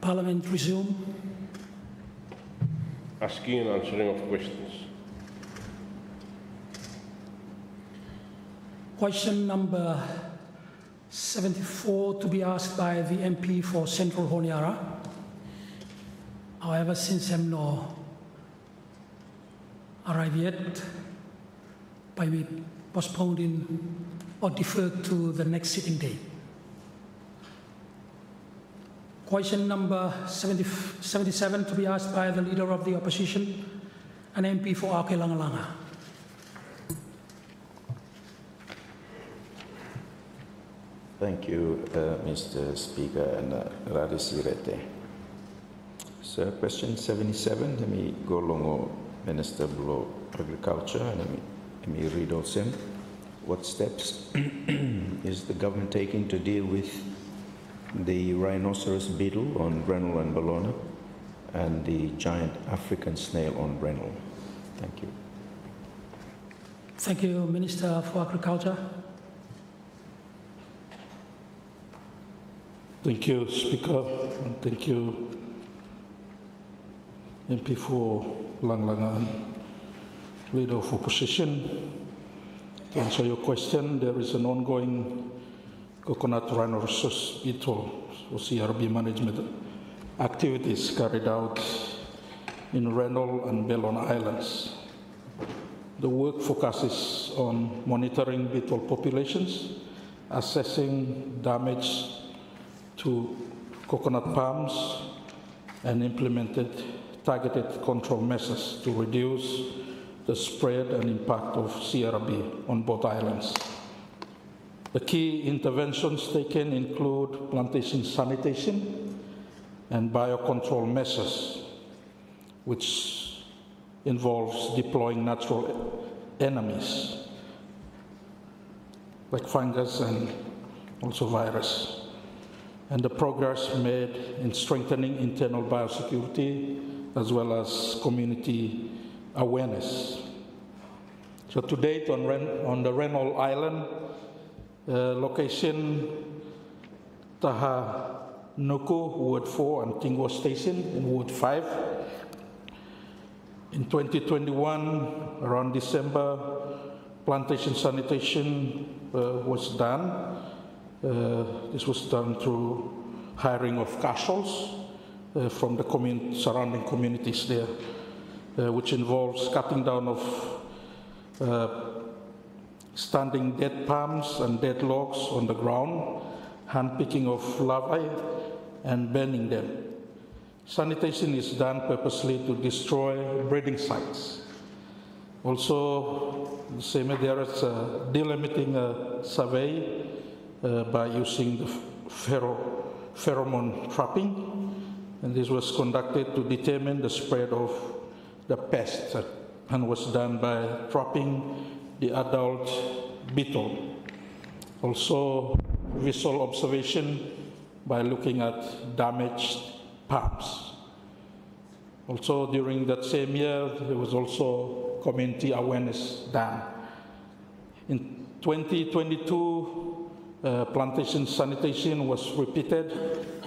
Parliament resume. Asking and answering of questions. Question number 74 to be asked by the MP for Central Honiara. However, since I'm not arrived yet, by me postponed or deferred to the next sitting day. Question number 77 to be asked by the Leader of the Opposition, an MP for Ake Langalanga. Thank you, Mr. Speaker and Radisirete. So, question 77, let me go along Minister below Agriculture and let me read also. What steps is the government taking to deal with the rhinoceros beetle on Brennell and Ballona and the giant African snail on Brennell? Thank you. Thank you, Minister for Agriculture. Thank you, Speaker, and thank you, MP for Langlanga and Leader of Opposition. To answer your question, there is an ongoing coconut rhinoceros beetle or CRB management activities carried out in Rennell and Bellona Islands. The work focuses on monitoring beetle populations, assessing damage to coconut palms, and implemented targeted control measures to reduce the spread and impact of CRB on both islands. The key interventions taken include plantation sanitation and biocontrol measures, which involves deploying natural enemies like fungus and also virus, and the progress made in strengthening internal biosecurity as well as community awareness. So to date on the Rennell Island location, Taha Nuku, Ward 4, and Tingwa Station in Ward 5. In 2021, around December, plantation sanitation was done. This was done through hiring of casuals from the surrounding communities there, which involves cutting down of standing dead palms and dead logs on the ground, hand-picking of larvae, and burning them. Sanitation is done purposely to destroy breeding sites. Also, the same there is delimiting survey by using the pheromone trapping, and this was conducted to determine the spread of the pest and was done by trapping the adult beetle. Also, visual observation by looking at damaged palms. Also, during that same year, there was also community awareness done. In 2022, plantation sanitation was repeated,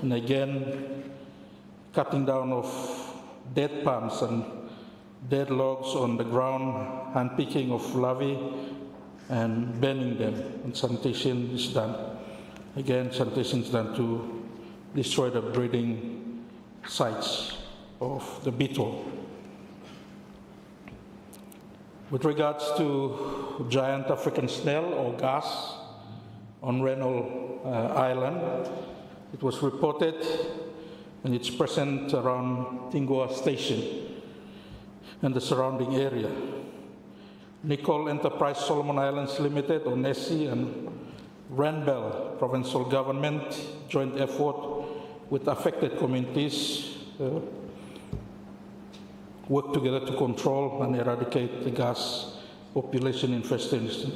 and again, cutting down of dead palms and dead logs on the ground, hand-picking of larvae, and burning them. And sanitation is done. Again, sanitation is done to destroy the breeding sites of the beetle. With regards to giant African snail or gas on Rennell Island, it was reported, and it's present around Tingwa Station and the surrounding area. Nicole Enterprise Solomon Islands Limited, or NESI, and Renbell Provincial Government joint effort with affected communities work together to control and eradicate the gas population infestation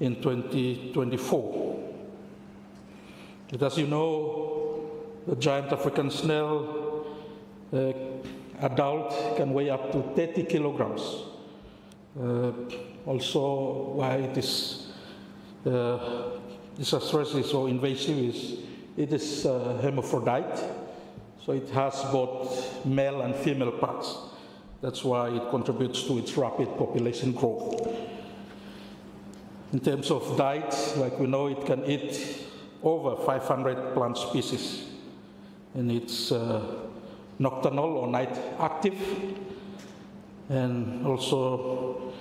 in 2024. But as you know, the giant African snail adult can weigh up to 30 kilograms. Also, why it is disastrous or invasive is It is hermaphrodite, so it has both male and female parts. That's why it contributes to its rapid population growth. In terms of diet, like we know, it can eat over 500 plant species. And it's nocturnal or night active. And also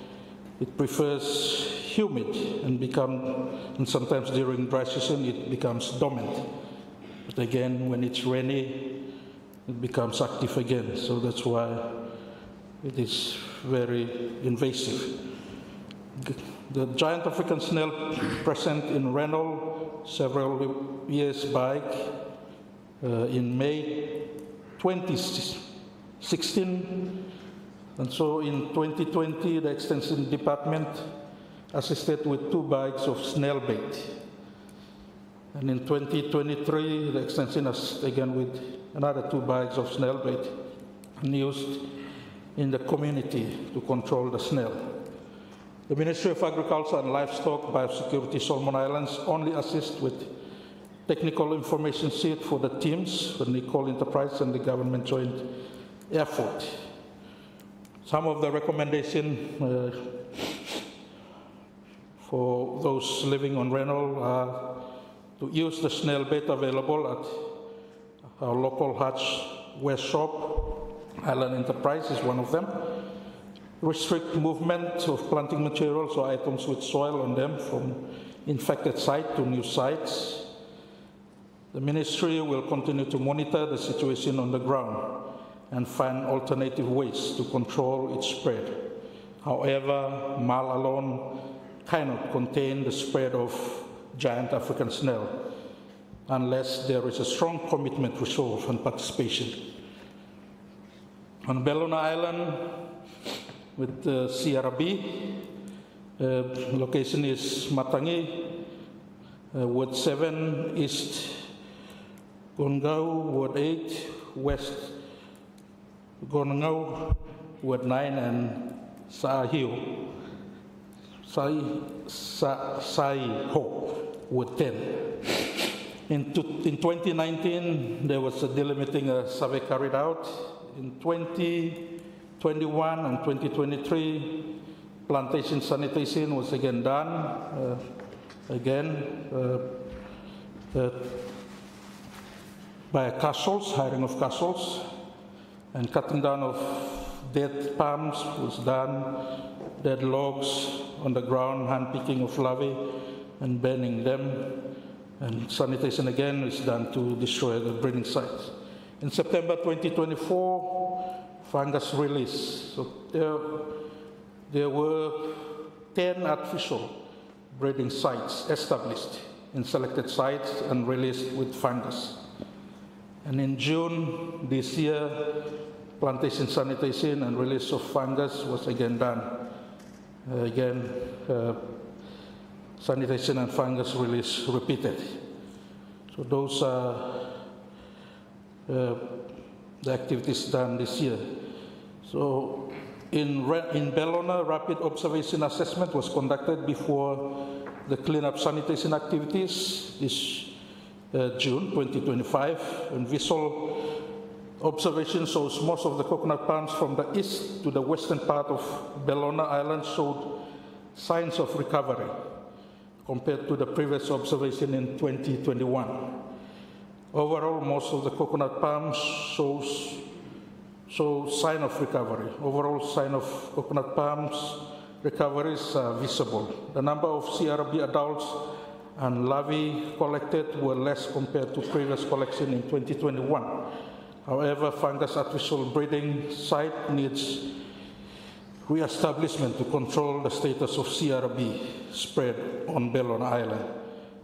it prefers humid and sometimes during dry season it becomes dormant. But again, when it's rainy, it becomes active again. So that's why it is very invasive. The giant African snail present in Rennell several years back in May 2016. And so in 2020, the Extension Department assisted with 2 bags of snail bait. And in 2023, the Extension assisted again with another 2 bags of snail bait and used in the community to control the snail. The Ministry of Agriculture and Livestock Biosecurity Solomon Islands only assist with technical information sheet for the teams when they call enterprise and the government joint effort. Some of the recommendations for those living on Rennell are to use the snail bait available at our local Hutch West Shop. Island Enterprise is one of them. Restrict movement of planting materials or items with soil on them from infected site to new sites. The ministry will continue to monitor the situation on the ground and find alternative ways to control its spread. However, MAL alone cannot contain the spread of giant African snail unless there is a strong commitment, resolve, and participation. On Bellona Island, with the CRB, location is Matangi, Ward 7, East Gongau, Ward 8, West Gongau, Ward 9, and Saiho, Ward 10. In 2019, there was a delimiting survey carried out. In 2021 and 2023, plantation sanitation was again done, by castles, hiring of castles, and cutting down of dead palms was done, dead logs on the ground, hand-picking of larvae and burning them, and sanitation again is done to destroy the breeding sites. In September 2024, fungus release. So there were 10 artificial breeding sites established in selected sites and released with fungus. And in June this year, plantation sanitation and release of fungus was again done. Sanitation and fungus release repeated. So those are the activities done this year. So in Bellona, rapid observation assessment was conducted before the cleanup sanitation activities this June 2025. And visual observation shows most of the coconut palms from the east to the western part of Bellona Island showed signs of recovery compared to the previous observation in 2021. Overall, most of the coconut palms show sign of recovery. Overall sign of coconut palms recoveries are visible. The number of CRB adults and larvae collected were less compared to previous collection in 2021. However, fungus artificial breeding site needs re-establishment to control the status of CRB spread on Bellona Island.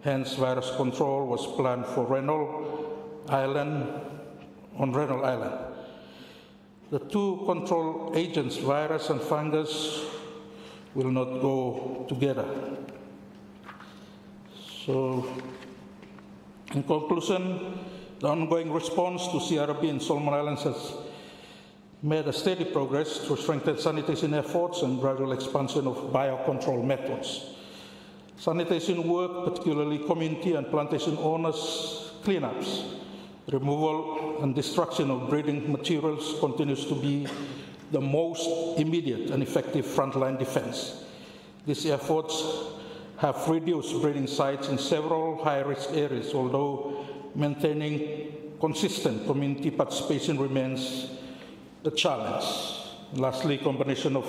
Hence, virus control was planned for Rennell Island. The two control agents, virus and fungus, will not go together. So, in conclusion, the ongoing response to CRB in Solomon Islands has made a steady progress through strengthened sanitation efforts and gradual expansion of biocontrol methods. Sanitation work, particularly community and plantation owners, cleanups. Removal and destruction of breeding materials continues to be the most immediate and effective frontline defense. These efforts have reduced breeding sites in several high-risk areas, although maintaining consistent community participation remains a challenge. Lastly, combination of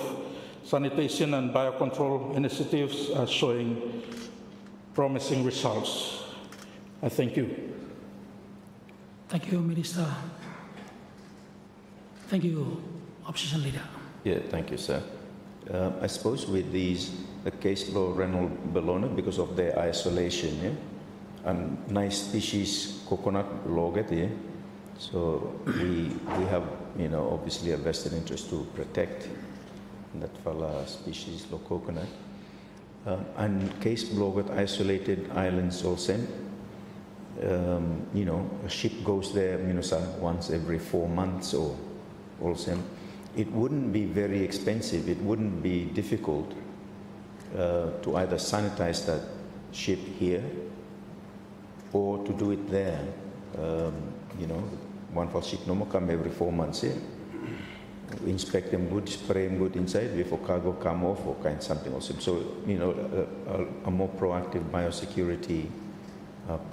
sanitation and biocontrol initiatives are showing promising results. I thank you. Thank you, Minister. Thank you, Opposition Leader. Yeah, thank you, sir. I suppose with these, the case law Reynolds Bellona, because of their isolation, yeah, and nice species coconut loget, yeah. So we have, obviously a vested interest to protect that fella species, lo coconut. And case loget isolated islands also. A ship goes there, once every 4 months or also. It wouldn't be very expensive. It wouldn't be difficult to either sanitize that ship here or to do it there. One for ship no more come every 4 months here. Inspect them good, spray them good inside before cargo come off or kind something else. So, a more proactive biosecurity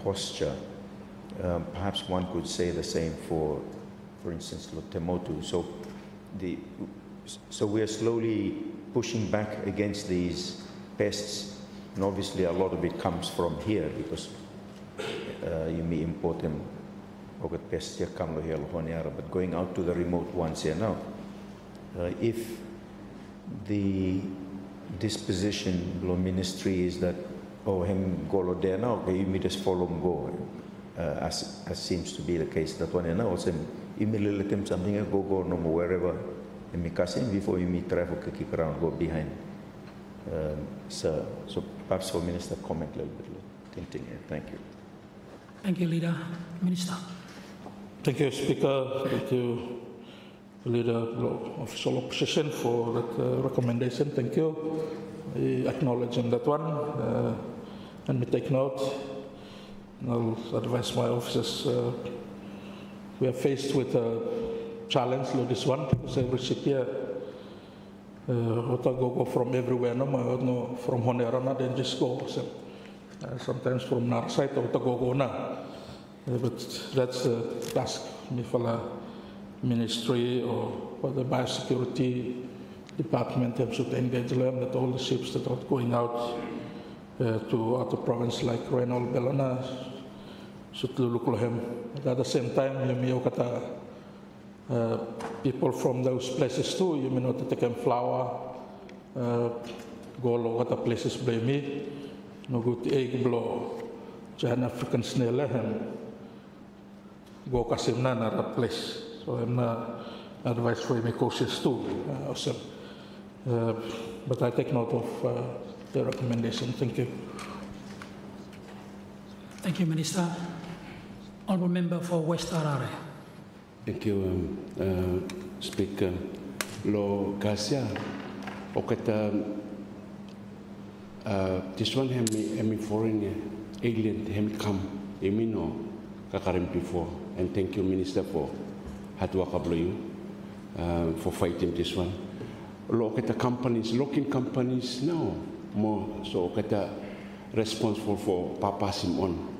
posture. Perhaps one could say the same for instance, Temotu. So we are slowly pushing back against these pests, and obviously a lot of it comes from here because you may import them. Pests here come here, but going out to the remote ones here now. If the disposition below ministry is that him go there now, okay, you may just follow him go, as seems to be the case. That one now also you may let him something go no more wherever and me him before you meet traffic keep around go behind. So perhaps for Minister comment a little bit. Thank you. Thank you, Leader. Minister. Thank you, Speaker. Thank you, Leader of Official Opposition, for that recommendation. Thank you. I acknowledge that one and we take note. I'll advise my officers. We are faced with a challenge like this one because every ship here go from everywhere. No, from Honerana, then just go. Sometimes from Narsite or go na. But that's the task for the ministry or the biosecurity department should engage them that all the ships that are going out to other province like Reynolds Bellona should look at him. At the same time, people from those places too, you may not take them flour, go to other places by me, no good egg blow, Jan African snail, go kasimna na a place. So I'm not advice for me cautious too. Awesome. But I take note of the recommendation. Thank you. Thank you, Minister. Honourable Member for West Arare. Thank you, Speaker. Lo Garcia, this one hemi foreign alien hemi come, no kakarim before. And thank you, Minister, for hard work of you for fighting this one. Look at the companies, local companies now more so at the responsible for passing on.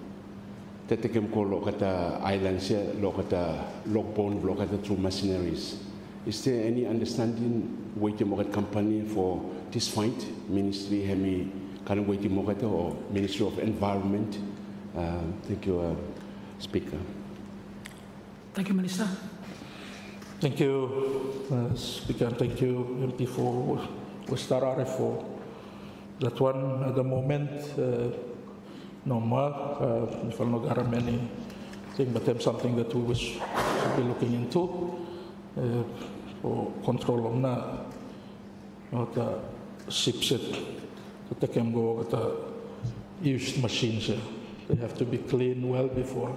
That can call look at the islands here, look at the lockbone, look at the true machineries. Is there any understanding waiting market company for this fight? Ministry hemi can waiting market or Ministry of Environment? Thank you, Speaker. Thank you, Minister. Thank you, Speaker. Thank you, MP for West Arare for that one. At the moment, no more. If I'm not got anything, but there's something that we wish to be looking into for control of the ships that they can go with the used machines. They have to be cleaned well before,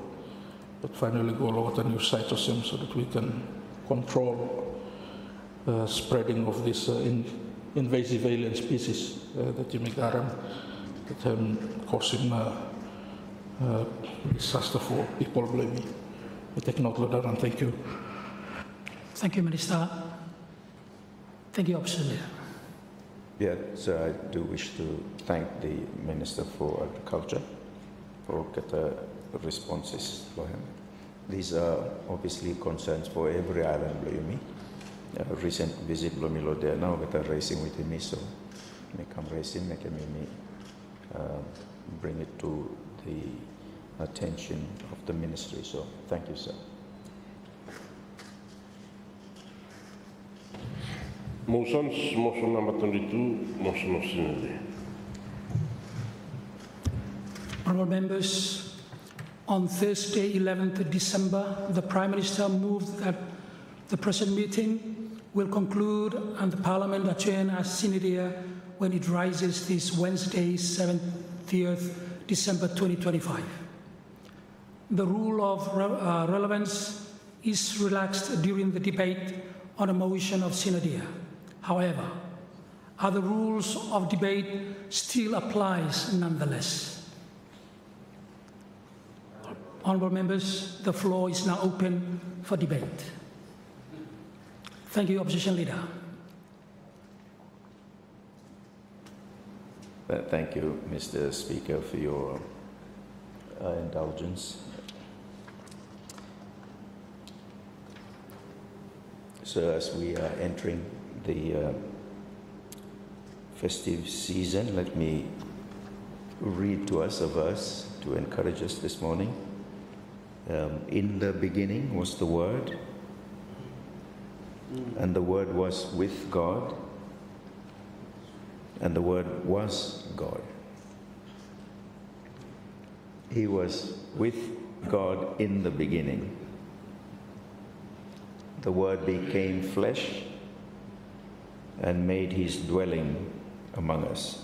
but finally go over the new site of them so that we can control spreading of this invasive alien species that you make that causing disaster for people blaming. We take note of that and thank you. Thank you, Minister. Thank you, Opposition Leader. Yeah, so I do wish to thank the Minister for Agriculture for the responses for him. These are obviously concerns for every island, Bloyumi. Recent visit Blomilo there now with a racing with him, so may come racing, make him bring it to the attention of the ministry. So thank you, sir. Motions, motion number 22, motion of Sine-Die. Honourable members, on Thursday, 11th December, the Prime Minister moved that the present meeting will conclude and the Parliament adjourn as Sine-Die when it rises this Wednesday, 7th December 2025. The rule of relevance is relaxed during the debate on a motion of Sine-Die. However, other rules of debate still applies nonetheless. Honourable members, the floor is now open for debate. Thank you, Opposition Leader. Thank you, Mr. Speaker, for your indulgence. So as we are entering the festive season, let me read to us a verse to encourage us this morning. In the beginning was the Word, and the Word was with God, and the Word was God. He was with God in the beginning. The Word became flesh and made his dwelling among us.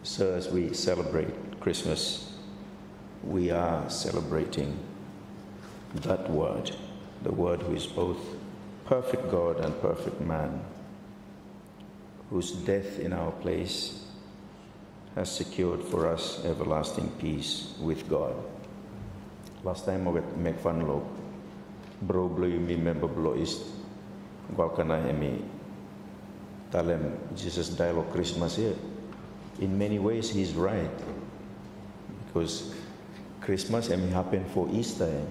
So as we celebrate Christmas, we are celebrating that Word, the Word who is both perfect God and perfect man, whose death in our place has secured for us everlasting peace with God. Last time I make fun of bro blue me member blow is gwalkana emi talem Jesus dialogue Christmas here. In many ways he's right, because Christmas happened for Easter.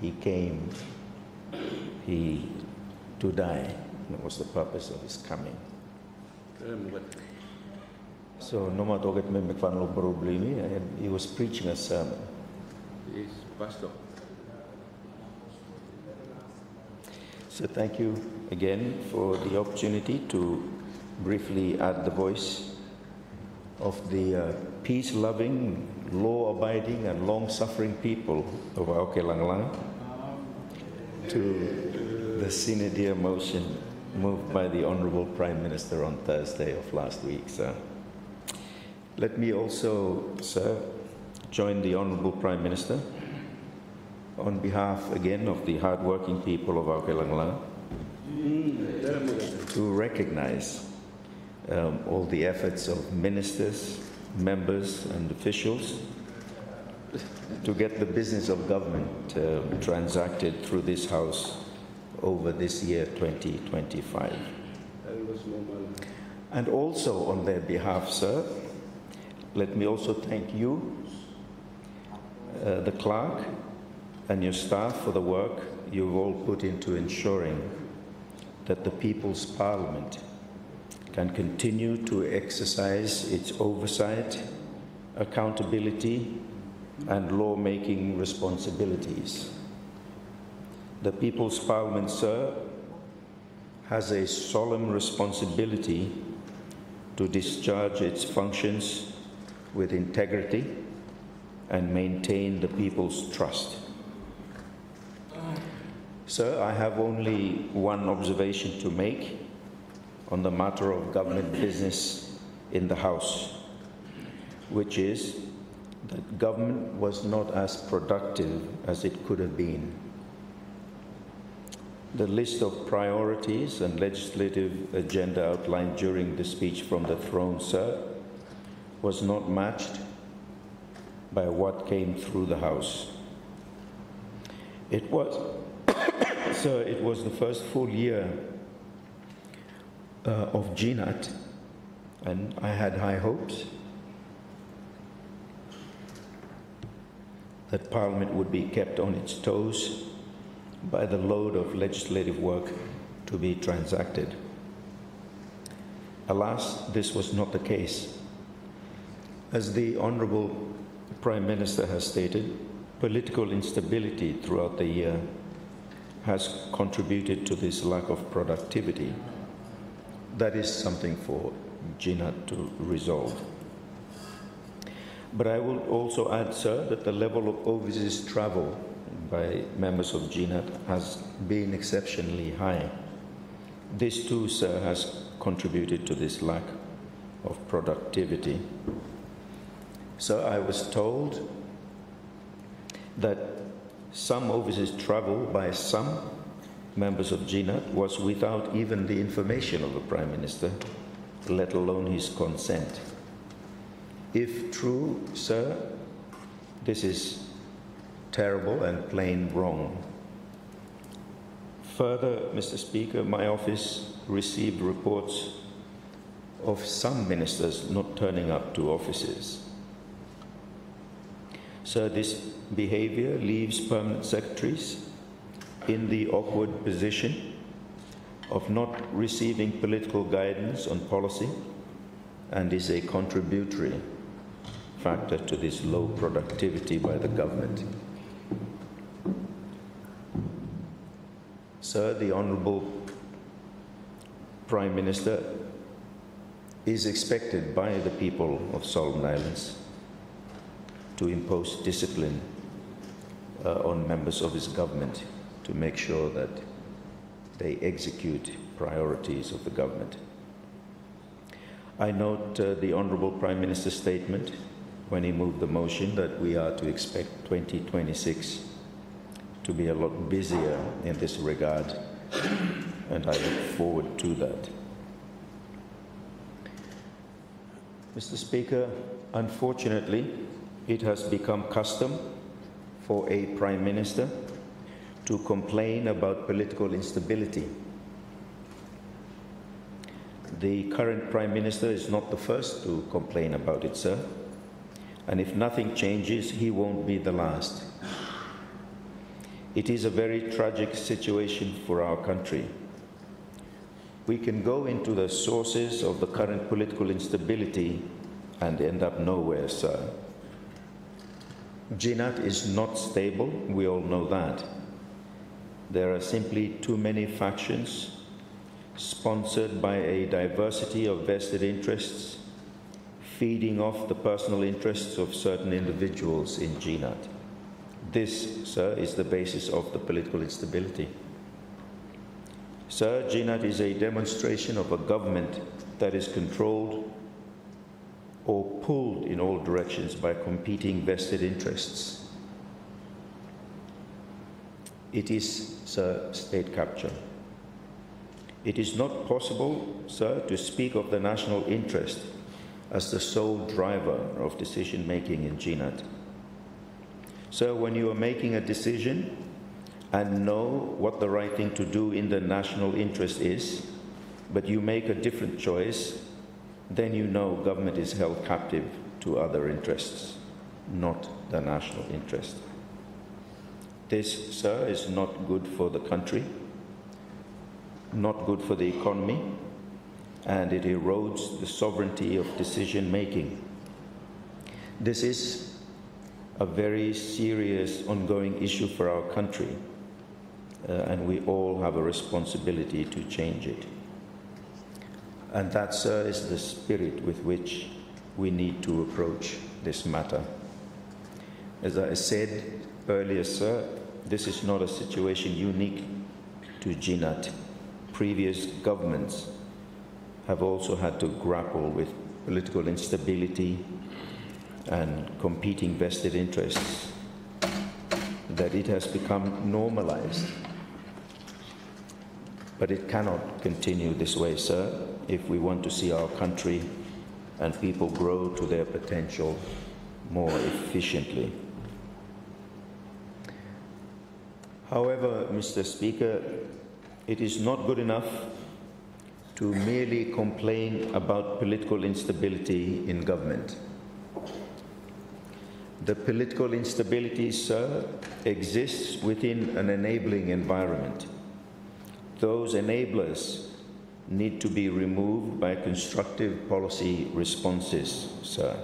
He came to die. That was the purpose of his coming. So no matter what me make fun of bro blue me, he was preaching a sermon. Yes, Pastor. So thank you again for the opportunity to briefly add the voice of the peace-loving, law-abiding and long-suffering people of Auke Langlang to the Sine-Die motion moved by the Honourable Prime Minister on Thursday of last week, sir. Let me also, sir, join the Honourable Prime Minister on behalf again of the hard-working people of Auke Langlang to recognize all the efforts of ministers, members and officials to get the business of government transacted through this House over this year 2025. And also on their behalf, sir, let me also thank you, the clerk, and your staff for the work you've all put into ensuring that the People's Parliament can continue to exercise its oversight, accountability, and law-making responsibilities. The People's Parliament, sir, has a solemn responsibility to discharge its functions with integrity and maintain the people's trust. Sir, I have only one observation to make on the matter of government business in the House, which is that government was not as productive as it could have been. The list of priorities and legislative agenda outlined during the speech from the throne, sir, was not matched by what came through the House. It was, sir, it was the first full year of GNAT, and I had high hopes that Parliament would be kept on its toes by the load of legislative work to be transacted. Alas, this was not the case. As the Honourable Prime Minister has stated, political instability throughout the year has contributed to this lack of productivity. That is something for GNAT to resolve. But I will also add, sir, that the level of overseas travel by members of GNAT has been exceptionally high. This too, sir, has contributed to this lack of productivity. So I was told that some overseas travel by some members of GNAT was without even the information of the Prime Minister, let alone his consent. If true, sir, this is terrible and plain wrong. Further, Mr. Speaker, my office received reports of some ministers not turning up to offices. So this behavior leaves permanent secretaries in the awkward position of not receiving political guidance on policy and is a contributory factor to this low productivity by the government. Sir, the Honourable Prime Minister is expected by the people of Solomon Islands to impose discipline on members of his government to make sure that they execute priorities of the government. I note the Honourable Prime Minister's statement when he moved the motion that we are to expect 2026 to be a lot busier in this regard, and I look forward to that. Mr. Speaker, unfortunately, it has become custom for a Prime Minister to complain about political instability. The current Prime Minister is not the first to complain about it, sir. And if nothing changes, he won't be the last. It is a very tragic situation for our country. We can go into the sources of the current political instability and end up nowhere, sir. GNAT is not stable, we all know that. There are simply too many factions sponsored by a diversity of vested interests, feeding off the personal interests of certain individuals in GNAT. This, sir, is the basis of the political instability. Sir, GNAT is a demonstration of a government that is controlled or pulled in all directions by competing vested interests. It is, sir, state capture. It is not possible, sir, to speak of the national interest as the sole driver of decision-making in GNAT. So when you are making a decision and know what the right thing to do in the national interest is, but you make a different choice, then you know government is held captive to other interests, not the national interest. This, sir, is not good for the country, not good for the economy, and it erodes the sovereignty of decision-making. This is a very serious ongoing issue for our country, and we all have a responsibility to change it. And that, sir, is the spirit with which we need to approach this matter. As I said earlier, sir, this is not a situation unique to GNAT. Previous governments have also had to grapple with political instability and competing vested interests, that it has become normalized. But it cannot continue this way, sir, if we want to see our country and people grow to their potential more efficiently. However, Mr. Speaker, it is not good enough to merely complain about political instability in government. The political instability, sir, exists within an enabling environment. Those enablers need to be removed by constructive policy responses, sir.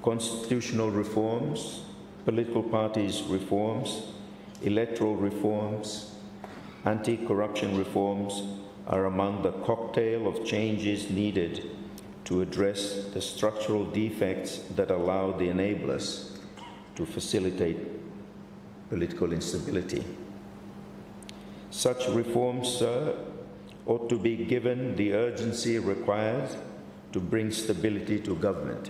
Constitutional reforms, political parties reforms, electoral reforms, anti-corruption reforms are among the cocktail of changes needed to address the structural defects that allow the enablers to facilitate political instability. Such reforms, sir, ought to be given the urgency required to bring stability to government,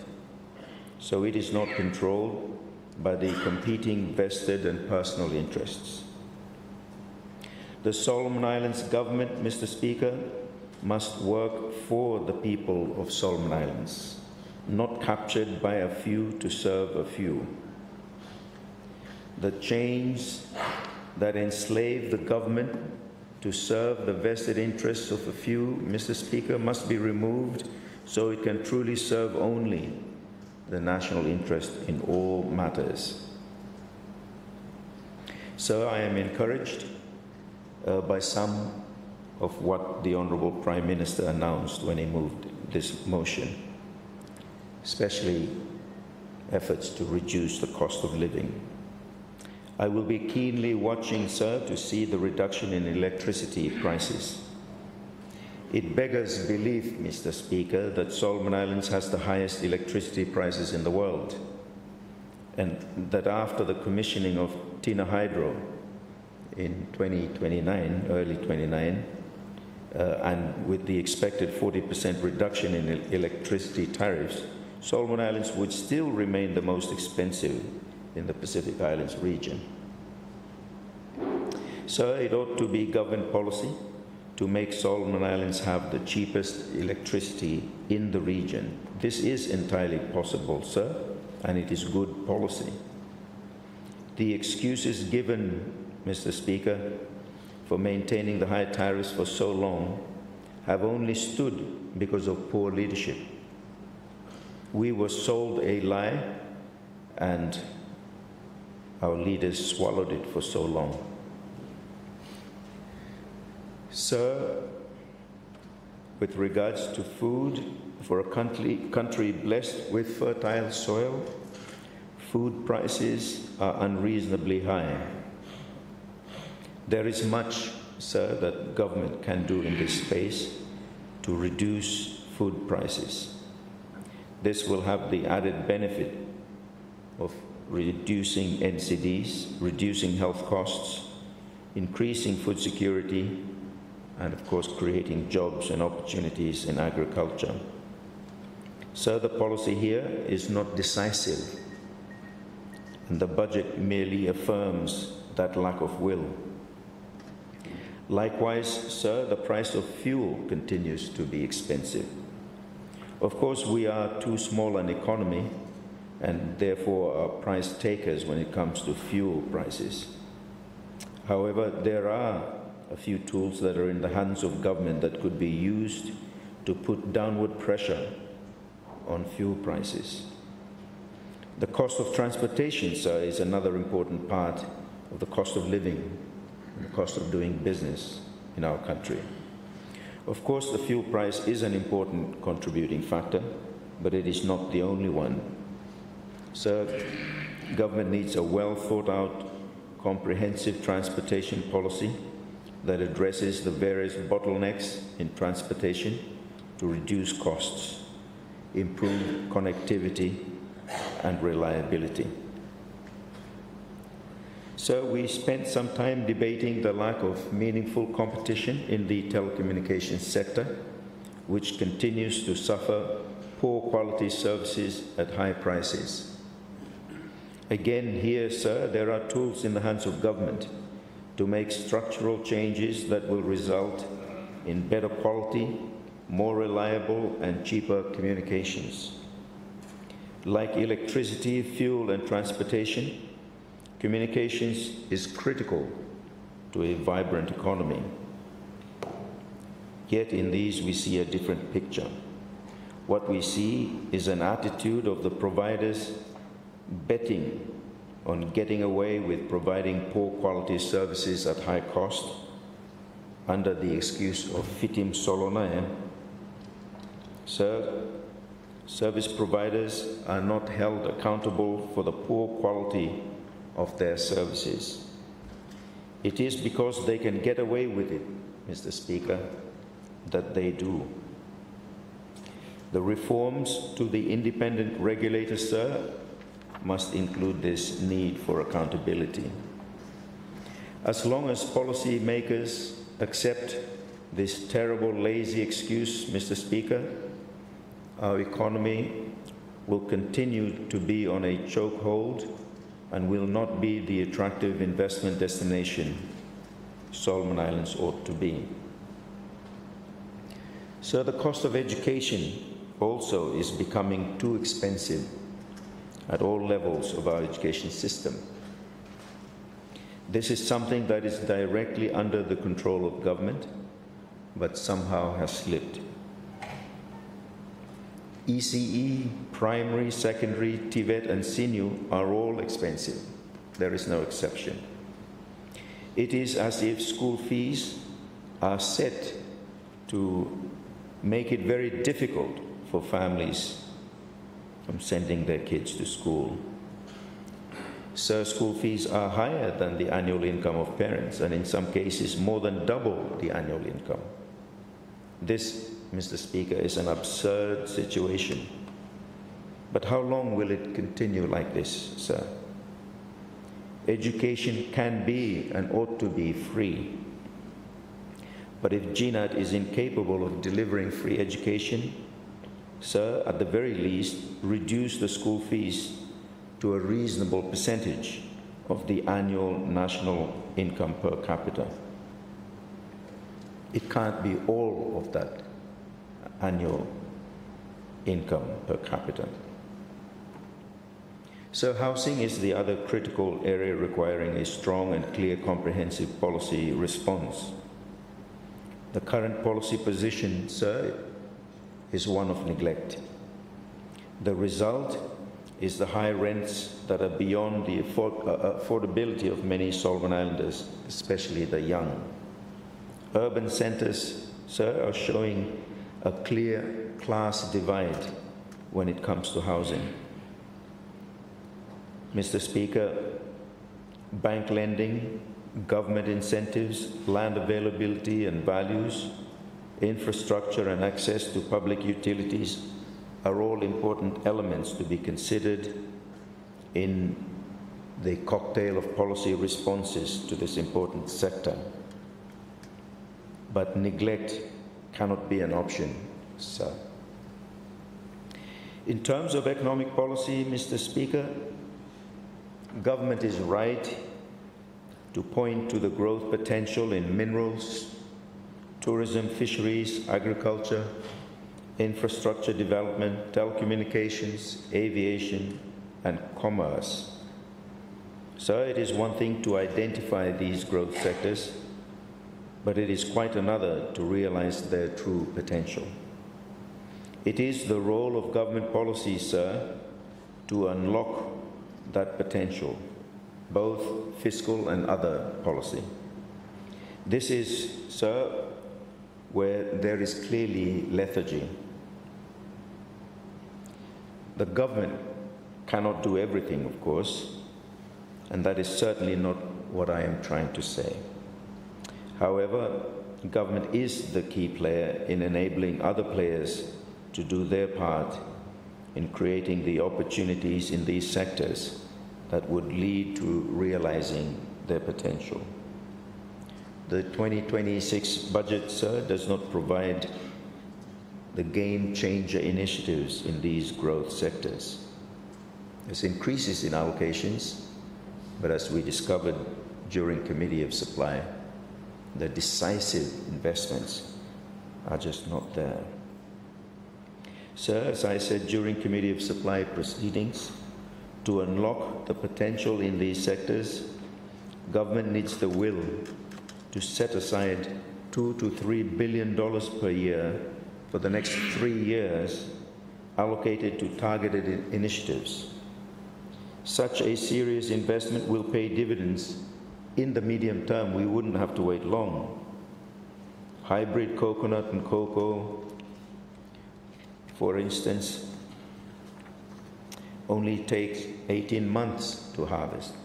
so it is not controlled by the competing vested and personal interests. The Solomon Islands government, Mr. Speaker, must work for the people of Solomon Islands, not captured by a few to serve a few. The chains that enslave the government to serve the vested interests of a few, Mr. Speaker, must be removed so it can truly serve only the national interest in all matters. So I am encouraged by some of what the Honourable Prime Minister announced when he moved this motion, especially efforts to reduce the cost of living. I will be keenly watching, sir, to see the reduction in electricity prices. It beggars belief, Mr. Speaker, that Solomon Islands has the highest electricity prices in the world, and that after the commissioning of Tina Hydro in 2029, early 29, and with the expected 40% reduction in electricity tariffs, Solomon Islands would still remain the most expensive in the Pacific Islands region. So it ought to be government policy to make Solomon Islands have the cheapest electricity in the region. This is entirely possible, sir, and it is good policy. The excuses given, Mr. Speaker, for maintaining the high tariffs for so long have only stood because of poor leadership. We were sold a lie, and our leaders swallowed it for so long. Sir, with regards to food, for a country blessed with fertile soil, food prices are unreasonably high. There is much, sir, that government can do in this space to reduce food prices. This will have the added benefit of reducing NCDs, reducing health costs, increasing food security, and of course creating jobs and opportunities in agriculture. So the policy here is not decisive, and the budget merely affirms that lack of will. Likewise, sir, the price of fuel continues to be expensive. Of course, we are too small an economy and therefore are price takers when it comes to fuel prices. However, there are a few tools that are in the hands of government that could be used to put downward pressure on fuel prices. The cost of transportation, sir, is another important part of the cost of living and the cost of doing business in our country. Of course, the fuel price is an important contributing factor, but it is not the only one. Sir, government needs a well thought out, comprehensive transportation policy that addresses the various bottlenecks in transportation to reduce costs, improve connectivity and reliability. So we spent some time debating the lack of meaningful competition in the telecommunications sector, which continues to suffer poor quality services at high prices. Again here, sir, there are tools in the hands of government to make structural changes that will result in better quality, more reliable and cheaper communications. Like electricity, fuel, and transportation, communications is critical to a vibrant economy. Yet in these we see a different picture. What we see is an attitude of the providers betting on getting away with providing poor quality services at high cost under the excuse of fitim solona. Service providers are not held accountable for the poor quality of their services. It is because they can get away with it, Mr. Speaker, that they do. The reforms to the independent regulator, sir, must include this need for accountability. As long as policymakers accept this terrible, lazy excuse, Mr. Speaker, our economy will continue to be on a chokehold and will not be the attractive investment destination Solomon Islands ought to be. So the cost of education also is becoming too expensive at all levels of our education system. This is something that is directly under the control of government, but somehow has slipped. ECE, primary, secondary, TVET, and SINU are all expensive. There is no exception. It is as if school fees are set to make it very difficult for families from sending their kids to school. So school fees are higher than the annual income of parents, and in some cases more than double the annual income. This, Mr. Speaker, is an absurd situation. But how long will it continue like this, sir? Education can be and ought to be free. But if GNAT is incapable of delivering free education, sir, at the very least, reduce the school fees to a reasonable percentage of the annual national income per capita. It can't be all of that annual income per capita. So housing is the other critical area requiring a strong and clear comprehensive policy response. The current policy position, sir, is one of neglect. The result is the high rents that are beyond the affordability of many Solomon Islanders, especially the young. Urban centers, sir, are showing a clear class divide when it comes to housing. Mr. Speaker, bank lending, government incentives, land availability and values, infrastructure and access to public utilities are all important elements to be considered in the cocktail of policy responses to this important sector. But neglect cannot be an option, sir. In terms of economic policy, Mr. Speaker, government is right to point to the growth potential in minerals, tourism, fisheries, agriculture, infrastructure development, telecommunications, aviation, and commerce. So it is one thing to identify these growth sectors, but it is quite another to realize their true potential. It is the role of government policy, sir, to unlock that potential, both fiscal and other policy. This is, sir, where there is clearly lethargy. The government cannot do everything, of course, and that is certainly not what I am trying to say. However, government is the key player in enabling other players to do their part in creating the opportunities in these sectors that would lead to realizing their potential. The 2026 budget, sir, does not provide the game-changer initiatives in these growth sectors. There's increases in allocations, but as we discovered during Committee of Supply, the decisive investments are just not there. Sir, as I said during Committee of Supply proceedings, to unlock the potential in these sectors, government needs the will to set aside $2 to $3 billion per year for the next 3 years allocated to targeted initiatives. Such a serious investment will pay dividends in the medium term. We wouldn't have to wait long. Hybrid coconut and cocoa, for instance, only takes 18 months to harvest.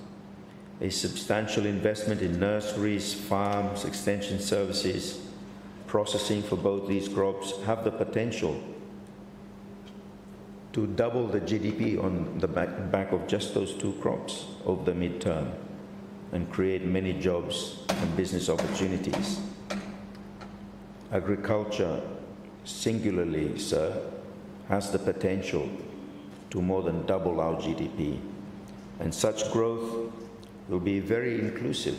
A substantial investment in nurseries, farms, extension services, processing for both these crops have the potential to double the GDP on the back of just those 2 crops over the midterm and create many jobs and business opportunities. Agriculture, singularly, sir, has the potential to more than double our GDP, and such growth will be very inclusive,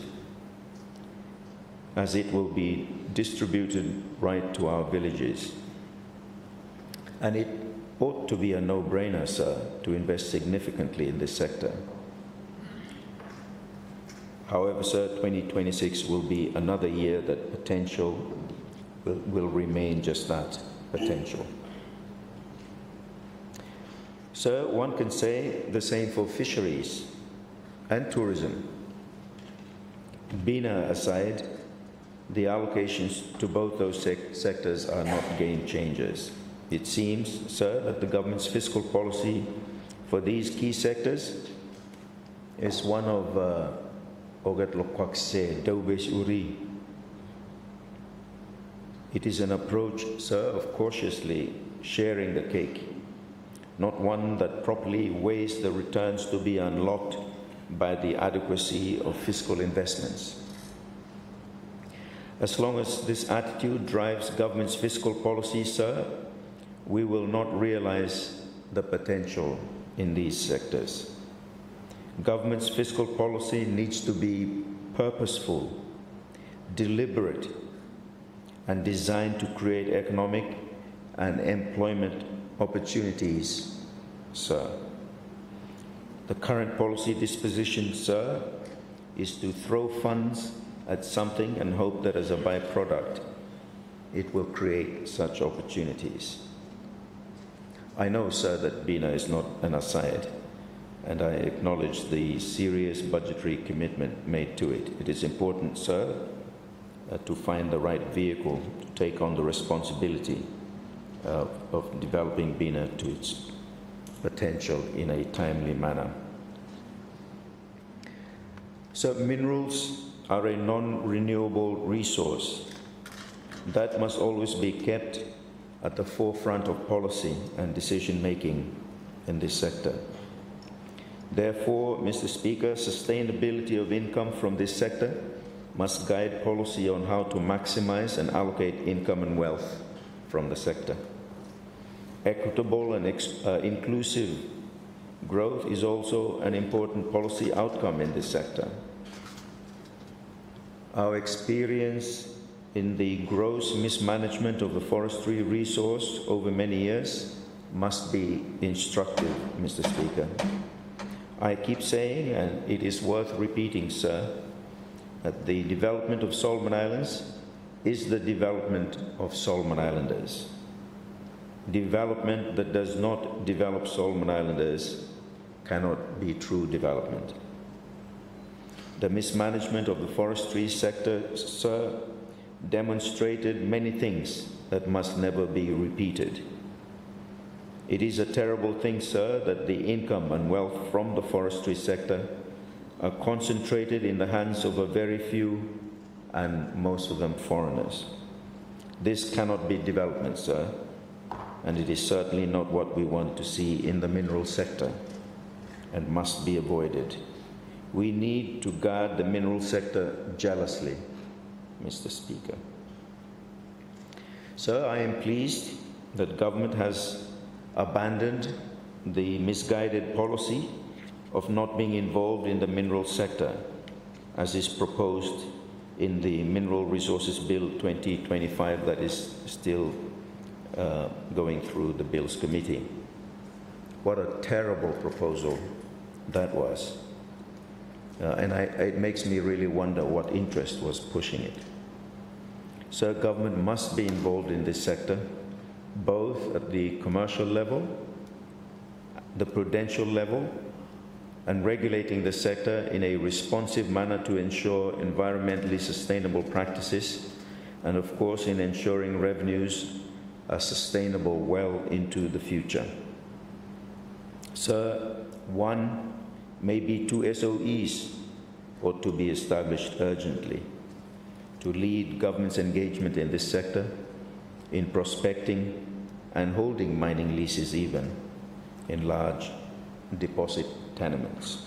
as it will be distributed right to our villages. And it ought to be a no-brainer, sir, to invest significantly in this sector. However, sir, 2026 will be another year that potential will remain just that, potential. Sir, one can say the same for fisheries and tourism. BINA aside, the allocations to both those sectors are not game changers. It seems, sir, that the government's fiscal policy for these key sectors is one of Ogat Lokwakse, Daubesh Uri. It is an approach, sir, of cautiously sharing the cake, not one that properly weighs the returns to be unlocked by the adequacy of fiscal investments. As long as this attitude drives government's fiscal policy, sir, we will not realize the potential in these sectors. Government's fiscal policy needs to be purposeful, deliberate, and designed to create economic and employment opportunities, sir. The current policy disposition, sir, is to throw funds at something and hope that as a byproduct, it will create such opportunities. I know, sir, that BINA is not an aside, and I acknowledge the serious budgetary commitment made to it. It is important, sir, to find the right vehicle to take on the responsibility of developing BINA to its potential in a timely manner. So minerals are a non-renewable resource that must always be kept at the forefront of policy and decision-making in this sector. Therefore, Mr. Speaker, sustainability of income from this sector must guide policy on how to maximize and allocate income and wealth from the sector. Equitable and inclusive growth is also an important policy outcome in this sector. Our experience in the gross mismanagement of the forestry resource over many years must be instructive, Mr. Speaker. I keep saying, and it is worth repeating, sir, that the development of Solomon Islands is the development of Solomon Islanders. Development that does not develop Solomon Islanders cannot be true development. The mismanagement of the forestry sector, sir, demonstrated many things that must never be repeated. It is a terrible thing, sir, that the income and wealth from the forestry sector are concentrated in the hands of a very few, and most of them foreigners. This cannot be development, sir, and it is certainly not what we want to see in the mineral sector and must be avoided. We need to guard the mineral sector jealously, Mr. Speaker. Sir, I am pleased that government has abandoned the misguided policy of not being involved in the mineral sector, as is proposed in the Mineral Resources Bill 2025 that is still going through the Bills Committee. What a terrible proposal that was. It makes me really wonder what interest was pushing it. So government must be involved in this sector, both at the commercial level, the prudential level, and regulating the sector in a responsive manner to ensure environmentally sustainable practices, and of course in ensuring revenues are sustainable well into the future. Sir, one, maybe two SOEs ought to be established urgently to lead government's engagement in this sector, in prospecting and holding mining leases even in large deposit tenements.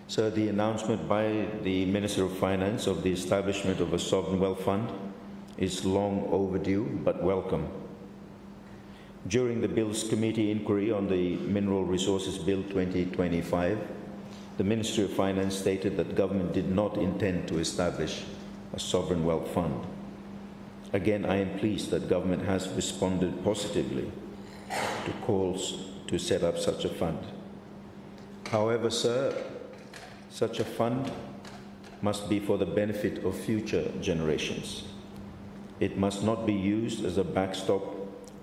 So the announcement by the Minister of Finance of the establishment of a sovereign wealth fund is long overdue but welcome. During the Bills Committee inquiry on the Mineral Resources Bill 2025, the Ministry of Finance stated that government did not intend to establish a sovereign wealth fund. Again, I am pleased that government has responded positively to calls to set up such a fund. However, sir, such a fund must be for the benefit of future generations. It must not be used as a backstop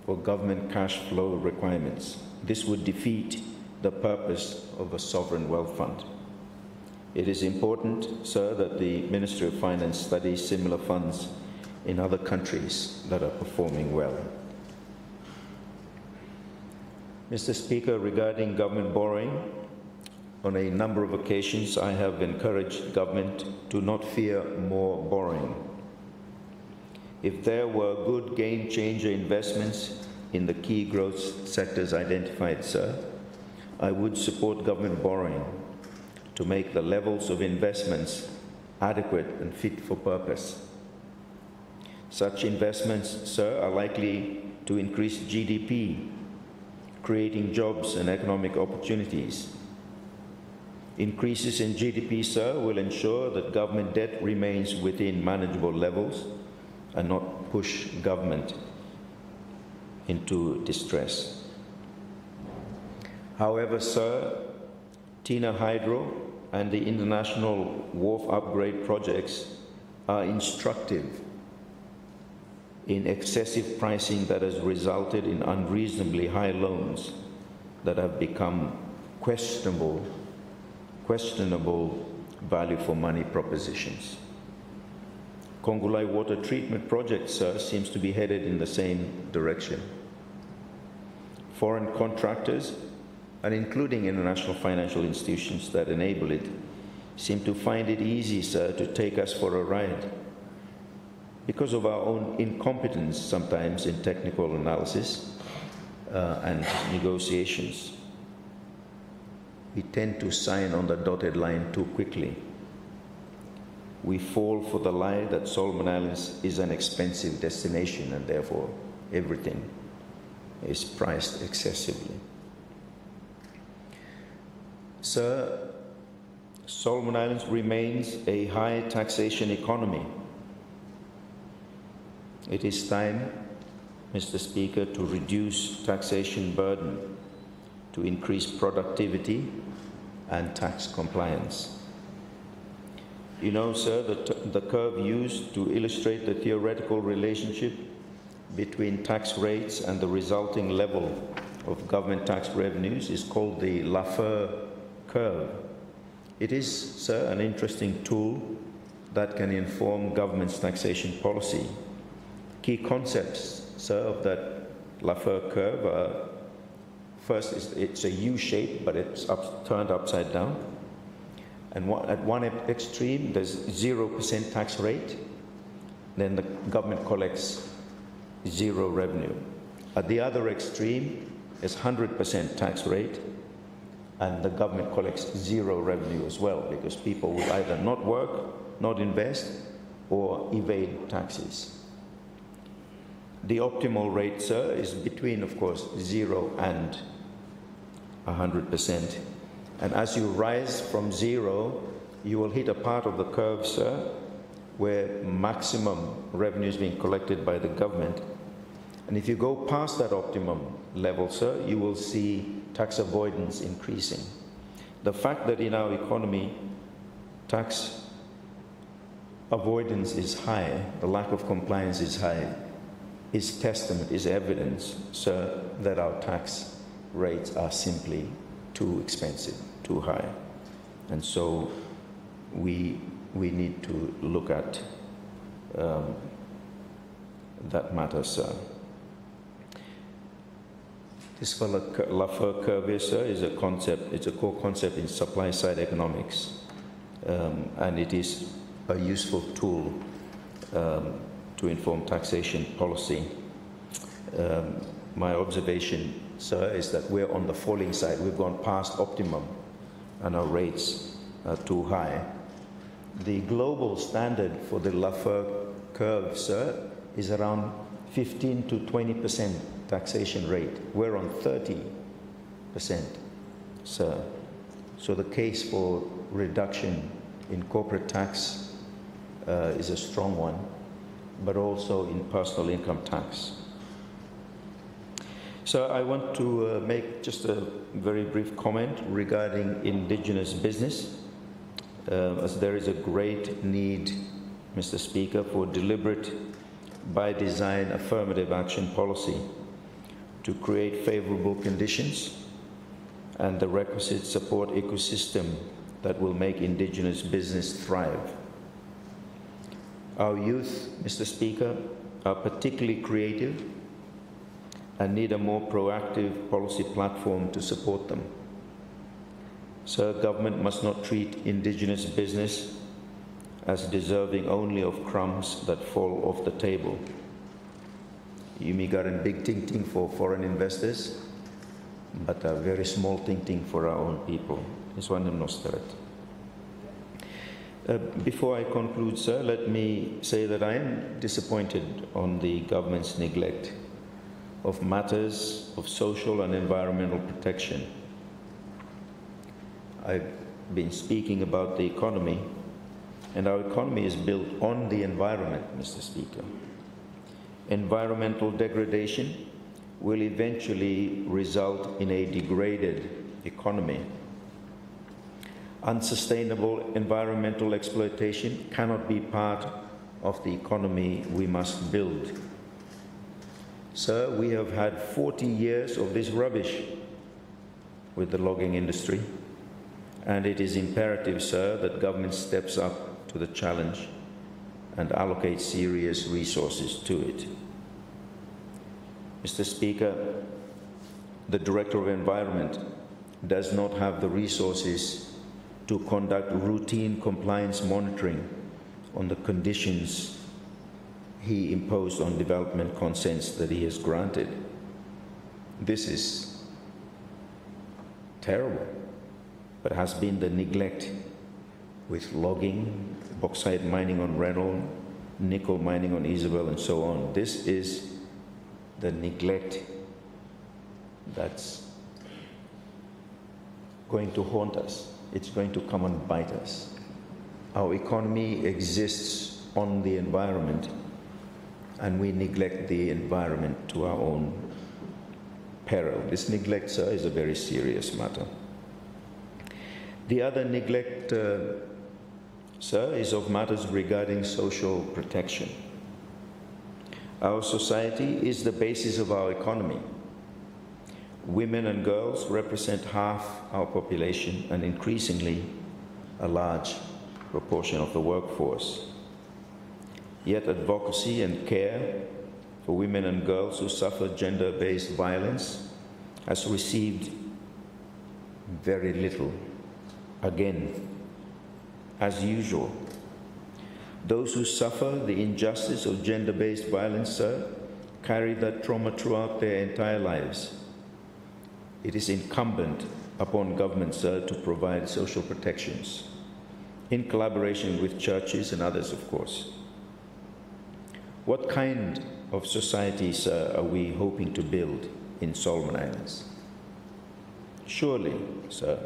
for government cash flow requirements. This would defeat the purpose of a sovereign wealth fund. It is important, sir, that the Ministry of Finance studies similar funds in other countries that are performing well. Mr. Speaker, regarding government borrowing, on a number of occasions I have encouraged government to not fear more borrowing. If there were good game-changer investments in the key growth sectors identified, sir, I would support government borrowing to make the levels of investments adequate and fit for purpose. Such investments, sir, are likely to increase GDP, creating jobs and economic opportunities. Increases in GDP, sir, will ensure that government debt remains within manageable levels and not push government into distress. However, sir, Tina Hydro and the international wharf upgrade projects are instructive in excessive pricing that has resulted in unreasonably high loans that have become questionable value for money propositions. Kongulai water treatment project, sir, seems to be headed in the same direction. Foreign contractors, and including international financial institutions that enable it, seem to find it easy, sir, to take us for a ride because of our own incompetence sometimes in technical analysis and negotiations. We tend to sign on the dotted line too quickly. We fall for the lie that Solomon Islands is an expensive destination and therefore everything is priced excessively. Sir, Solomon Islands remains a high taxation economy. It is time, Mr. Speaker, to reduce taxation burden, to increase productivity and tax compliance. You know, sir, the curve used to illustrate the theoretical relationship between tax rates and the resulting level of government tax revenues is called the Laffer curve. It is, sir, an interesting tool that can inform government's taxation policy. Key concepts, sir, of that Laffer curve are, first, it's a U shape, but it's turned upside down. And at one extreme, there's 0% tax rate. Then the government collects zero revenue. At the other extreme is 100% tax rate, and the government collects zero revenue as well, because people will either not work, not invest, or evade taxes. The optimal rate, sir, is between, of course, 0 and 100%. And as you rise from 0, you will hit a part of the curve, sir, where maximum revenue is being collected by the government. And if you go past that optimum level, sir, you will see tax avoidance increasing. The fact that in our economy, tax avoidance is high, the lack of compliance is high, is testament, is evidence, sir, that our tax rates are simply too expensive, too high. And so we need to look at that matter, sir. This Laffer curve, sir, is a concept, it's a core concept in supply-side economics, and it is a useful tool to inform taxation policy. My observation, sir, is that we're on the falling side. We've gone past optimum and our rates are too high. The global standard for the Laffer curve, sir, is around 15 to 20% taxation rate. We're on 30%, sir. So the case for reduction in corporate tax is a strong one, but also in personal income tax. So I want to make just a very brief comment regarding indigenous business, as there is a great need, Mr. Speaker, for deliberate, by design, affirmative action policy to create favorable conditions and the requisite support ecosystem that will make indigenous business thrive. Our youth, Mr. Speaker, are particularly creative and need a more proactive policy platform to support them. So government must not treat indigenous business as deserving only of crumbs that fall off the table. You got a big ting for foreign investors, but a very small ting for our own people. This one I'm not stirred. Before I conclude, sir, let me say that I am disappointed on the government's neglect of matters of social and environmental protection. I've been speaking about the economy, and our economy is built on the environment, Mr. Speaker. Environmental degradation will eventually result in a degraded economy. Unsustainable environmental exploitation cannot be part of the economy we must build. Sir, we have had 40 years of this rubbish with the logging industry, and it is imperative, sir, that government steps up to the challenge and allocates serious resources to it. Mr. Speaker, the Director of Environment does not have the resources to conduct routine compliance monitoring on the conditions he imposed on development consents that he has granted. This is terrible, but has been the neglect with logging, bauxite mining on Reynolds, nickel mining on Isabel, and so on. This is the neglect that's going to haunt us. It's going to come and bite us. Our economy exists on the environment, and we neglect the environment to our own peril. This neglect, sir, is a very serious matter. The other neglect, sir, is of matters regarding social protection. Our society is the basis of our economy. Women and girls represent half our population and increasingly a large proportion of the workforce. Yet advocacy and care for women and girls who suffer gender-based violence has received very little. Again, as usual, those who suffer the injustice of gender-based violence, sir, carry that trauma throughout their entire lives. It is incumbent upon government, sir, to provide social protections in collaboration with churches and others, of course. What kind of society, sir, are we hoping to build in Solomon Islands? Surely, sir,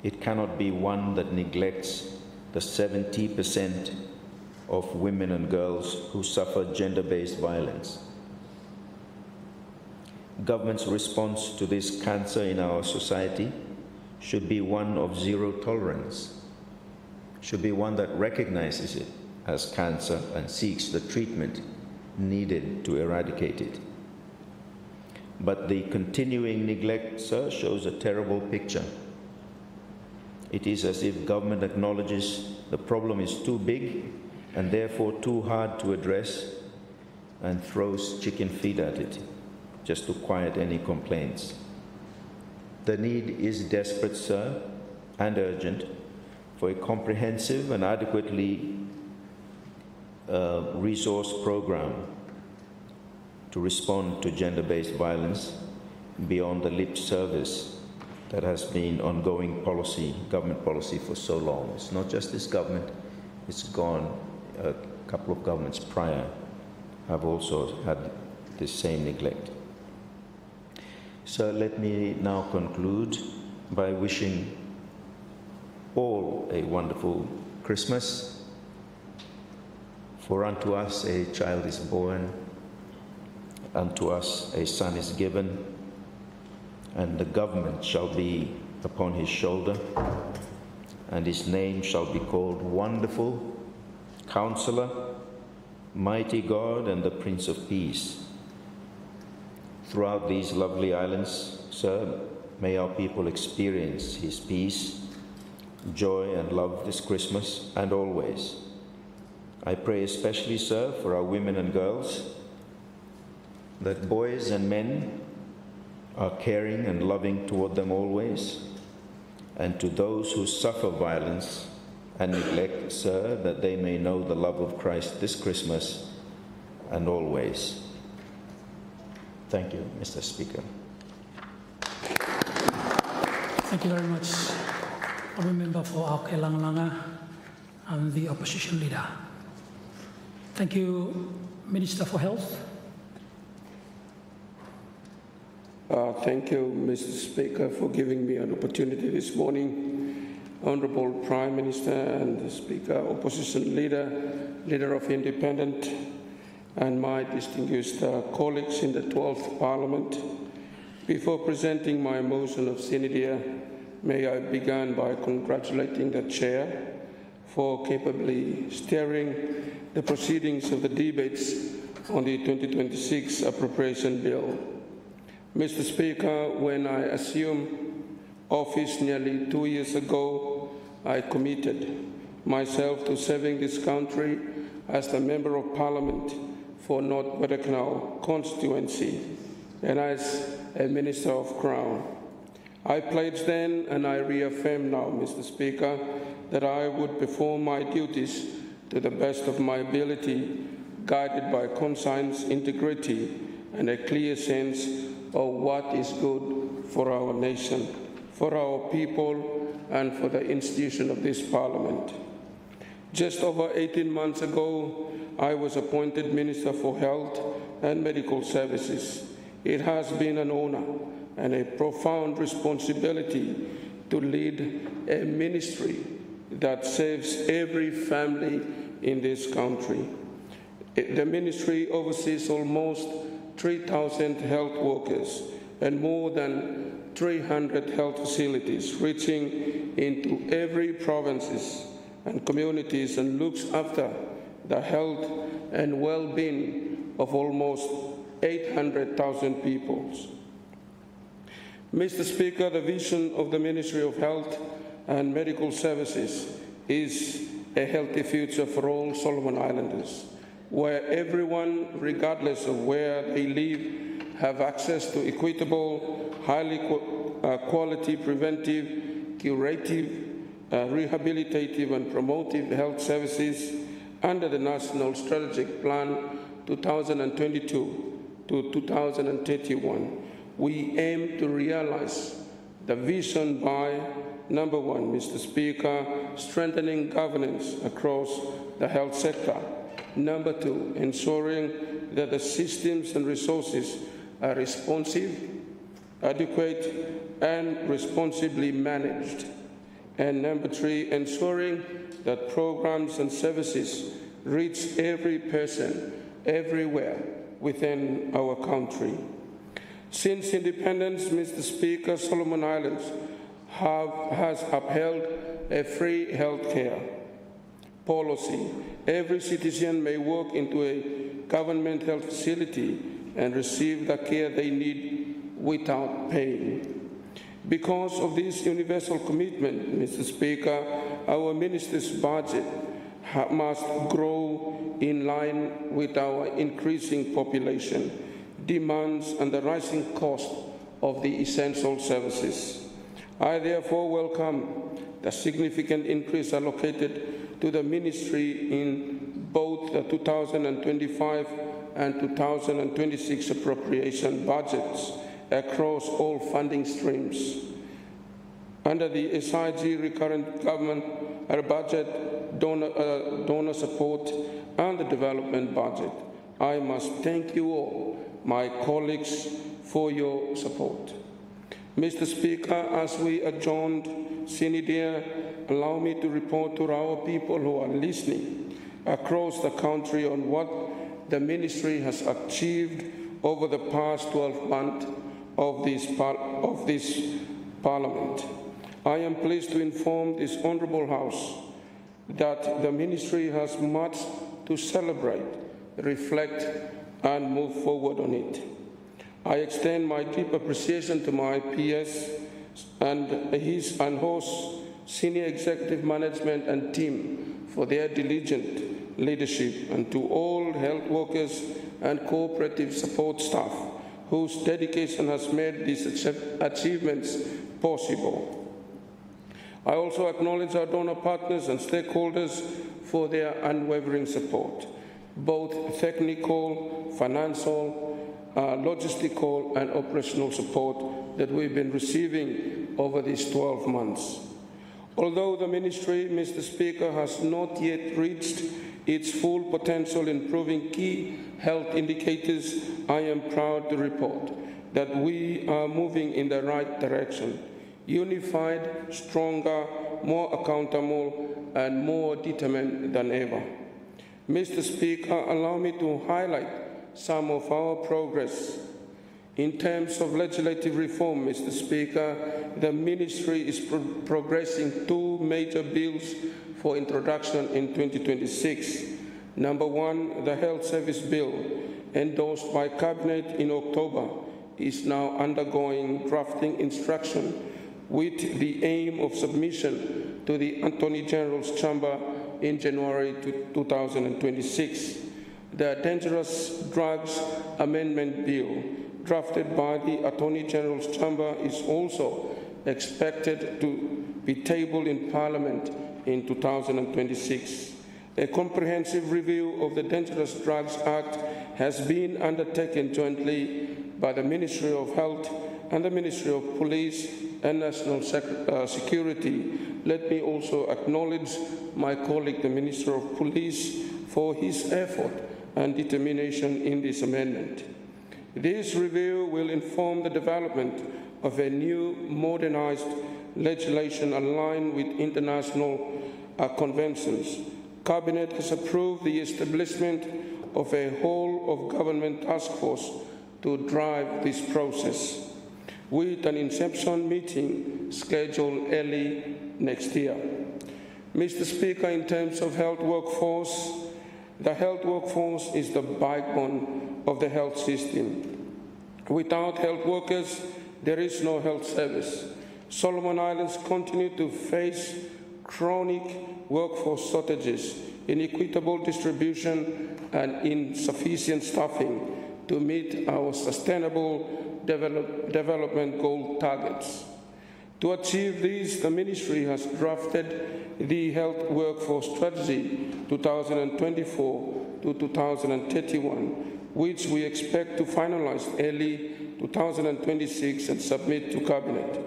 it cannot be one that neglects the 70% of women and girls who suffer gender-based violence. Government's response to this cancer in our society should be one of zero tolerance, should be one that recognizes it as cancer and seeks the treatment needed to eradicate it. But the continuing neglect, sir, shows a terrible picture. It is as if government acknowledges the problem is too big and therefore too hard to address and throws chicken feed at it just to quiet any complaints. The need is desperate, sir, and urgent for a comprehensive and adequately resourced program to respond to gender-based violence beyond the lip service that has been ongoing policy, government policy for so long. It's not just this government, it's gone. A couple of governments prior have also had the same neglect. So let me now conclude by wishing all a wonderful Christmas. For unto us a child is born, unto us a son is given, and the government shall be upon his shoulder, and his name shall be called Wonderful, Counselor, Mighty God, and the Prince of Peace. Throughout these lovely islands, sir, may our people experience his peace, joy, and love this Christmas and always. I pray especially, sir, for our women and girls, that boys and men are caring and loving toward them always, and to those who suffer violence and neglect, sir, that they may know the love of Christ this Christmas and always. Thank you, Mr. Speaker. Thank you very much, Honourable Member for Auke Langalanga and the Opposition Leader. Thank you, Minister for Health. Thank you, Mr. Speaker, for giving me an opportunity this morning. Honourable Prime Minister and Speaker, Opposition Leader of Independent, and my distinguished colleagues in the 12th Parliament. Before presenting my motion of Sine-Die, may I begin by congratulating the Chair for capably steering the proceedings of the debates on the 2026 Appropriation Bill. Mr. Speaker, when I assumed office nearly 2 years ago, I committed myself to serving this country as the Member of Parliament for North Waitakere constituency and as a Minister of Crown. I pledged then and I reaffirm now, Mr. Speaker, that I would perform my duties to the best of my ability, guided by conscience, integrity, and a clear sense of what is good for our nation, for our people, and for the institution of this Parliament. Just over 18 months ago, I was appointed Minister for Health and Medical Services. It has been an honor and a profound responsibility to lead a ministry that serves every family in this country. The ministry oversees almost 3,000 health workers and more than 300 health facilities, reaching into every provinces and communities, and looks after the health and well-being of almost 800,000 people. Mr. Speaker, the vision of the Ministry of Health and Medical Services is a healthy future for all Solomon Islanders, where everyone, regardless of where they live, have access to equitable, highly quality preventive, curative, rehabilitative and promotive health services under the National Strategic Plan 2022 to 2031. We aim to realize the vision by, number one, Mr. Speaker, strengthening governance across the health sector. Number two, ensuring that the systems and resources are responsive, adequate, and responsibly managed. And number three, ensuring that programs and services reach every person, everywhere within our country. Since independence, Mr. Speaker, Solomon Islands has upheld a free health care policy. Every citizen may walk into a government health facility and receive the care they need without paying. Because of this universal commitment, Mr. Speaker, our minister's budget must grow in line with our increasing population, demands, and the rising cost of the essential services. I therefore welcome the significant increase allocated to the ministry in both the 2025 and 2026 appropriation budgets across all funding streams. Under the SIG recurrent government budget, donor support, and the development budget, I must thank you all, my colleagues, for your support. Mr. Speaker, as we adjourned Sine-Die, allow me to report to our people who are listening across the country on what the ministry has achieved over the past 12 months of this Parliament. I am pleased to inform this Honourable House that the ministry has much to celebrate, reflect, and move forward on it. I extend my deep appreciation to my PS and his and host senior executive management and team for their diligent leadership, and to all health workers and cooperative support staff whose dedication has made these achievements possible. I also acknowledge our donor partners and stakeholders for their unwavering support, both technical, financial, logistical, and operational support that we've been receiving over these 12 months. Although the ministry, Mr. Speaker, has not yet reached its full potential in improving key health indicators, I am proud to report that we are moving in the right direction, unified, stronger, more accountable, and more determined than ever. Mr. Speaker, allow me to highlight some of our progress. In terms of legislative reform, Mr. Speaker, the ministry is progressing two major bills for introduction in 2026. Number one, the Health Service Bill, endorsed by Cabinet in October, is now undergoing drafting instruction with the aim of submission to the Attorney General's Chamber in January 2026. The Dangerous Drugs Amendment Bill, drafted by the Attorney General's Chamber, is also expected to be tabled in Parliament in 2026. A comprehensive review of the Dangerous Drugs Act has been undertaken jointly by the Ministry of Health and the Ministry of Police and National Security. Let me also acknowledge my colleague, the Minister of Police, for his effort and determination in this amendment. This review will inform the development of a new, modernized legislation aligned with international conventions. Cabinet has approved the establishment of a whole-of-government task force to drive this process, with an inception meeting scheduled early next year. Mr. Speaker, in terms of health workforce, the health workforce is the backbone of the health system. Without health workers, there is no health service. Solomon Islands continue to face chronic workforce shortages, inequitable distribution, and insufficient staffing to meet our sustainable development goal targets. To achieve this, the ministry has drafted the Health Workforce Strategy 2024 to 2031, which we expect to finalize early 2026 and submit to Cabinet.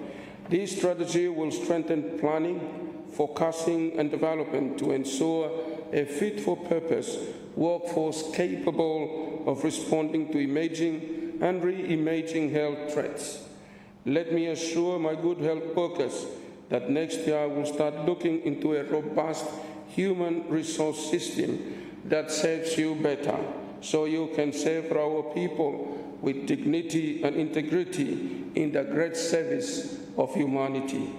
This strategy will strengthen planning, forecasting, and development to ensure a fit-for-purpose workforce capable of responding to emerging and re-emerging health threats. Let me assure my good health workers that next year we'll start looking into a robust human resource system that serves you better, so you can serve our people with dignity and integrity in the great service of humanity.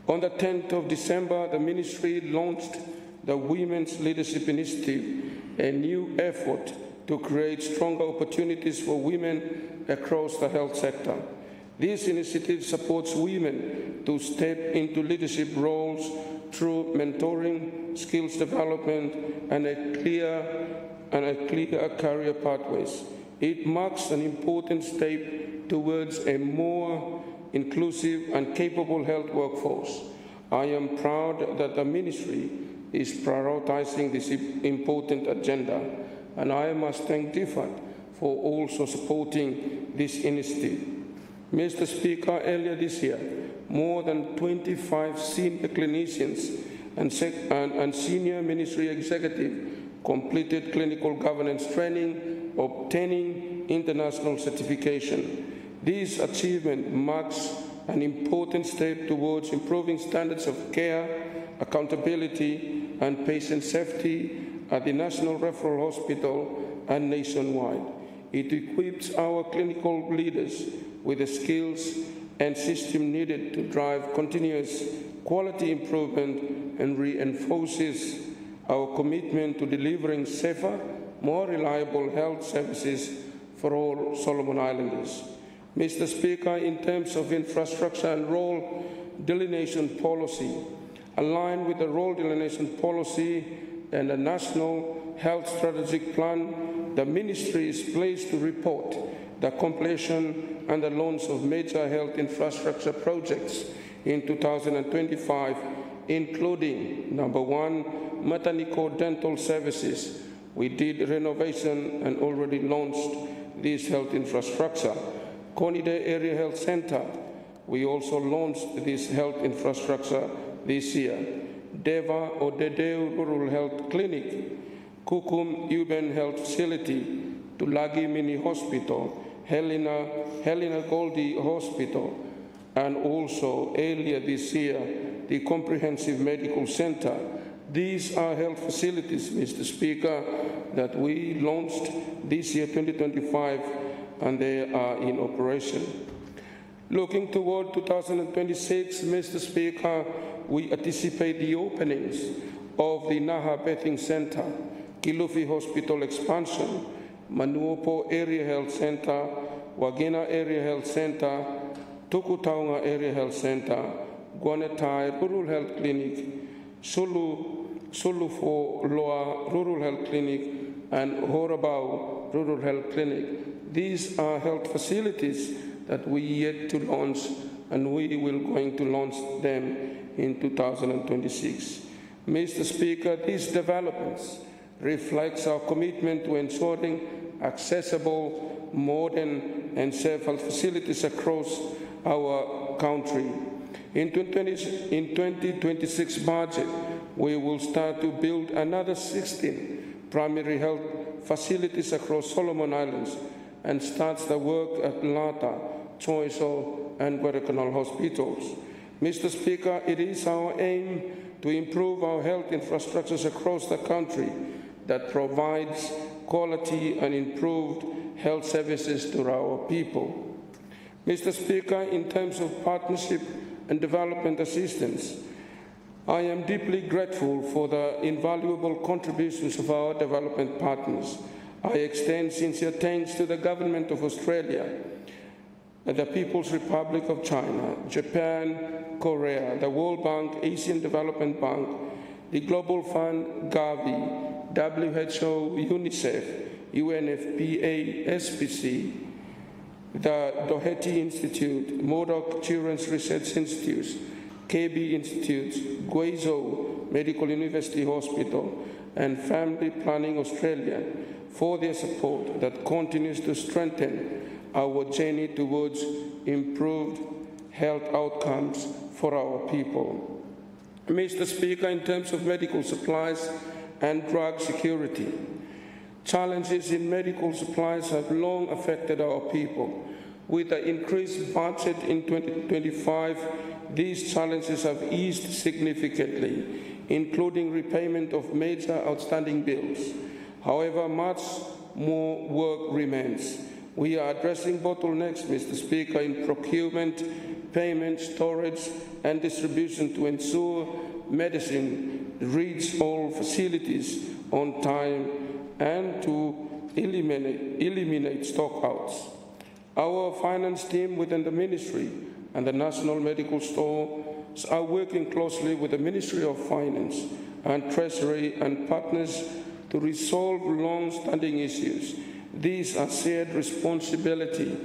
On the 10th of December, the ministry launched the Women's Leadership Initiative, a new effort to create stronger opportunities for women across the health sector. This initiative supports women to step into leadership roles through mentoring, skills development, and a clear career pathways. It marks an important step towards a more inclusive and capable health workforce. I am proud that the ministry is prioritizing this important agenda, and I must thank DFAT for also supporting this initiative. Mr. Speaker, earlier this year, more than 25 senior clinicians and senior ministry executives completed clinical governance training, obtaining international certification. This achievement marks an important step towards improving standards of care, accountability, and patient safety at the National Referral Hospital and nationwide. It equips our clinical leaders with the skills and system needed to drive continuous quality improvement and reinforces our commitment to delivering safer, more reliable health services for all Solomon Islanders. Mr. Speaker, in terms of infrastructure and role delineation policy, aligned with the role delineation policy and the National Health Strategic Plan, the Ministry is pleased to report the completion and the launch of major health infrastructure projects in 2025, including, number one, Matanico Dental Services. We did renovation and already launched this health infrastructure. Conide Area Health Center, we also launched this health infrastructure this year. Deva Odedeu Rural Health Clinic, Kukum Uben Health Facility, Tulagi Mini Hospital, Helena Goldie Hospital, and also earlier this year, the Comprehensive Medical Center. These are health facilities, Mr. Speaker, that we launched this year, 2025, and they are in operation. Looking toward 2026, Mr. Speaker, we anticipate the openings of the Naha Bathing Center, Kilufi Hospital expansion, Manuopo Area Health Center, Wagena Area Health Center, Tukutaunga Area Health Center, Guanatai Rural Health Clinic, Sulufo Loa Rural Health Clinic, and Horabau Rural Health Clinic. These are health facilities that we yet to launch, and we will going to launch them in 2026. Mr. Speaker, these developments reflects our commitment to ensuring accessible, modern, and safe health facilities across our country. In 2026 budget, we will start to build another 16 primary health facilities across Solomon Islands and starts the work at Lata, Choiso, and Guadalcanal hospitals. Mr. Speaker, it is our aim to improve our health infrastructures across the country that provides quality and improved health services to our people. Mr. Speaker, in terms of partnership and development assistance, I am deeply grateful for the invaluable contributions of our development partners. I extend sincere thanks to the Government of Australia, the People's Republic of China, Japan, Korea, the World Bank, Asian Development Bank, the Global Fund, Gavi, WHO, UNICEF, UNFPA, SPC, the Doherty Institute, Murdoch Children's Research Institute, KB Institute, Guizhou Medical University Hospital, and Family Planning Australia for their support that continues to strengthen our journey towards improved health outcomes for our people. Mr. Speaker, in terms of medical supplies and drug security, challenges in medical supplies have long affected our people. With the increased budget in 2025, these challenges have eased significantly. including repayment of major outstanding bills. However, much more work remains. We are addressing bottlenecks, Mr. Speaker, in procurement, payment, storage, and distribution to ensure medicine reach all facilities on time and to eliminate stockouts. Our finance team within the ministry and the National Medical Stores are working closely with the Ministry of Finance and Treasury and partners to resolve long-standing issues. These are shared responsibility,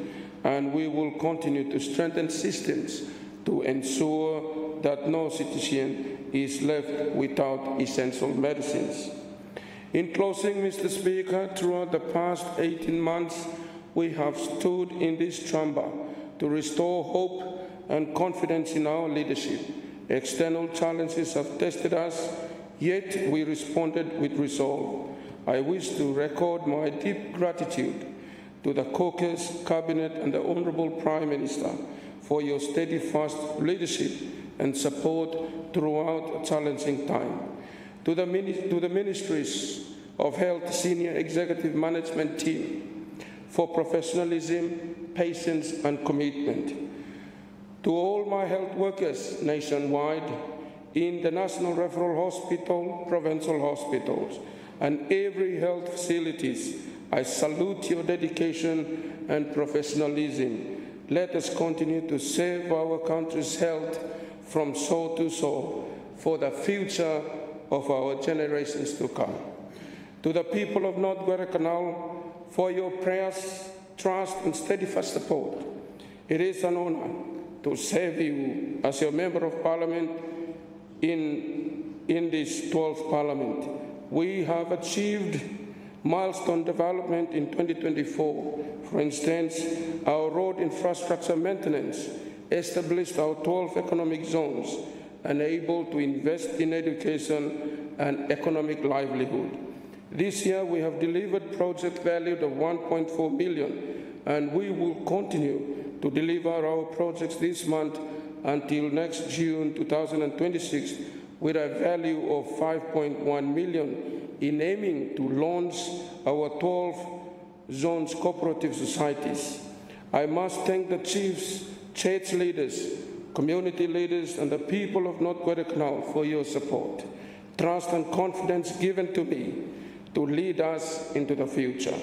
and we will continue to strengthen systems to ensure that no citizen is left without essential medicines. In closing, Mr. Speaker, throughout the past 18 months, we have stood in this chamber to restore hope and confidence in our leadership. External challenges have tested us, yet we responded with resolve. I wish to record my deep gratitude to the caucus, cabinet, and the Honourable Prime Minister for your steadfast leadership and support throughout a challenging time. To the Ministries of Health Senior Executive Management Team for professionalism, patience, and commitment. To all my health workers nationwide, in the National Referral Hospital, provincial hospitals, and every health facilities, I salute your dedication and professionalism. Let us continue to save our country's health from shore to shore for the future of our generations to come. To the people of North Guadalcanal, for your prayers, trust, and steadfast support, it is an honor to serve you as your Member of Parliament in this 12th Parliament. We have achieved milestone development in 2024. For instance, our road infrastructure maintenance established our 12 economic zones and able to invest in education and economic livelihood. This year, we have delivered projects valued at 1.4 million, and we will continue to deliver our projects this month until next June 2026 with a value of 5.1 million in aiming to launch our 12 zones cooperative societies. I must thank the chiefs, church leaders, community leaders, and the people of North Guadalcanal for your support, trust, and confidence given to me to lead us into the future.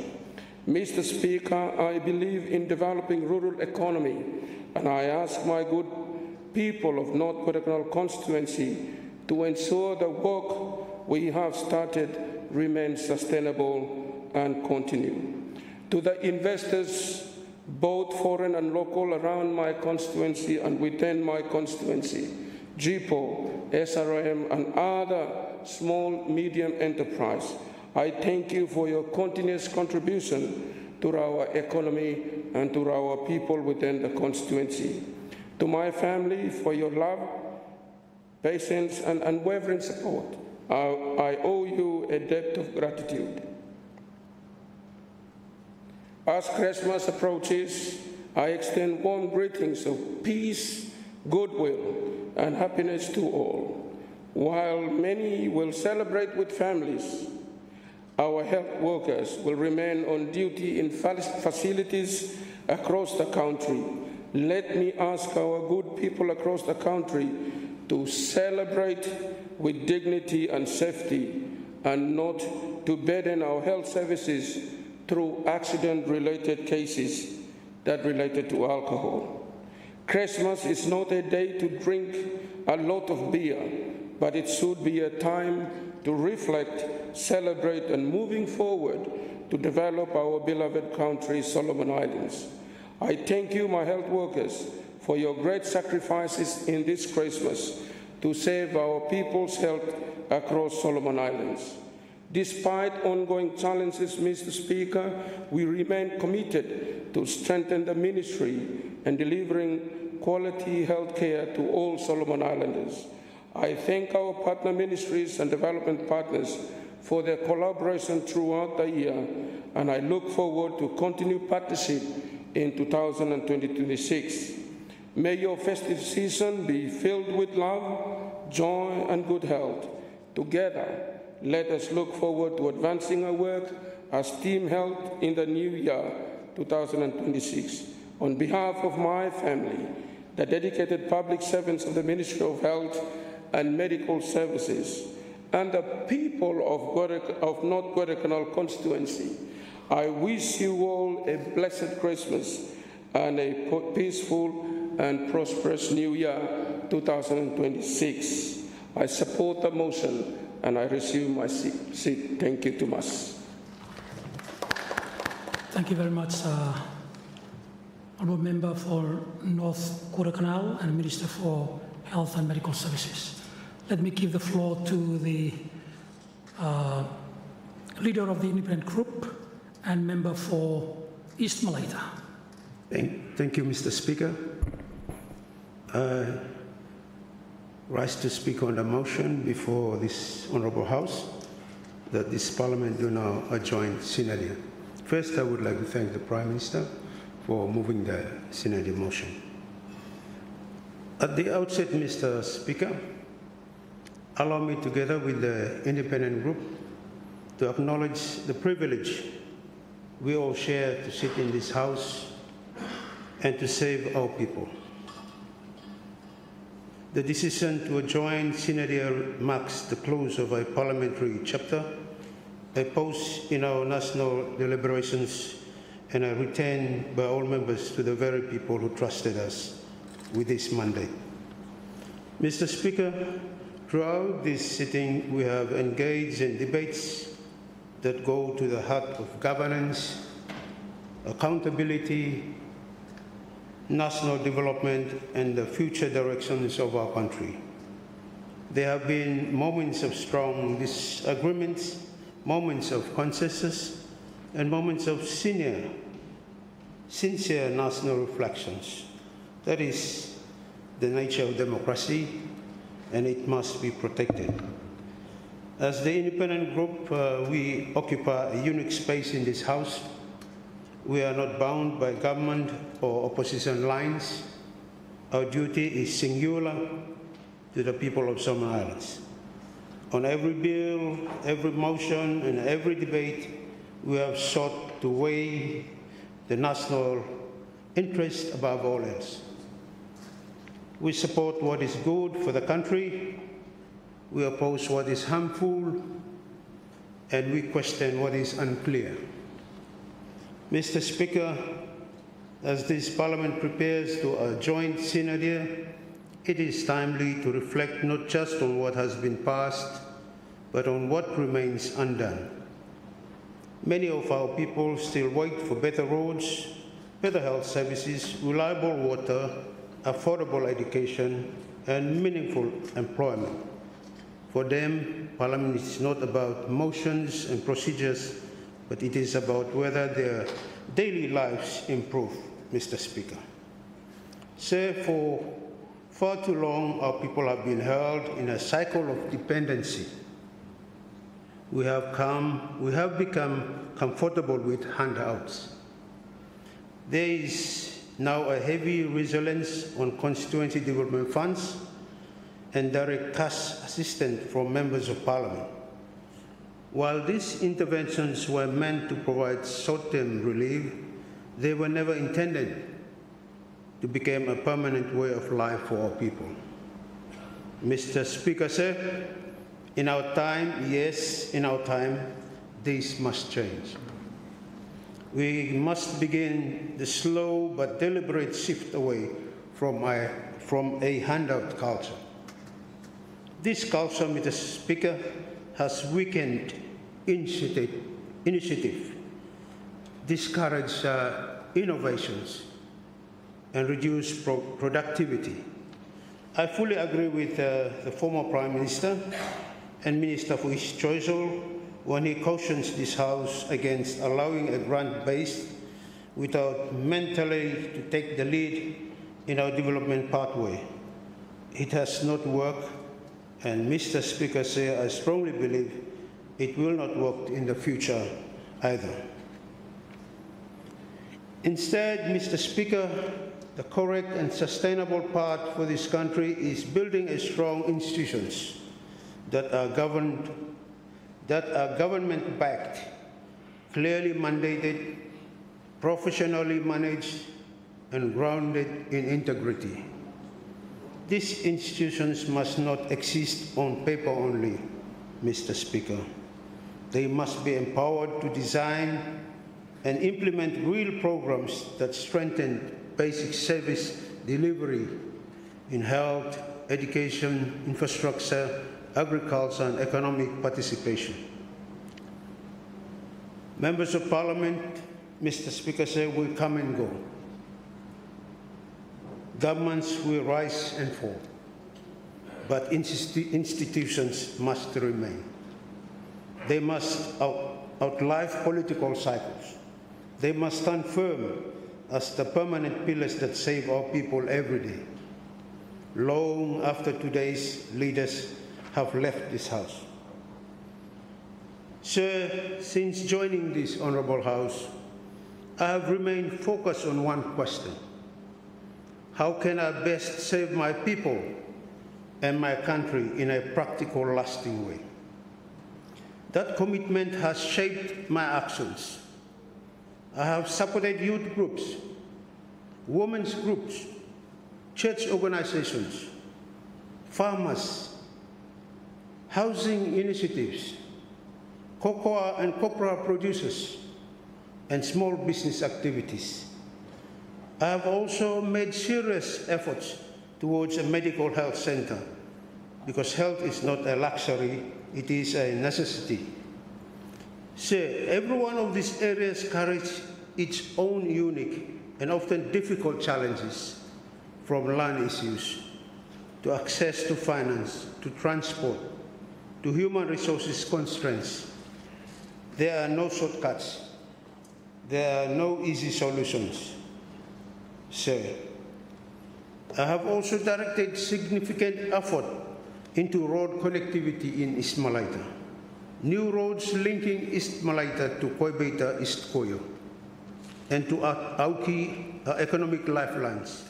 Mr. Speaker, I believe in developing rural economy, and I ask my good people of North Guadalcanal constituency to ensure the work we have started remains sustainable and continue. To the investors, both foreign and local, around my constituency and within my constituency, GPO, SRM, and other small, medium enterprise, I thank you for your continuous contribution to our economy and to our people within the constituency. To my family, for your love, patience, and unwavering support, I owe you a debt of gratitude. As Christmas approaches, I extend warm greetings of peace, goodwill, and happiness to all. While many will celebrate with families, our health workers will remain on duty in facilities across the country. Let me ask our good people across the country to celebrate with dignity and safety, and not to burden our health services through accident-related cases that related to alcohol. Christmas is not a day to drink a lot of beer, but it should be a time to reflect, celebrate, and moving forward to develop our beloved country, Solomon Islands. I thank you, my health workers, for your great sacrifices in this Christmas to save our people's health across Solomon Islands. Despite ongoing challenges, Mr. Speaker, we remain committed to strengthen the ministry and delivering quality health care to all Solomon Islanders. I thank our partner ministries and development partners for their collaboration throughout the year, and I look forward to continued partnership in 2026. May your festive season be filled with love, joy, and good health. Together, let us look forward to advancing our work as Team Health in the new year 2026. On behalf of my family, the dedicated public servants of the Ministry of Health and Medical Services, and the people of North Guadalcanal constituency, I wish you all a blessed Christmas and a peaceful and prosperous New Year 2026. I support the motion and I resume my seat. Thank you, Tomas. Thank you very much, Honourable Member for North Guadalcanal and Minister for Health and Medical Services. Let me give the floor to the leader of the independent group and member for East Malaita. Thank you, Mr. Speaker. Rise to speak on the motion before this Honourable House that this Parliament do now adjourn Sine-Die. First, I would like to thank the Prime Minister for moving the Sine-Die motion. At the outset, Mr. Speaker, allow me, together with the independent group, to acknowledge the privilege we all share to sit in this House and to save our people. The decision to adjourn Sine-Die marks the close of a parliamentary chapter, a pause in our national deliberations, and a return by all members to the very people who trusted us with this mandate. Mr. Speaker, throughout this sitting, we have engaged in debates that go to the heart of governance, accountability, national development, and the future directions of our country. There have been moments of strong disagreements, moments of consensus, and moments of sincere national reflections. That is the nature of democracy, and it must be protected. As the independent group, we occupy a unique space in this House. We are not bound by government or opposition lines. Our duty is singular to the people of Solomon Islands. On every bill, every motion, and every debate, we have sought to weigh the national interest above all else. We support what is good for the country, we oppose what is harmful, and we question what is unclear. Mr. Speaker, as this Parliament prepares to adjourn Sine-Die, it is timely to reflect not just on what has been passed, but on what remains undone. Many of our people still wait for better roads, better health services, reliable water, affordable education, and meaningful employment. For them, Parliament is not about motions and procedures, but it is about whether their daily lives improve, Mr. Speaker. Sir, for far too long, our people have been held in a cycle of dependency. We have become comfortable with handouts. There is now a heavy reliance on constituency development funds and direct cash assistance from members of Parliament. While these interventions were meant to provide short-term relief, they were never intended to become a permanent way of life for our people. Mr. Speaker, sir, in our time, yes, in our time, this must change. We must begin the slow but deliberate shift away from a handout culture. This culture, Mr. Speaker, has weakened initiative, discouraged innovations, and reduced productivity. I fully agree with the former Prime Minister and Minister for East Choiseul when he cautions this House against allowing a grant-based without mentally to take the lead in our development pathway. It has not worked, and Mr. Speaker, I strongly believe it will not work in the future either. Instead, Mr. Speaker, the correct and sustainable path for this country is building a strong institutions that are government-backed, clearly mandated, professionally managed, and grounded in integrity. These institutions must not exist on paper only, Mr. Speaker. They must be empowered to design and implement real programs that strengthen basic service delivery in health, education, infrastructure, agriculture, and economic participation. Members of Parliament, Mr. Speaker, will come and go. Governments will rise and fall, but institutions must remain. They must outlive political cycles. They must stand firm as the permanent pillars that save our people every day, long after today's leaders have left this House. Sir, since joining this Honourable House, I have remained focused on one question: how can I best serve my people and my country in a practical, lasting way? That commitment has shaped my actions. I have supported youth groups, women's groups, church organizations, farmers, housing initiatives, cocoa and copra producers, and small business activities. I have also made serious efforts towards a medical health center, because health is not a luxury, it is a necessity. Sir, every one of these areas carries its own unique and often difficult challenges, from land issues, to access to finance, to transport, to human resources constraints. There are no shortcuts. There are no easy solutions. Sir, I have also directed significant effort into road connectivity in East Malaita. New roads linking East Malaita to Koibeta East Koyo and to Auki economic lifelines,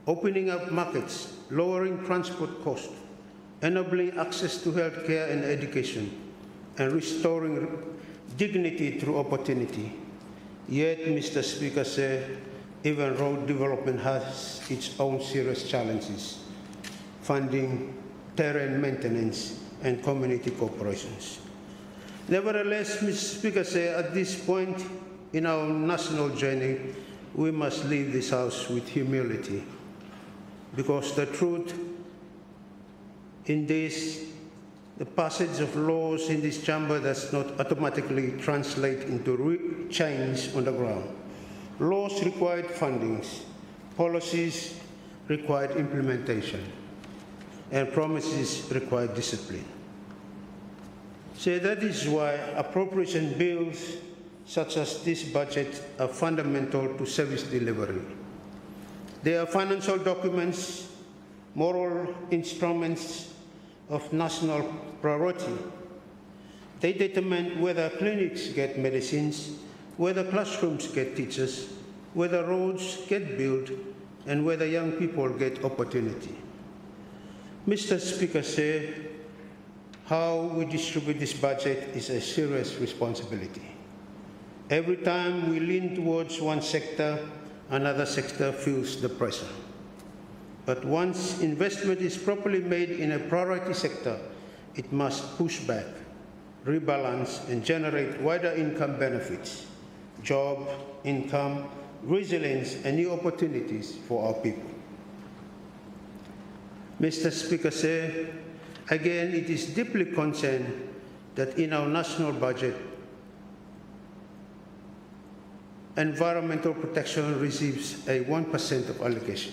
opening up markets, lowering transport costs, enabling access to healthcare and education, and restoring dignity through opportunity. Yet, Mr. Speaker, sir, even road development has its own serious challenges: funding, terrain maintenance, and community corporations. Nevertheless, Mr. Speaker, at this point in our national journey, we must leave this House with humility, because the truth in this, the passage of laws in this chamber does not automatically translate into change on the ground. Laws required fundings, policies required implementation, and promises require discipline. So that is why appropriation bills such as this budget are fundamental to service delivery. They are financial documents, moral instruments of national priority. They determine whether clinics get medicines, whether classrooms get teachers, whether roads get built, and whether young people get opportunity. Mr. Speaker, sir, how we distribute this budget is a serious responsibility. Every time we lean towards one sector, another sector feels the pressure. But once investment is properly made in a priority sector, it must push back, rebalance, and generate wider income benefits, job, income, resilience, and new opportunities for our people. Mr. Speaker, sir, again, it is deeply concerned that in our national budget, environmental protection receives a 1% of allocation.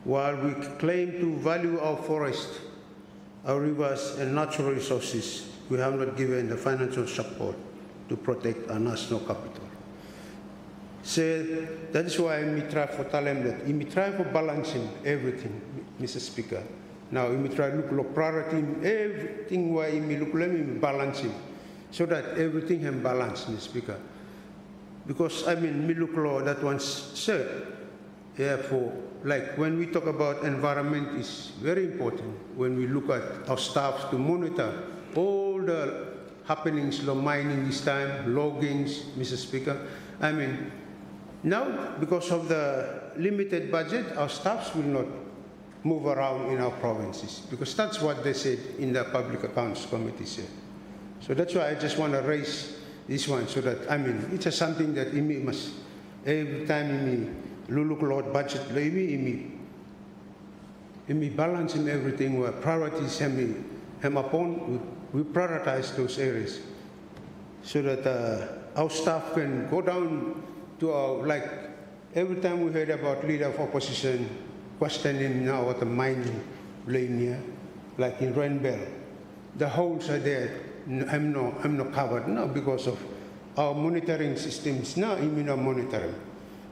While we claim to value our forests, our rivers, and natural resources, we have not given the financial support to protect our national capital. So that is why we try for that. We try for balancing everything, Mr. Speaker. Now we try to look priority everything why we look balancing, so that everything can balance, Mr. Speaker. Because I mean, we look law that once said, Yeah, for like when we talk about environment, it's very important when we look at our staff to monitor all the happenings, mining this time, loggings, Mr. Speaker. I mean, now because of the limited budget, our staffs will not move around in our provinces because that's what they said in the Public Accounts Committee said. So that's why I just want to raise this one so that, I mean, it's just something that IMI must, every time IMI look Lord budget, IMI balance in everything where priorities hem upon, we prioritize those areas so that our staff can go down to our, like every time we heard about leader of opposition questioning now what the mining blame here, like in Rainbell, the holes are there. I'm not covered now because of our monitoring systems. Now, I'm monitoring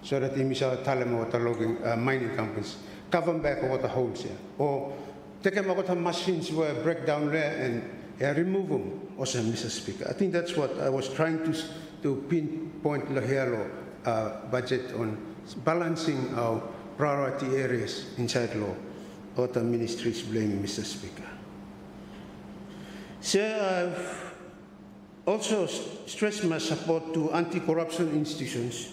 so that I'm telling what the logging mining companies cover back what the holes here, or take them out of machines where break down there and remove them. Also, Mr. Speaker, I think that's what I was trying to pinpoint the Lahelo budget on balancing our priority areas inside law. Or the ministries blame Mr. Speaker. So I've also stressed my support to anti-corruption institutions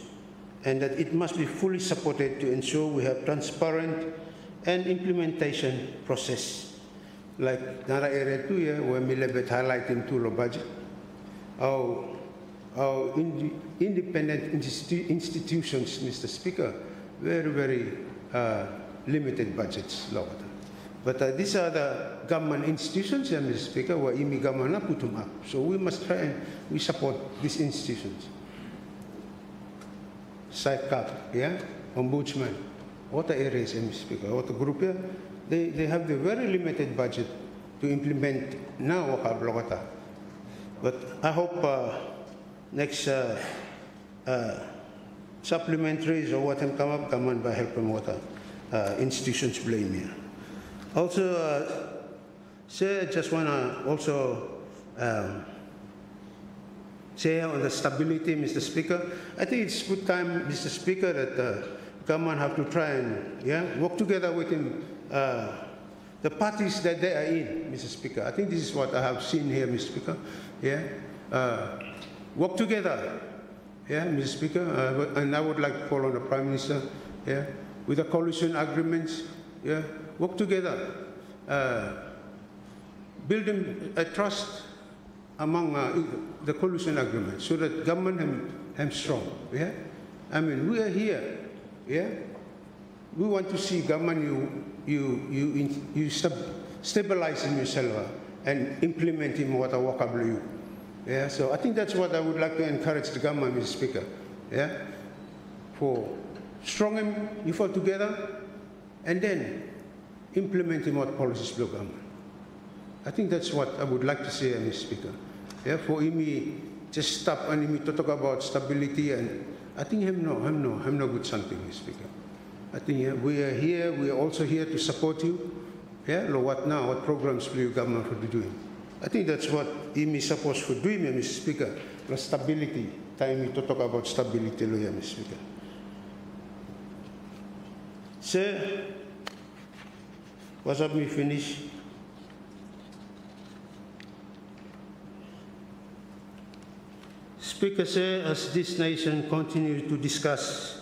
and that it must be fully supported to ensure we have transparent and implementation process. Like another area too, yeah, where we have highlighting to the budget. Our independent institutions, Mr. Speaker, very, very limited budgets, Lord. But these are the government institutions, Mr. Speaker, where IMI government put them up. So we must try and we support these institutions. SICAP, yeah, Ombudsman, other areas, Mr. Speaker, other group here, they have the very limited budget to implement now Blogata. But I hope next supplementaries or what have come up, government by helping water institutions blame here. Also, I just want to also say on the stability, Mr. Speaker. I think it's good time, Mr. Speaker, that government have to try and work together with him, the parties that they are in, Mr. Speaker. I think this is what I have seen here, Mr. Speaker. Work together, Mr. Speaker, and I would like to call on the Prime Minister, with the coalition agreements, work together, building a trust among the coalition agreements so that government is strong. I mean, we are here. We want to see government you stabilizing yourself and implementing what I work up you. So I think that's what I would like to encourage the government, Mr. Speaker. For strong you fall together and then implementing what policies block government. I think that's what I would like to say, Mr. Speaker. For me, just stop and me to talk about stability, and I think I'm no good something, Mr. Speaker. I think we are here. We are also here to support you. What now? What programs will your government will be doing? I think that's what IMI is supposed to do, Mr. Speaker. The stability. Time to talk about stability, Mr. Speaker. Sir, what's up? Me finish. Speaker, sir, as this nation continues to discuss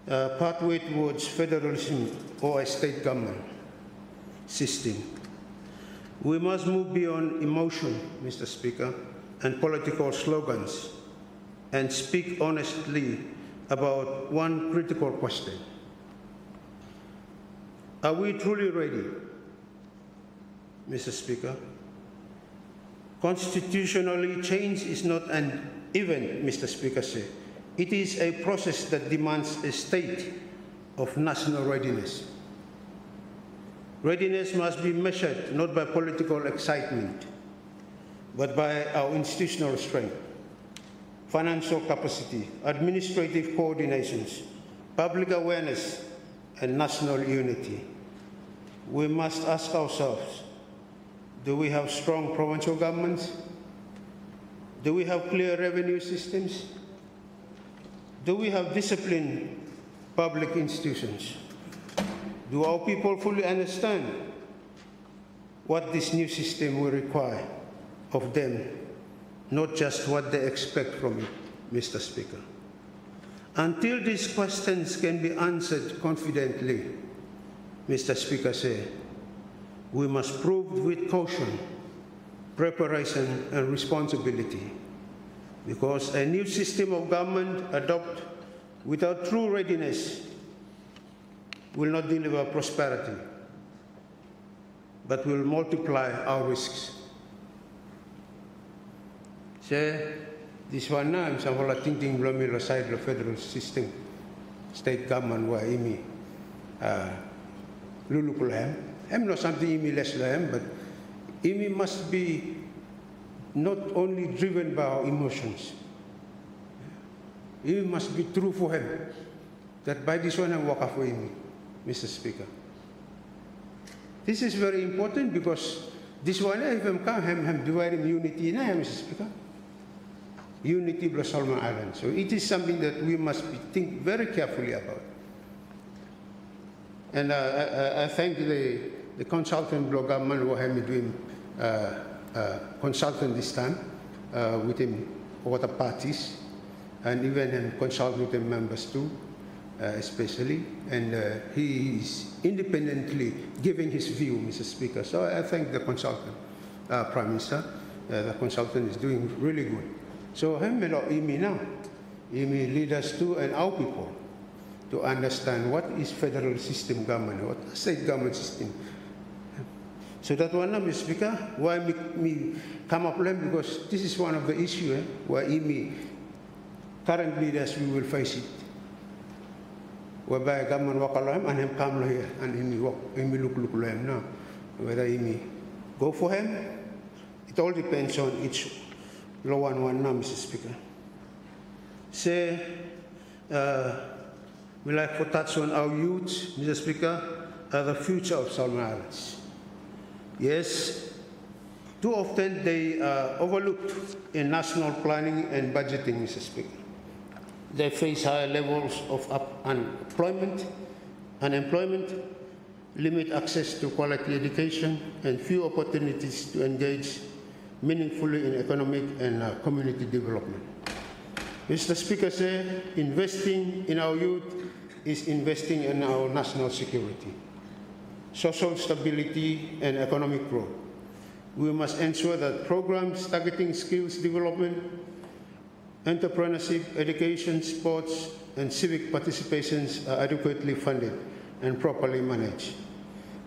pathway towards federalism or a state government system, we must move beyond emotion, Mr. Speaker, and political slogans and speak honestly about one critical question. Are we truly ready, Mr. Speaker? Constitutionally, change is not an event, Mr. Speaker said. It is a process that demands a state of national readiness. Readiness must be measured not by political excitement, but by our institutional strength, financial capacity, administrative coordinations, public awareness, and national unity. We must ask ourselves, do we have strong provincial governments? Do we have clear revenue systems? Do we have discipline public institutions. Do our people fully understand what this new system will require of them, not just what they expect from it, Mr. Speaker? Until these questions can be answered confidently, Mr. Speaker said, we must prove with caution, preparation and responsibility, because a new system of government adopted without true readiness will not deliver prosperity, but will multiply our risks. So, this one now, I'm saying, thinking below side of the federal system, state government, where imi lulukulam. I'm not something imi less lam, but imi must be not only driven by our emotions. Imi must be true for him. That by this one I walk for imi, Mr. Speaker. This is very important because this one, if I'm come, dividing unity now, Mr. Speaker. Unity plus Solomon Island. So it is something that we must think very carefully about. And I thank the consultant block government who had me doing consultant this time with him, other parties, and even him consult with the members too, especially. And he is independently giving his view, Mr. Speaker. So I thank the consultant, Prime Minister. The consultant is doing really good. So him now, lead us to and our people to understand what is federal system government, what is state government system. So that one, Mr. Speaker, why me come up with them, because this is one of the issues where current leaders we will face it. Whereby government walk along and him come here and him look him now. Whether he go for him, it all depends on each low one now, Mr. Speaker. Say, we like to touch on our youth, Mr. Speaker, the future of Solomon Islands. Yes, too often they are overlooked in national planning and budgeting, Mr. Speaker. They face higher levels of unemployment, limit access to quality education, and few opportunities to engage meaningfully in economic and community development. Mr. Speaker said, investing in our youth is investing in our national security, social stability, and economic growth. We must ensure that programs targeting skills development, entrepreneurship, education, sports, and civic participations are adequately funded and properly managed.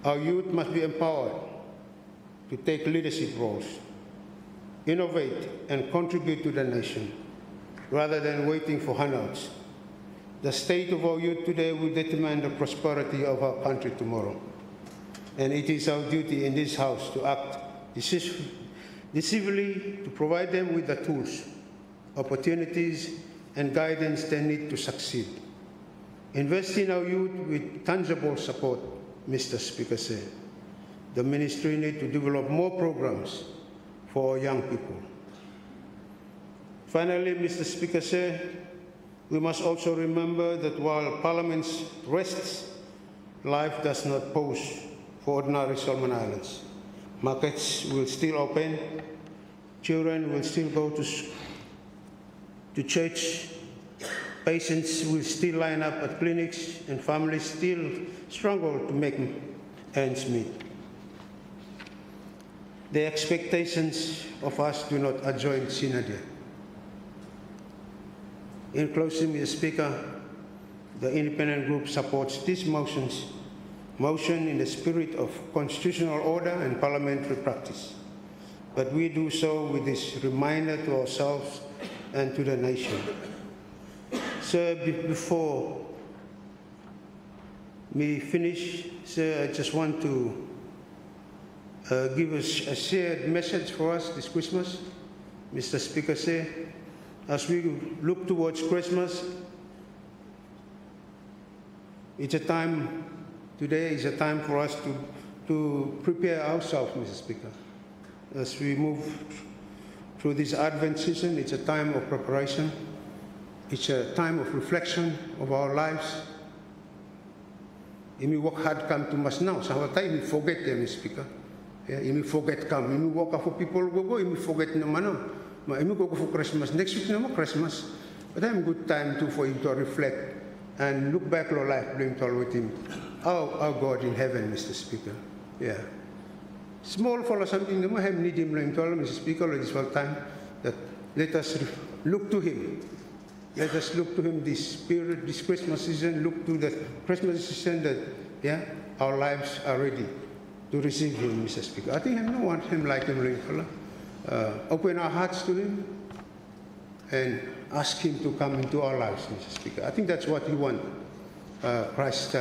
Our youth must be empowered to take leadership roles, innovate, and contribute to the nation, rather than waiting for handouts. The state of our youth today will determine the prosperity of our country tomorrow. And it is our duty in this House to act decisively to provide them with the tools, opportunities, and guidance they need to succeed. Invest in our youth with tangible support, Mr. Speaker said. The ministry needs to develop more programs for our young people. Finally, Mr. Speaker said, we must also remember that while Parliament rests, life does not pause for ordinary Solomon Islands. Markets will still open, children will still go to church, patients will still line up at clinics, and families still struggle to make ends meet. The expectations of us do not adjoin Sine-Die. In closing, Mr. Speaker, the independent group supports this motion in the spirit of constitutional order and parliamentary practice. But we do so with this reminder to ourselves and to the nation. Sir, before we finish, sir, I just want to give us a shared message for us this Christmas. Mr. Speaker said, as we look towards Christmas, it's a time, today is a time for us to prepare ourselves, Mr. Speaker. As we move through this Advent season, it's a time of preparation. It's a time of reflection of our lives Imi work hard come to mas now. Sampai imi forget Mr. Speaker. Yeah, imi forget come. Imi work for people go, imi forget no mano. Ma imi go for Christmas. Next week no Christmas. But I'm good time too for him to reflect and look back on life, doing all with him. Our God in heaven, Mr. Speaker. Yeah. Small for something, no have need him, Mr. Speaker, this whole time, that let us look to him. Let us look to him this period, this Christmas season, look to the Christmas season that, yeah, our lives are ready to receive him, Mr. Speaker. I think I don't want him like him, open our hearts to him and ask him to come into our lives, Mr. Speaker. I think that's what we want. Christ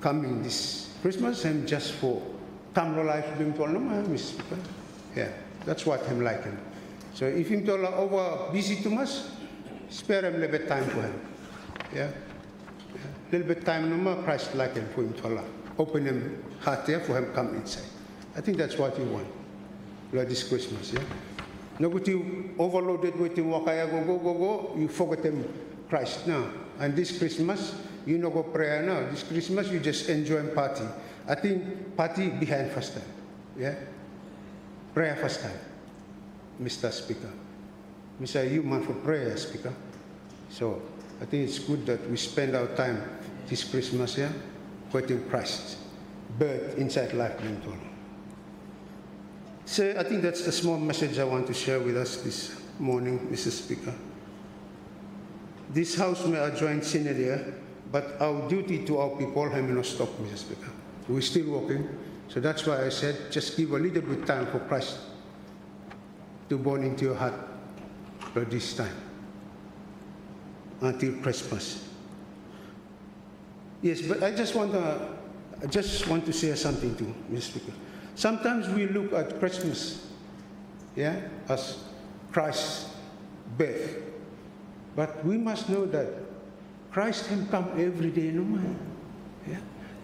coming this Christmas and just for come to life, Mr. Speaker. Yeah, that's what him like him. So if him told over busy too much, spare him a little bit time for him. Yeah, a little bit time, no more Christ like him for him to open him heart there for him come inside. I think that's what you want, like this Christmas. Yeah. No good you overloaded with him, go, you forget him Christ now. And this Christmas, you no go prayer now. This Christmas, you just enjoy and party. I think party behind first time. Yeah? Prayer first time, Mr. Speaker. Mr. You man for prayer, Speaker. So I think it's good that we spend our time this Christmas here, putting Christ, birth inside life. So I think that's the small message I want to share with us this morning, Mr. Speaker. This House may adjourn Sine-Die, but our duty to our people has not stopped, Mr. Speaker. We're still working, so that's why I said just give a little bit time for Christ to born into your heart for this time, until Christmas. Yes, but I just want to say something too, Mr. Speaker. Sometimes we look at Christmas, yeah, as Christ's birth. But we must know that Christ can come every day, no man. Yeah?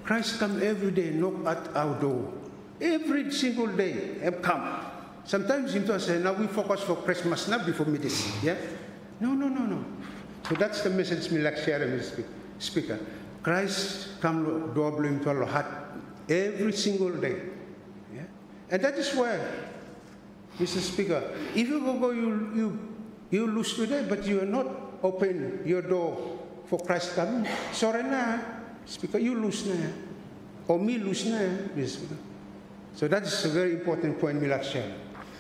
Christ come every day, knock at our door. Every single day, he come. Sometimes you say, now we focus for Christmas, not before medicine. Yeah? No. So that's the message me like sharing, Mr. Speaker. Christ come door into our heart every single day. And that is why, Mr. Speaker, if you go, you lose today, but you are not open your door for Christ coming. Sorry na, Speaker, you lose na. Or me lose na, Mr. Speaker. So that is a very important point, Milak.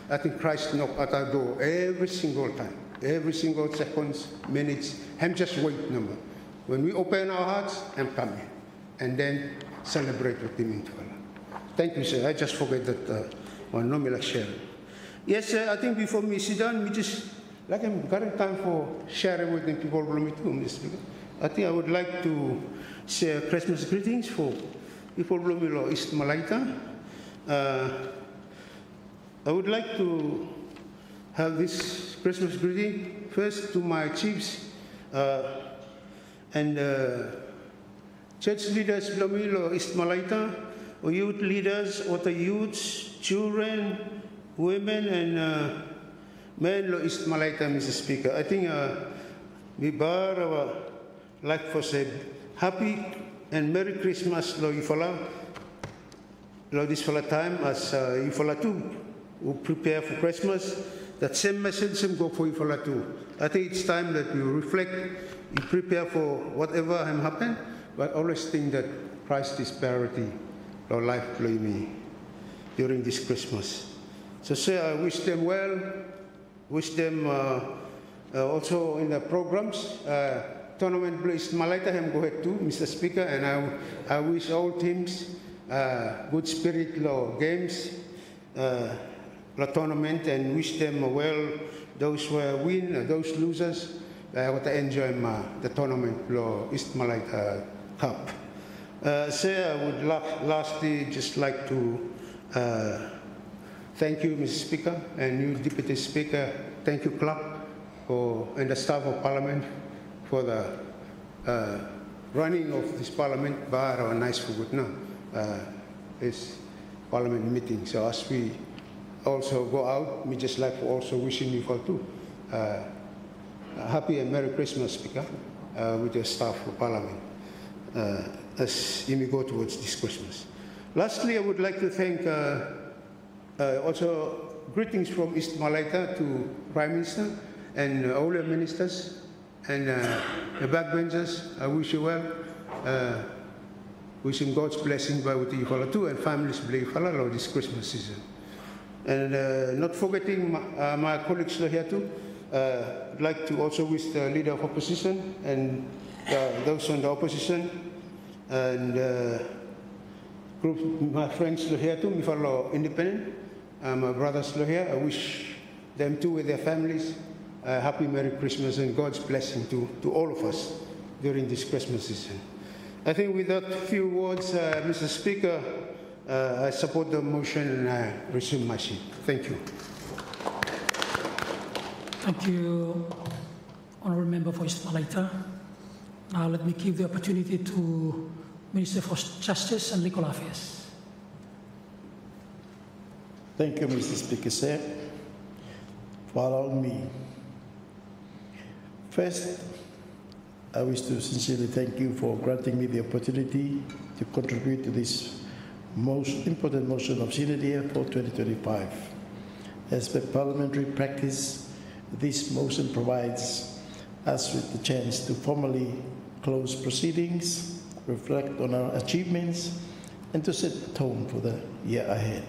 I think Christ knock at our door every single time, every single seconds, minutes, and just wait number. When we open our hearts, I'm coming. And then celebrate with him in Tuala. Thank you, sir. I just forget that one, no Milak share. Yes, sir, I think before me sit down, we just, like I'm got time for sharing with the people from it too, Mr. Speaker. I think I would like to share Christmas greetings for people from East Malaita. I would like to have this Christmas greeting first to my chiefs and church leaders from East Malaita, or youth leaders, or the youths, children, women, and men lo East Malaita, Mr. Speaker. I think we bar like for say happy and Merry Christmas lo Ifala lo this fala time as Ifala too who prepare for Christmas. That same message same go for Ifala too. I think it's time that we reflect, we prepare for whatever can happen, but always think that Christ is priority. Our life play me during this Christmas. So say I wish them well, wish them also in the programs. Tournament place Malaita hem go ahead too, Mr. Speaker, and I wish all teams good spirit law games, la tournament, and wish them well. Those who win, those losers, what to enjoy the tournament law East Malaita Cup. Say I would lastly just like to thank you, Mr. Speaker, and you, Deputy Speaker. Thank you, Clark, and the staff of Parliament for the running of this Parliament. Bar our nice for good now, this Parliament meeting. So as we also go out, we just like to also wishing you for too a happy and Merry Christmas, Speaker, with your staff of Parliament. as we go towards this Christmas. Lastly, I would like to thank also greetings from East Malaita to Prime Minister and all the ministers and the backbenchers. I wish you well. Wishing God's blessing by with you too and families of this Christmas season. And not forgetting my colleagues here too. I'd like to also wish the leader of opposition and those on the opposition and group my friends here too, my fellow independent, my brothers here. I wish them too with their families a happy Merry Christmas and God's blessing to all of us during this Christmas season. I think with that few words, Mr. Speaker, I support the motion and I resume my seat. Thank you. Thank you, Honourable Member for East Malaita. Now let me give the opportunity to Minister for Justice and Legal Affairs. Thank you, Mr. Speaker, sir, for allowing me. First, I wish to sincerely thank you for granting me the opportunity to contribute to this most important motion of Sine-Die for 2025. As per parliamentary practice, this motion provides us with the chance to formally close proceedings, reflect on our achievements, and to set the tone for the year ahead.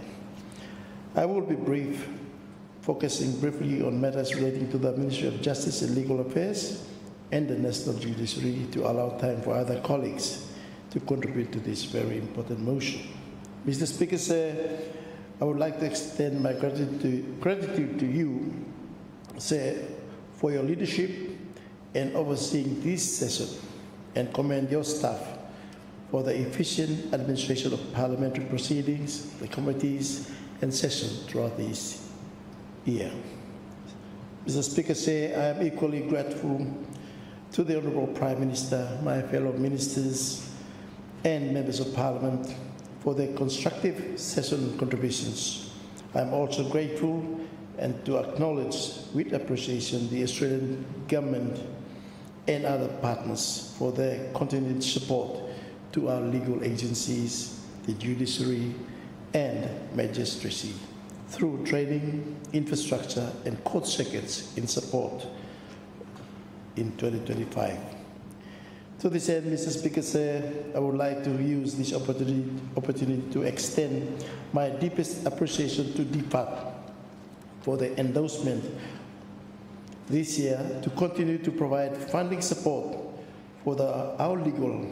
I will be brief, focusing briefly on matters relating to the Ministry of Justice and Legal Affairs and the National Judiciary to allow time for other colleagues to contribute to this very important motion. Mr. Speaker, sir, I would like to extend my gratitude to you, sir, for your leadership and overseeing this session, and commend your staff for the efficient administration of parliamentary proceedings, the committees, and sessions throughout this year. Mr. Speaker, sir, I am equally grateful to the Honourable Prime Minister, my fellow ministers, and members of Parliament for their constructive session contributions. I am also grateful and to acknowledge with appreciation the Australian Government and other partners for their continued support to our legal agencies, the judiciary, and magistracy through training, infrastructure, and court circuits in support in 2025. To this end, Mr. Speaker, sir, I would like to use this opportunity to extend my deepest appreciation to DPAT for the endorsement this year to continue to provide funding support for our legal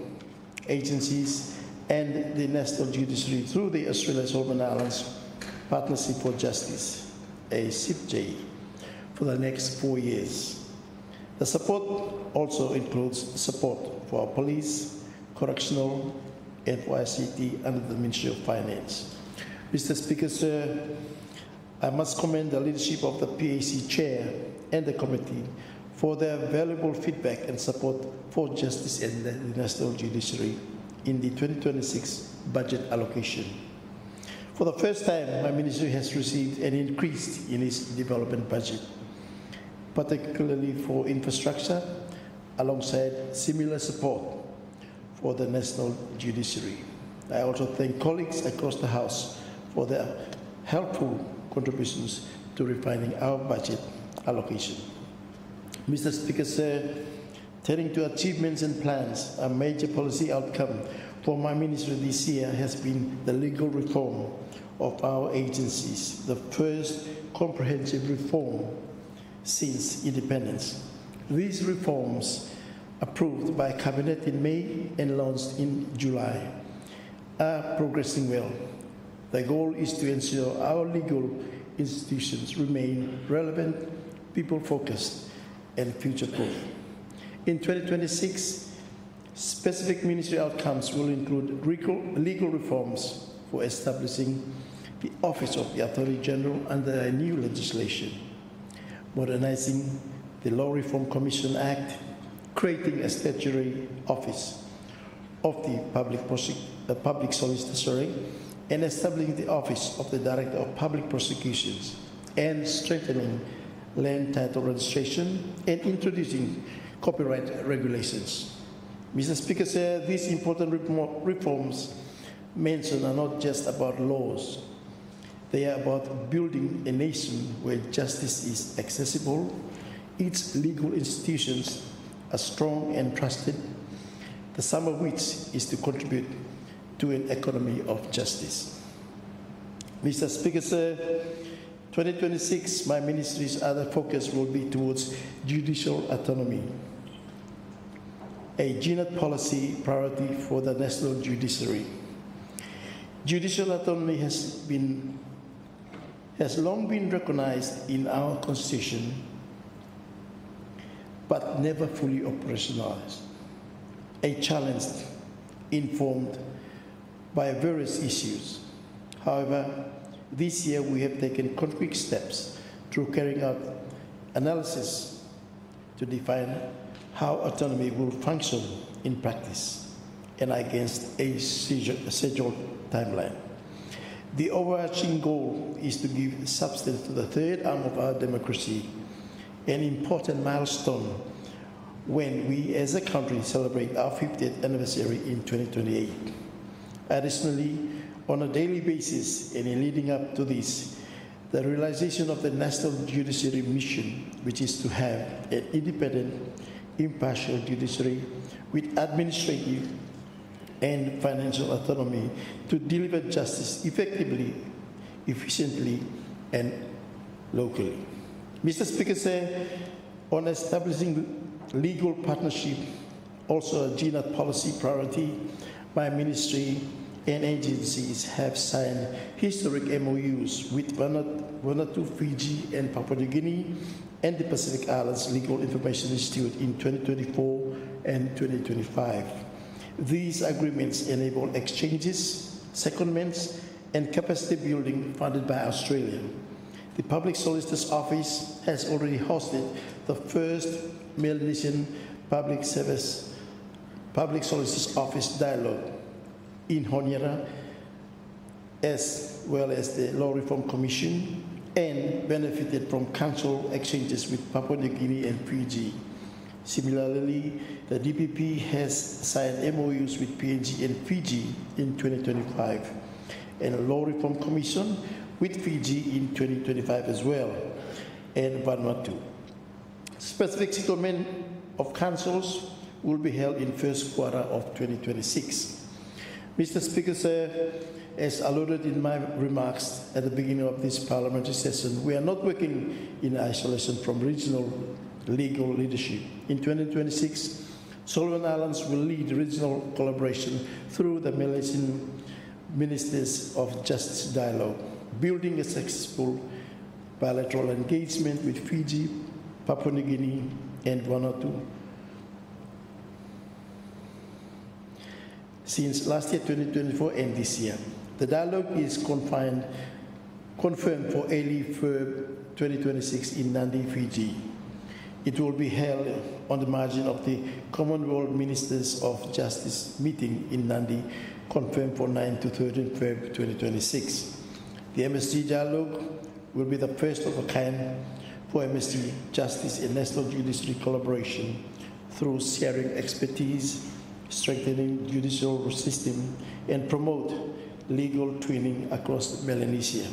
agencies and the National Judiciary through the Australia Solomon Islands Partnership for Justice, a SIPJ, for the next 4 years. The support also includes support for our police, correctional, and for ICT under the Ministry of Finance. Mr. Speaker, sir, I must commend the leadership of the PAC Chair and the committee for their valuable feedback and support for justice and the National Judiciary in the 2026 budget allocation. For the first time, my ministry has received an increase in its development budget, particularly for infrastructure, alongside similar support for the National Judiciary. I also thank colleagues across the House for their helpful contributions to refining our budget allocation. Mr. Speaker, sir, turning to achievements and plans, a major policy outcome for my ministry this year has been the legal reform of our agencies, the first comprehensive reform since independence. These reforms, approved by Cabinet in May and launched in July, are progressing well. The goal is to ensure our legal institutions remain relevant, people-focused, and future-proof. In 2026, specific ministry outcomes will include legal reforms for establishing the Office of the Attorney General under a new legislation, modernizing the Law Reform Commission Act, creating a statutory office of the public solicitor, and establishing the Office of the Director of Public Prosecutions, and strengthening land title registration and introducing copyright regulations. Mr. Speaker, sir, these important reforms mentioned are not just about laws. They are about building a nation where justice is accessible, its legal institutions are strong and trusted, the sum of which is to contribute to an economy of justice. Mr. Speaker, sir, 2026, my ministry's other focus will be towards judicial autonomy, a GNAT policy priority for the national judiciary. Judicial autonomy has long been recognized in our constitution, but never fully operationalized. A challenge informed by various issues. However, this year we have taken concrete steps through carrying out analysis to define how autonomy will function in practice and against a scheduled timeline. The overarching goal is to give substance to the third arm of our democracy, an important milestone when we as a country celebrate our 50th anniversary in 2028. Additionally, on a daily basis and in leading up to this, the realization of the National Judiciary Mission, which is to have an independent, impartial judiciary with administrative and financial autonomy to deliver justice effectively, efficiently, and locally. Mr. Speaker, sir, on establishing legal partnership, also a GNAT policy priority, my ministry and agencies have signed historic MOUs with Vanuatu, Fiji, and Papua New Guinea, and the Pacific Islands Legal Information Institute in 2024 and 2025. These agreements enable exchanges, secondments, and capacity building funded by Australia. The Public Solicitor's Office has already hosted the first Melanesian Public Solicitor's Office dialogue in Honiara, as well as the Law Reform Commission, and benefited from council exchanges with Papua New Guinea and Fiji. Similarly, the DPP has signed MOUs with PNG and Fiji in 2025, and a Law Reform Commission with Fiji in 2025 as well, and Vanuatu. Specific settlement of councils will be held in first quarter of 2026. Mr. Speaker, sir, as alluded in my remarks at the beginning of this parliamentary session, we are not working in isolation from regional legal leadership. In 2026, Solomon Islands will lead regional collaboration through the Malaysian Ministers of Justice Dialogue, building a successful bilateral engagement with Fiji, Papua New Guinea, and Vanuatu. Since last year, 2024, and this year, the dialogue is confirmed for early February 2026 in Nadi, Fiji. It will be held on the margin of the Commonwealth Ministers of Justice meeting in Nadi, confirmed for 9 to 13 February 2026. The MSG dialogue will be the first of a kind for MSG Justice and National Judiciary collaboration through sharing expertise, strengthening judicial system, and promote legal twinning across Melanesia.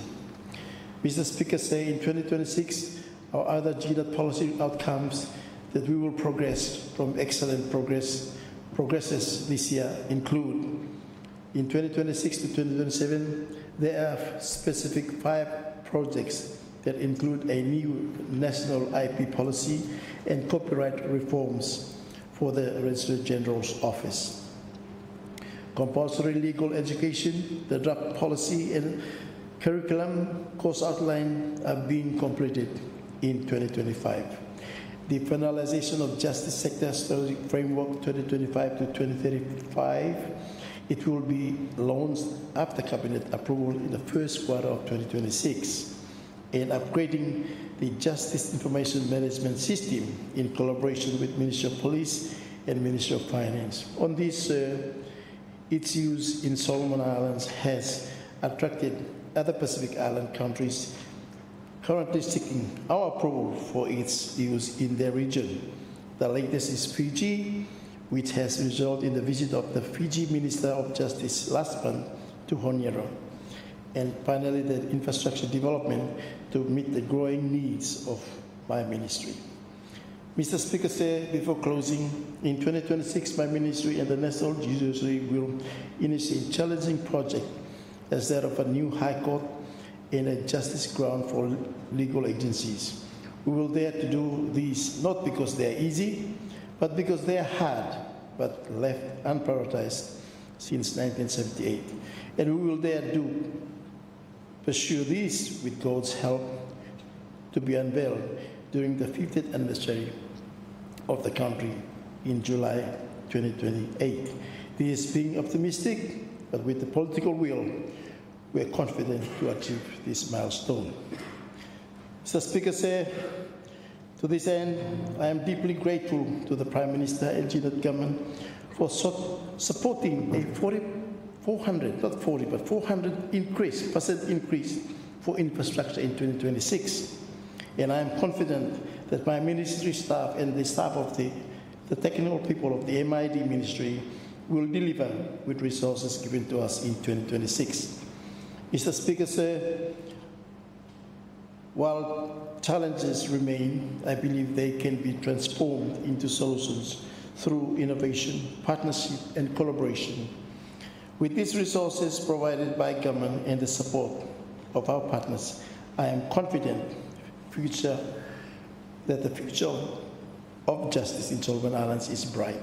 Mr. Speaker, say in 2026, our other GNAT policy outcomes that we will progress from excellent progresses this year include, in 2026 to 2027, there are specific 5 projects that include a new national IP policy and copyright reforms for the Registrar General's Office. Compulsory legal education, the draft policy and curriculum course outline are being completed in 2025. The finalization of Justice Sector Strategic Framework 2025 to 2035, it will be launched after Cabinet approval in the first quarter of 2026. And upgrading the Justice Information Management System in collaboration with Ministry of Police and Ministry of Finance. On this, its use in Solomon Islands has attracted other Pacific Island countries currently seeking our approval for its use in their region. The latest is Fiji, which has resulted in the visit of the Fiji Minister of Justice last month to Honiara. And finally, the infrastructure development to meet the growing needs of my ministry. Mr. Speaker, sir, before closing, in 2026, my ministry and the National Judiciary will initiate a challenging project as that of a new High Court and a justice ground for legal agencies. We will dare to do these not because they are easy, but because they are hard, but left unprioritized since 1978. And we will dare to pursue these with God's help to be unveiled during the 50th anniversary of the country in July 2028. This is being optimistic, but with the political will, we are confident to achieve this milestone. Mr. Speaker, sir, to this end, I am deeply grateful to the Prime Minister and G-Net government for supporting a 400% increase for infrastructure in 2026. And I am confident that my ministry staff and the staff of the technical people of the MID ministry will deliver with resources given to us in 2026. Mr. Speaker, sir, while challenges remain, I believe they can be transformed into solutions through innovation, partnership, and collaboration. With these resources provided by government and the support of our partners, I am confident that the future of justice in Solomon Islands is bright.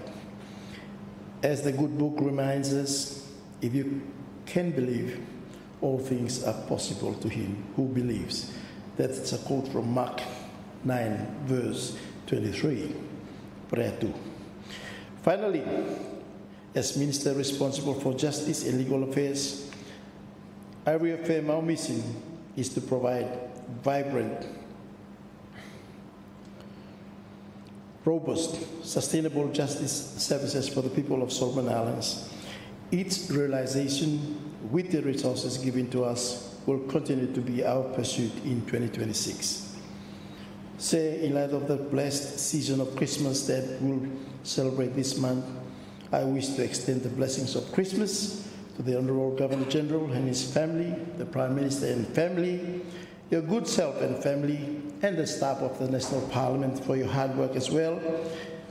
As the good book reminds us, if you can believe, all things are possible to him who believes. That's a quote from Mark 9, verse 23, prayer 2. Finally, as Minister responsible for justice and legal affairs, I reaffirm our mission is to provide vibrant, robust, sustainable justice services for the people of Solomon Islands. Its realization with the resources given to us will continue to be our pursuit in 2026. Say, in light of the blessed season of Christmas that we'll celebrate this month, I wish to extend the blessings of Christmas to the Honorable Governor General and his family, the Prime Minister and family, your good self and family, and the staff of the National Parliament for your hard work as well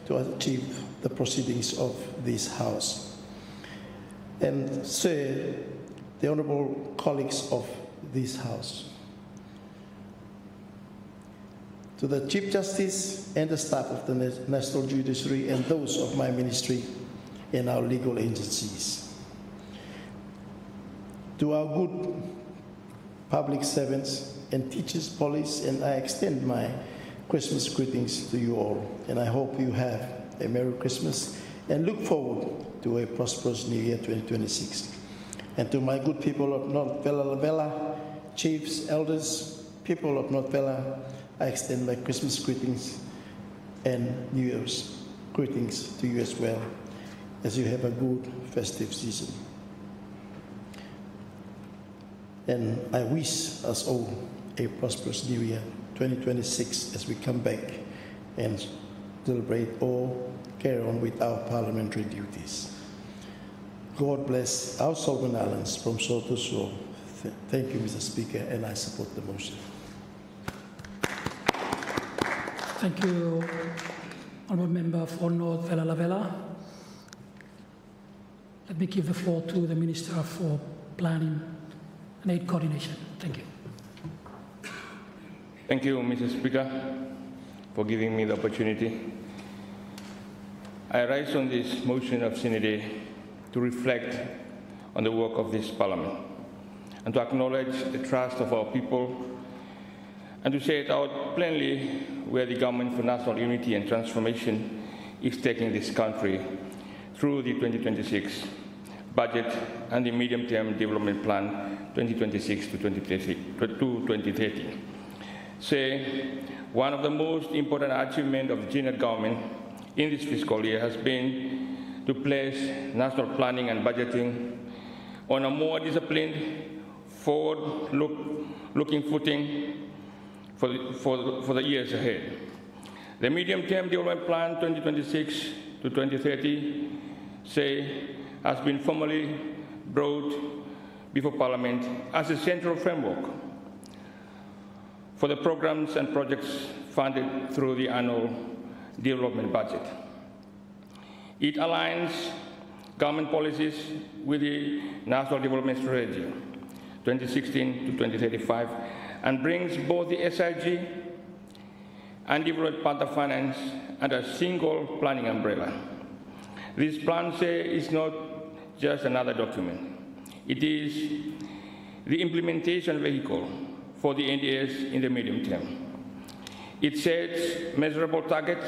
to achieve the proceedings of this House. And sir, the honourable colleagues of this House, to the Chief Justice and the staff of the National Judiciary and those of my ministry and our legal agencies, to our good public servants and teachers, police, and I extend my Christmas greetings to you all, and I hope you have a Merry Christmas and look forward to a prosperous New Year 2026. And to my good people of North Vella, chiefs, elders, people of North Vella, I extend my Christmas greetings and New Year's greetings to you as well, as you have a good festive season. And I wish us all a prosperous New Year 2026 as we come back and celebrate or carry on with our parliamentary duties. God bless our Solomon Islands from shore to shore. Thank you, Mr. Speaker, and I support the motion. Thank you, Honourable Member for North Vella Vella. Let me give the floor to the Minister for Planning and Aid Coordination. Thank you. Thank you, Mr. Speaker, for giving me the opportunity. I rise on this motion of Sine-Die to reflect on the work of this Parliament and to acknowledge the trust of our people and to say it out plainly where the Government for National Unity and Transformation is taking this country through the 2026 budget and the Medium-Term Development Plan 2026 to 2030. Say, one of the most important achievements of the G-Net government in this fiscal year has been to place national planning and budgeting on a more disciplined, forward-looking footing for the years ahead. The Medium-Term Development Plan 2026 to 2030, say, has been formally brought before Parliament as a central framework for the programs and projects funded through the annual development budget. It aligns government policies with the National Development Strategy 2016 to 2035 and brings both the SIG and development partner finance under a single planning umbrella. This plan is not just another document. It is the implementation vehicle for the NDS in the medium term. It sets measurable targets.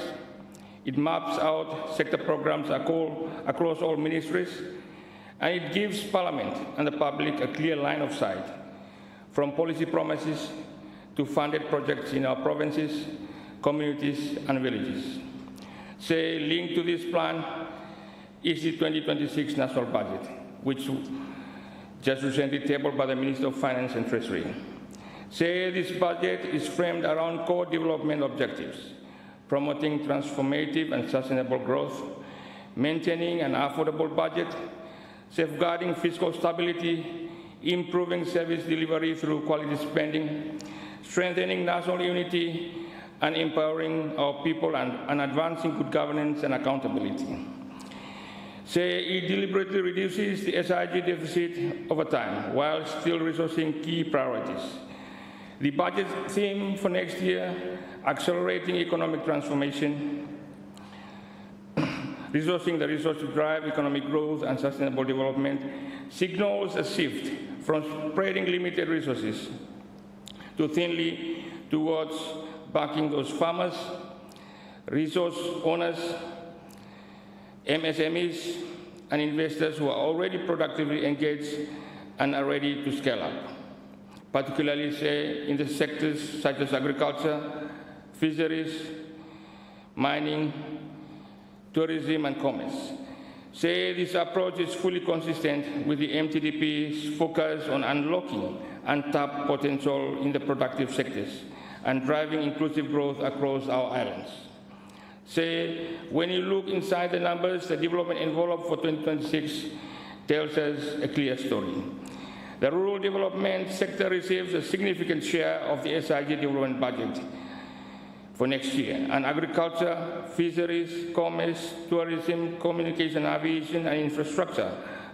It maps out sector programs across all ministries, and it gives Parliament and the public a clear line of sight from policy promises to funded projects in our provinces, communities, and villages. Linked to this plan is the 2026 national budget, which just recently tabled by the Minister of Finance and Treasury. This budget is framed around core development objectives, promoting transformative and sustainable growth, maintaining an affordable budget, safeguarding fiscal stability, improving service delivery through quality spending, strengthening national unity, and empowering our people and advancing good governance and accountability. It deliberately reduces the SIG deficit over time while still resourcing key priorities. The budget theme for next year, accelerating economic transformation, resourcing the resource to drive economic growth and sustainable development, signals a shift from spreading limited resources to thinly towards backing those farmers, resource owners, MSMEs, and investors who are already productively engaged and are ready to scale up, particularly, in the sectors such as agriculture, fisheries, mining, tourism, and commerce. This approach is fully consistent with the MTDP's focus on unlocking untapped potential in the productive sectors and driving inclusive growth across our islands. When you look inside the numbers, the development envelope for 2026 tells us a clear story. The rural development sector receives a significant share of the SIG development budget for next year, and agriculture, fisheries, commerce, tourism, communication, aviation, and infrastructure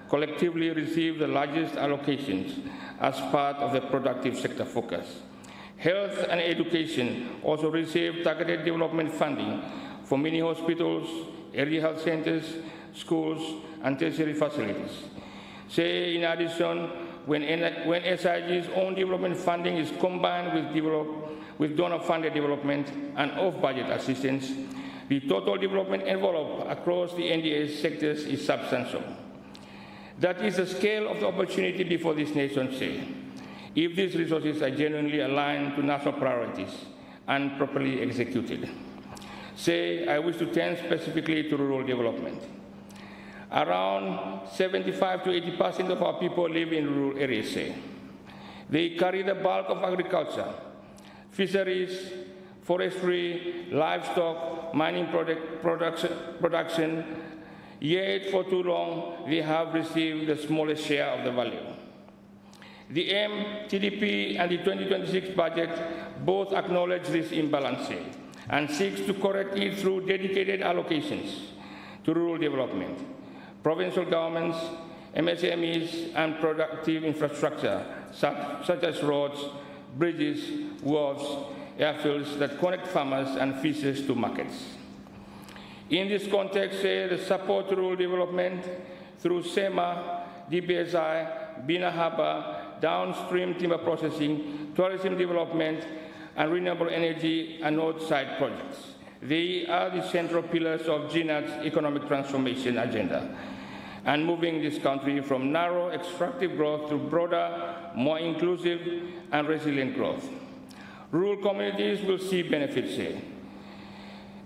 collectively receive the largest allocations as part of the productive sector focus. Health and education also receive targeted development funding for mini hospitals, area health centers, schools, and tertiary facilities. In addition, when SIG's own development funding is combined with donor-funded development and off-budget assistance, the total development envelope across the NDS sectors is substantial. That is the scale of the opportunity before this nation, if these resources are genuinely aligned to national priorities and properly executed. I wish to turn specifically to rural development. Around 75 to 80% of our people live in rural areas. They carry the bulk of agriculture, fisheries, forestry, livestock, mining production, yet for too long they have received the smallest share of the value. The MTDP and the 2026 budget both acknowledge this imbalance and seeks to correct it through dedicated allocations to rural development, provincial governments, MSMEs, and productive infrastructure such as roads, bridges, wharves, airfields that connect farmers and fishers to markets. In this context, the support to rural development through SEMA, DBSI, Bina Harbour, downstream timber processing, tourism development, and renewable energy and north-side projects. They are the central pillars of GNAT's economic transformation agenda and moving this country from narrow extractive growth to broader, more inclusive, and resilient growth. Rural communities will see benefits here.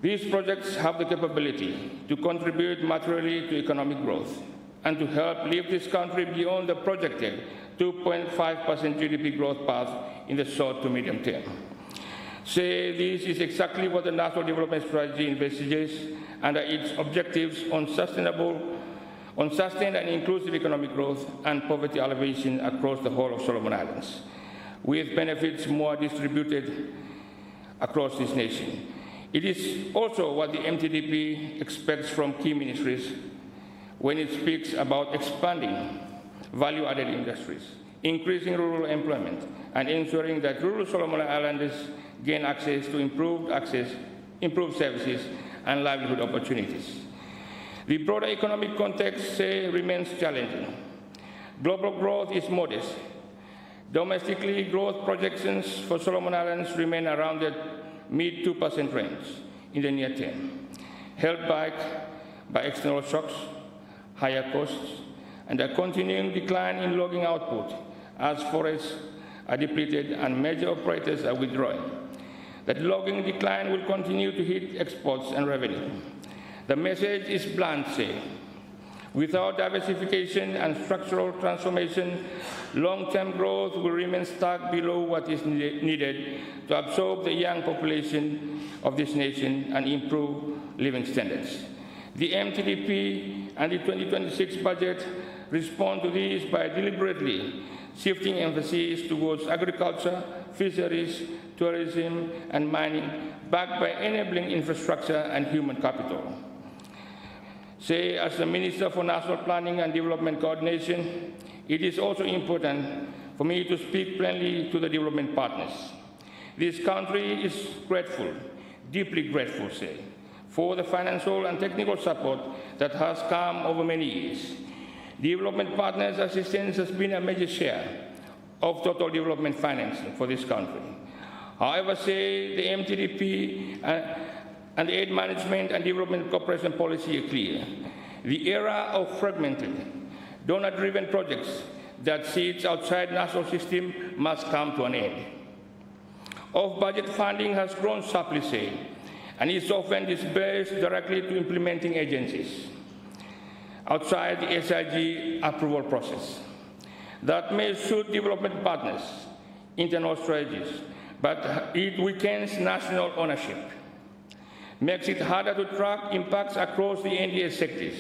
These projects have the capability to contribute materially to economic growth and to help lift this country beyond the projected 2.5% GDP growth path in the short to medium term. Say this is exactly what the National Development Strategy investigates under its objectives on sustained and inclusive economic growth and poverty alleviation across the whole of Solomon Islands, with benefits more distributed across this nation. It is also what the MTDP expects from key ministries when it speaks about expanding value-added industries, increasing rural employment, and ensuring that rural Solomon Islanders gain access to improved services and livelihood opportunities. The broader economic context remains challenging. Global growth is modest. Domestically, growth projections for Solomon Islands remain around the mid 2% range in the near term, held back by external shocks, higher costs, and a continuing decline in logging output as forests are depleted and major operators are withdrawing. That logging decline will continue to hit exports and revenue. The message is blunt, without diversification and structural transformation, long-term growth will remain stuck below what is needed to absorb the young population of this nation and improve living standards. The MTDP and the 2026 budget respond to this by deliberately shifting emphasis towards agriculture, fisheries, tourism, and mining, backed by enabling infrastructure and human capital. As the Minister for National Planning and Development Coordination, it is also important for me to speak plainly to the development partners. This country is grateful, deeply grateful, for the financial and technical support that has come over many years. Development partners' assistance has been a major share of total development financing for this country. However, the MTDP and the aid management and development cooperation policy are clear. The era of fragmented, donor-driven projects that sit outside national system must come to an end. Off-budget funding has grown sharply, and is often disbursed directly to implementing agencies outside the SIG approval process. That may suit development partners' internal strategies, but it weakens national ownership, makes it harder to track impacts across the NDA sectors,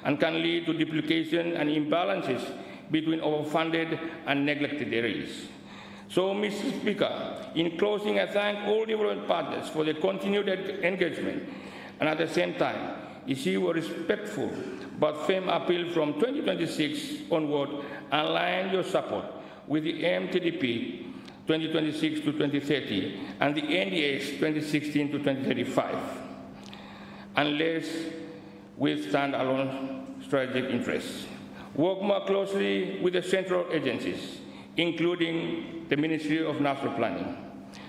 and can lead to duplication and imbalances between overfunded and neglected areas. So, Mr. Speaker, in closing, I thank all development partners for their continued engagement, and at the same time, issue a respectful but firm appeal from 2026 onward, align your support with the MTDP 2026 to 2030 and the NDS 2016 to 2035, unless we stand alone strategic interests. Work more closely with the central agencies, including the Ministry of National Planning,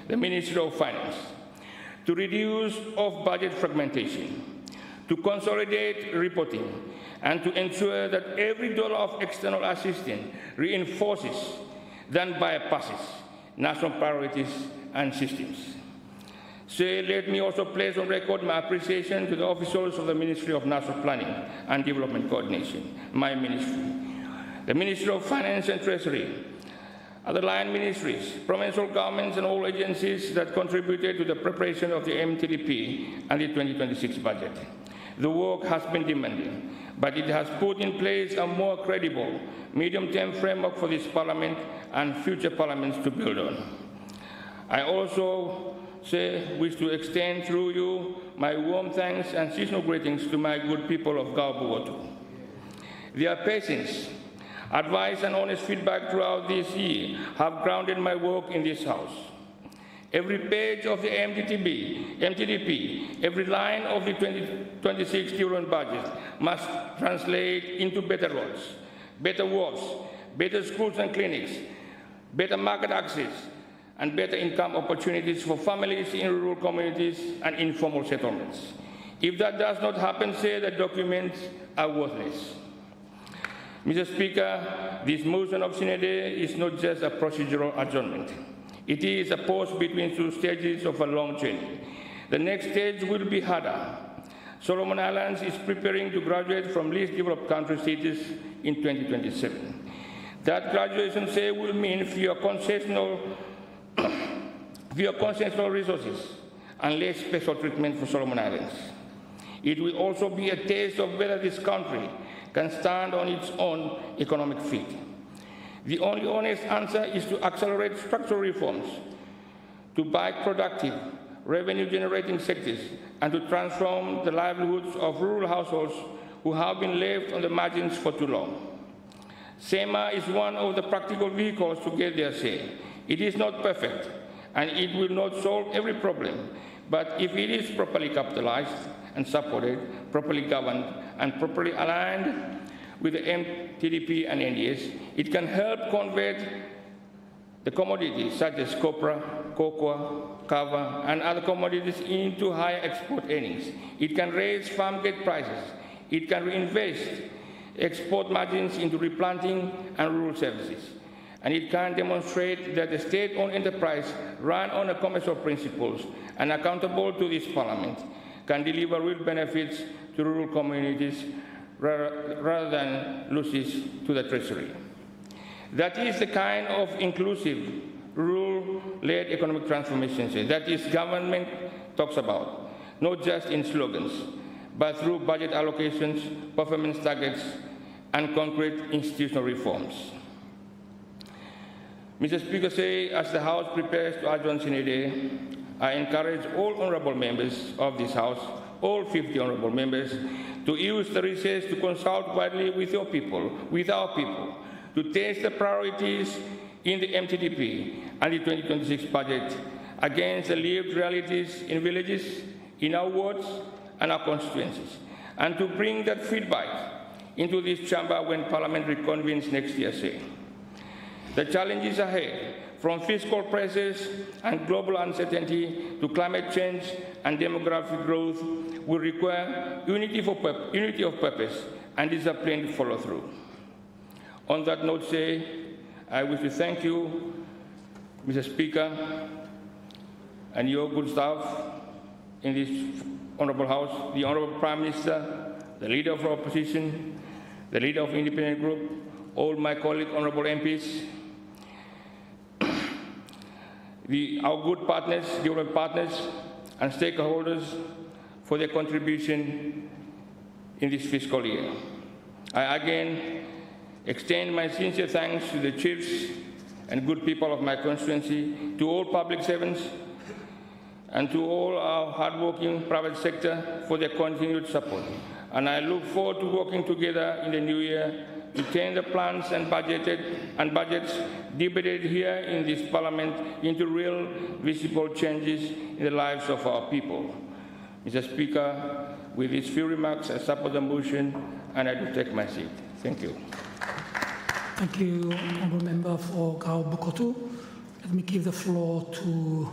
the Ministry of Finance, to reduce off-budget fragmentation, to consolidate reporting, and to ensure that every dollar of external assistance reinforces than bypasses national priorities and systems. So let me also place on record my appreciation to the officials of the Ministry of National Planning and Development Coordination, my ministry, the Ministry of Finance and Treasury, other line ministries, provincial governments, and all agencies that contributed to the preparation of the MTDP and the 2026 budget. The work has been demanding, but it has put in place a more credible medium-term framework for this Parliament and future parliaments to build on. I also wish to extend through you my warm thanks and seasonal greetings to my good people of Gaubuotu. Their patience, advice, and honest feedback throughout this year have grounded my work in this House. Every page of the MTDP, every line of the 2026 development budget must translate into better roads, better wards, better schools and clinics, better market access, and better income opportunities for families in rural communities and informal settlements. If that does not happen, the documents are worthless. Mr. Speaker, this motion of Sine-Die is not just a procedural adjournment. It is a pause between two stages of a long journey. The next stage will be harder. Solomon Islands is preparing to graduate from least developed country status in 2027. That graduation, will mean fewer concessional fewer consensual resources, and less special treatment for Solomon Islands. It will also be a test of whether this country can stand on its own economic feet. The only honest answer is to accelerate structural reforms, to back productive, revenue-generating sectors, and to transform the livelihoods of rural households who have been left on the margins for too long. SEMA is one of the practical vehicles to get there say. It is not perfect, and it will not solve every problem, but if it is properly capitalized and supported, properly governed, and properly aligned with the MTDP and NDS, it can help convert the commodities such as copra, cocoa, kava, and other commodities into higher export earnings. It can raise farm gate prices. It can reinvest export margins into replanting and rural services. And it can demonstrate that the state-owned enterprise run on a commercial principles and accountable to this parliament can deliver real benefits to rural communities rather than losses to the treasury. That is the kind of inclusive, rural-led economic transformation that this government talks about, not just in slogans, but through budget allocations, performance targets, and concrete institutional reforms. Mr. Speaker, as the House prepares to adjourn Sine-Die, I encourage all honourable members of this House, all 50 honourable members, to use the recess to consult widely with your people, with our people, to test the priorities in the MTDP and the 2026 budget against the lived realities in villages, in our wards, and our constituencies, and to bring that feedback into this chamber when Parliament reconvenes next year, say. The challenges ahead, from fiscal pressures and global uncertainty to climate change and demographic growth, will require unity of purpose and disciplined follow-through. On that note, I wish to thank you, Mr. Speaker, and your good staff in this Honourable House, the Honourable Prime Minister, the Leader of Opposition, the Leader of Independent Group, all my colleagues, Honourable MPs, our good partners, development partners, and stakeholders for their contribution in this fiscal year. I again extend my sincere thanks to the chiefs and good people of my constituency, to all public servants, and to all our hardworking private sector for their continued support. And I look forward to working together in the new year to turn the plans and budgets debated here in this Parliament into real, visible changes in the lives of our people. Mr. Speaker, with these few remarks, I support the motion and I do take my seat. Thank you. Thank you, Honourable Member for Gao Bukotu. Let me give the floor to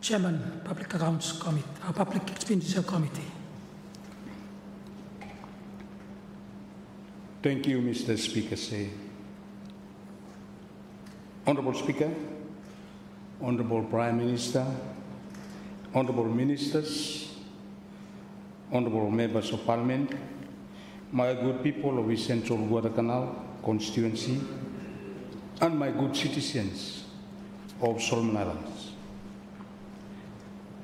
Chairman, Public Accounts Committee, Public Expenditure Committee. Thank you, Mr. Speaker. Honourable Speaker, Honourable Prime Minister, Honourable Ministers, Honourable Members of Parliament, my good people of the Central Guadalcanal constituency, and my good citizens of Solomon Islands.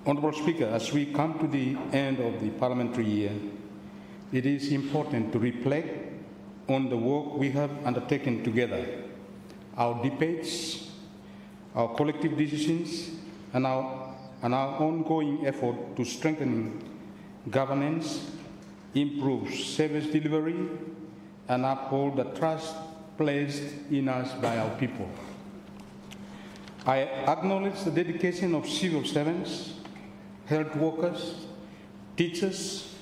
Honourable Speaker, as we come to the end of the parliamentary year, it is important to reflect on the work we have undertaken together, our debates, our collective decisions, and our ongoing effort to strengthen governance, improve service delivery, and uphold the trust placed in us by our people. I acknowledge the dedication of civil servants, health workers, teachers,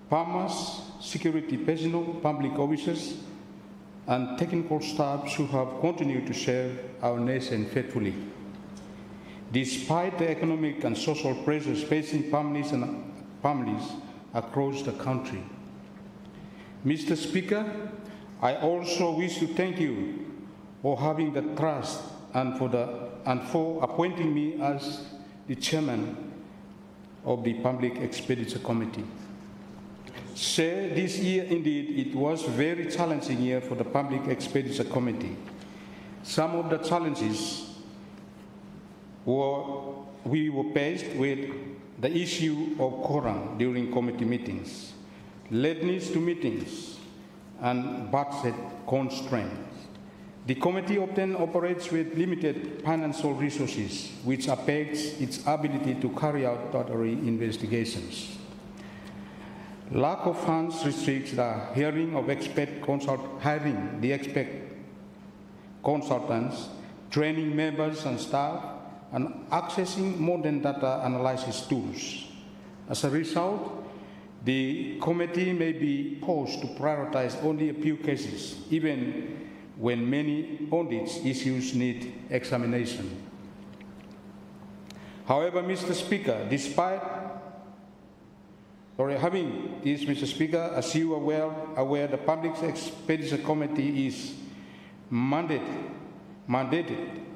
farmers, security personnel, public officers, and technical staffs who have continued to serve our nation faithfully. Despite the economic and social pressures facing families across the country. Mr. Speaker, I also wish to thank you for having the trust and for appointing me as the chairman of the Public Expenditure Committee. Sir, this year indeed it was a very challenging year for the Public Expenditure Committee. Some of the challenges we were faced with the issue of quorum during committee meetings, lateness to meetings, and budget constraints. The committee often operates with limited financial resources, which affects its ability to carry out thorough investigations. Lack of funds restricts the hiring the expert consultants, training members and staff, and accessing modern data analysis tools. As a result, the committee may be forced to prioritize only a few cases, even when many audit issues need examination. However, Mr. Speaker, Mr. Speaker, as you are aware, the Public Expenditure Committee is mandated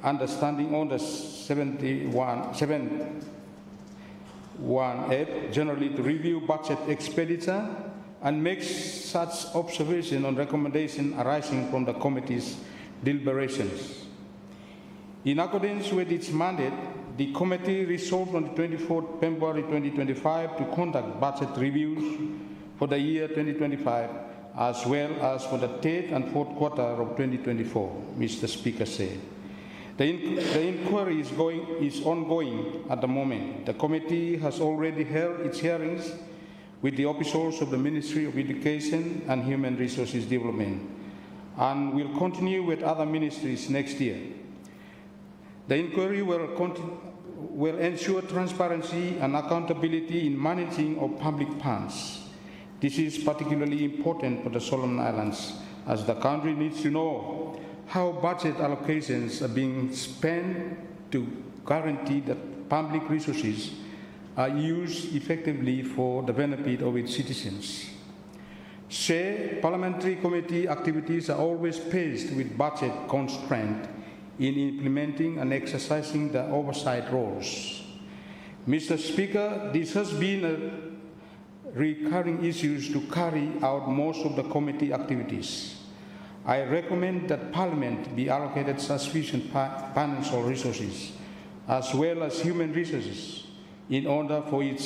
under Standing Order 71F generally to review budget expenditure and make such observation on recommendation arising from the committee's deliberations. In accordance with its mandate, the committee resolved on the 24th February 2025 to conduct budget reviews for the year 2025 as well as for the third and fourth quarter of 2024, Mr. Speaker said. The inquiry is ongoing at the moment. The committee has already held its hearings with the officials of the Ministry of Education and Human Resources Development and will continue with other ministries next year. The inquiry will ensure transparency and accountability in managing of public funds. This is particularly important for the Solomon Islands, as the country needs to know how budget allocations are being spent to guarantee that public resources are used effectively for the benefit of its citizens. Parliamentary committee activities are always faced with budget constraints in implementing and exercising the oversight roles. Mr. Speaker, this has been a recurring issue to carry out most of the committee activities. I recommend that Parliament be allocated sufficient financial resources as well as human resources in order for it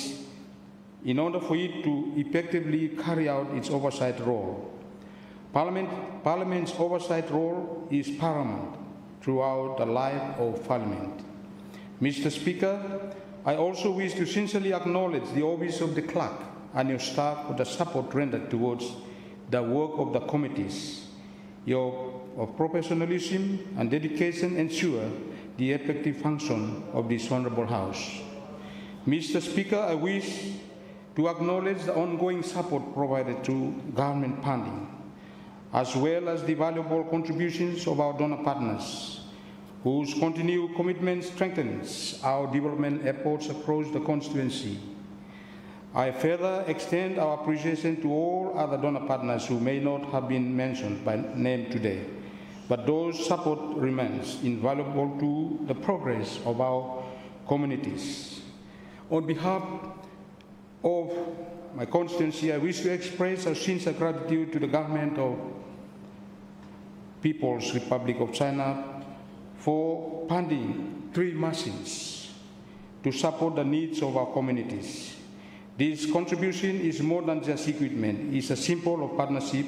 to effectively carry out its oversight role. Parliament's oversight role is paramount throughout the life of Parliament. Mr. Speaker, I also wish to sincerely acknowledge the Office of the Clerk and your staff for the support rendered towards the work of the committees. Your professionalism and dedication ensure the effective function of this Honourable House. Mr. Speaker, I wish to acknowledge the ongoing support provided through government funding, as well as the valuable contributions of our donor partners, whose continued commitment strengthens our development efforts across the constituency. I further extend our appreciation to all other donor partners who may not have been mentioned by name today, but those support remains invaluable to the progress of our communities. On behalf of my constituency, I wish to express our sincere gratitude to the government of People's Republic of China for funding 3 machines to support the needs of our communities. This contribution is more than just equipment. It's a symbol of partnership,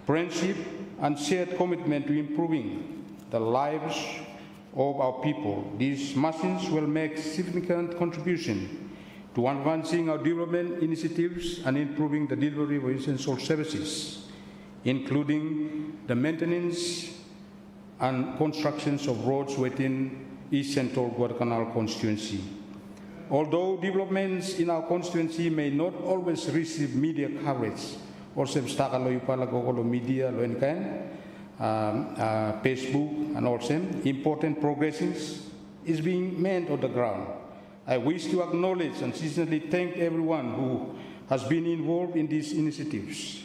friendship, and shared commitment to improving the lives of our people. These machines will make significant contribution to advancing our development initiatives and improving the delivery of essential services, including the maintenance and constructions of roads within East Central Guadalcanal constituency. Although developments in our constituency may not always receive media coverage, media, Facebook, and also important progress is being made on the ground. I wish to acknowledge and sincerely thank everyone who has been involved in these initiatives,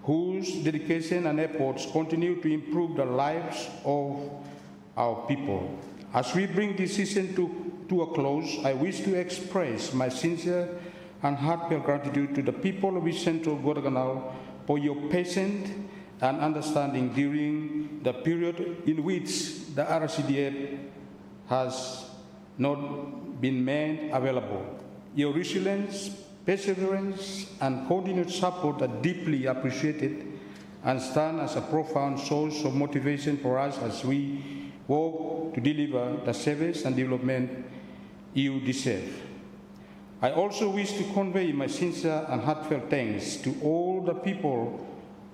whose dedication and efforts continue to improve the lives of our people. As we bring this session to a close, I wish to express my sincere and heartfelt gratitude to the people of East Central Guadalcanal for your patience and understanding during the period in which the RCDF has not been made available. Your resilience, perseverance, and continued support are deeply appreciated and stand as a profound source of motivation for us as we work to deliver the service and development you deserve. I also wish to convey my sincere and heartfelt thanks to all the people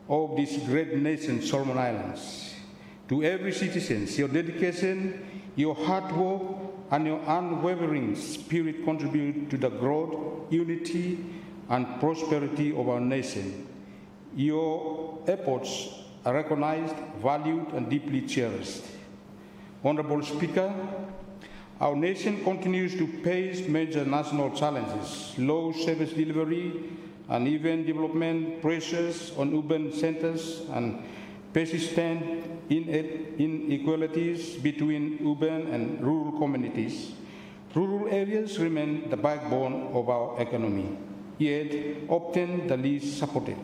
of this great nation, Solomon Islands. To every citizen, your dedication, your hard work, and your unwavering spirit contribute to the growth, unity, and prosperity of our nation. Your efforts are recognized, valued, and deeply cherished. Honorable Speaker, our nation continues to face major national challenges, low service delivery, uneven development pressures on urban centers, and persistent inequalities between urban and rural communities. Rural areas remain the backbone of our economy, yet often the least supported.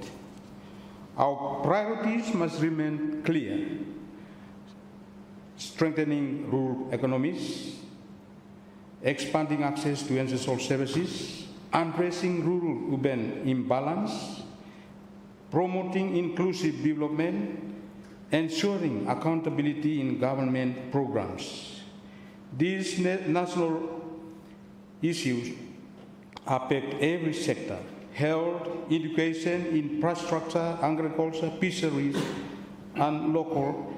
Our priorities must remain clear: strengthening rural economies, expanding access to essential services, addressing rural-urban imbalance, promoting inclusive development, ensuring accountability in government programs. These national issues affect every sector: health, education, infrastructure, agriculture, fisheries, and local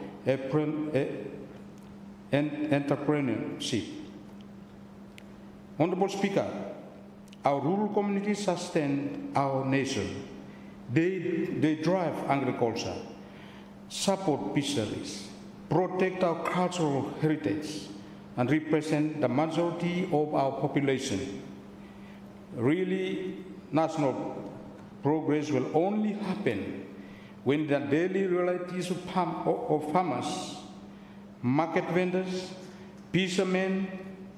entrepreneurship. Honorable Speaker, our rural communities sustain our nation. They drive agriculture, support fisheries, protect our cultural heritage, and represent the majority of our population. Really, national progress will only happen when the daily realities of farmers, market vendors, fishermen,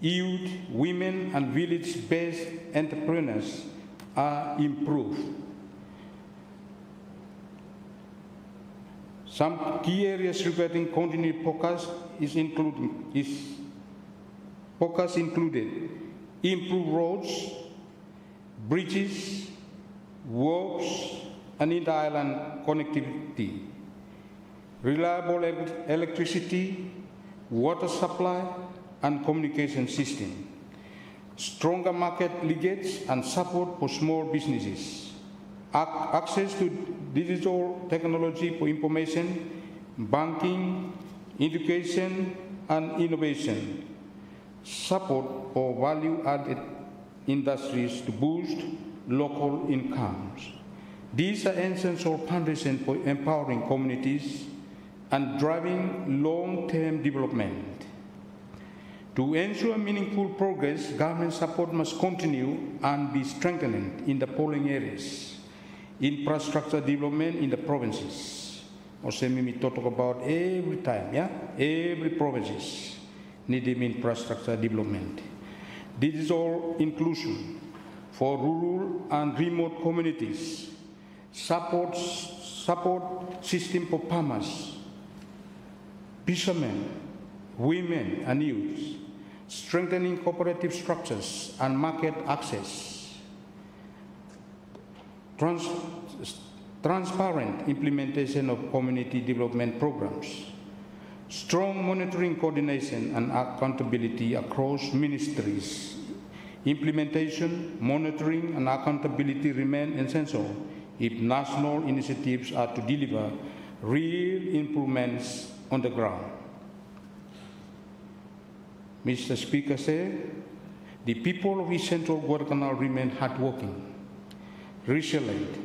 youth, women, and village-based entrepreneurs are improved. Some key areas regarding continued focus included improved roads, bridges, works, and inter-island connectivity, reliable electricity, water supply, and communication system, stronger market linkage and support for small businesses, access to digital technology for information, banking, education, and innovation, support for value-added industries to boost local incomes. These are essential foundations for empowering communities and driving long-term development. To ensure meaningful progress, government support must continue and be strengthened in the following areas: infrastructure development in the provinces. We talk about every time, every provinces need infrastructure development. Digital inclusion for rural and remote communities, support system for farmers, fishermen, women, and youth, strengthening cooperative structures and market access, transparent implementation of community development programs, strong monitoring, coordination, and accountability across ministries. Implementation, monitoring, and accountability remain essential if national initiatives are to deliver real improvements on the ground. Mr. Speaker said, the people of East Central Guadalcanal remain hardworking, resilient,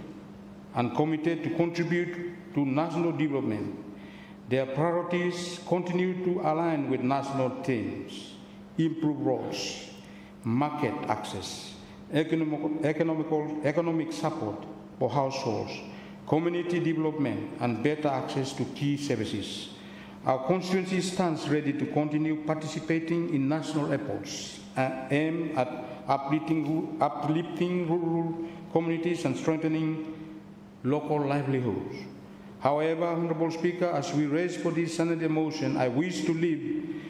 and committed to contribute to national development. Their priorities continue to align with national themes: improve roads, market access, economic support for households, community development, and better access to key services. Our constituency stands ready to continue participating in national efforts aimed at uplifting rural communities and strengthening local livelihoods. However, Honorable Speaker, as we raise for this Senate motion, I wish to leave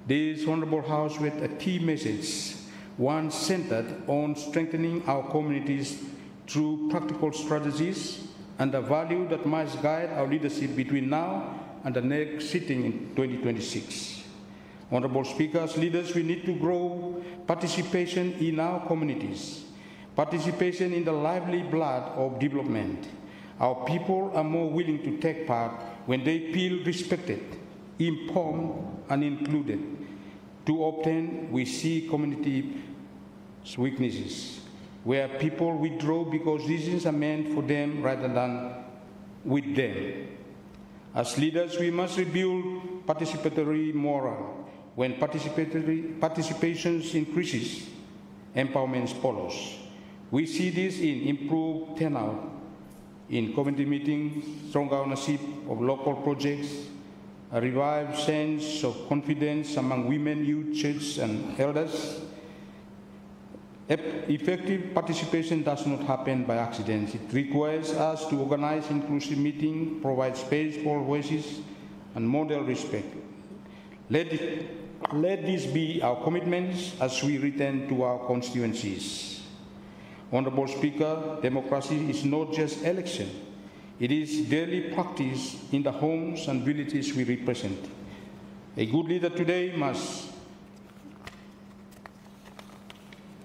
This Honorable House with a key message, one centered on strengthening our communities through practical strategies and the value that must guide our leadership between now and the next sitting in 2026. Honorable Speaker, as leaders, we need to grow participation in our communities, participation in the lively blood of development. Our people are more willing to take part when they feel respected, informed, and included. Too often, we see community weaknesses, where people withdraw because decisions are meant for them rather than with them. As leaders, we must rebuild participatory morale. When participation increases, empowerment follows. We see this in improved turnout in community meetings, stronger ownership of local projects, a revived sense of confidence among women, youth, church, and elders. Effective participation does not happen by accident. It requires us to organize inclusive meetings, provide space for voices, and model respect. Let this be our commitments as we return to our constituencies. Honorable Speaker, democracy is not just election. It is daily practice in the homes and villages we represent. A good leader today must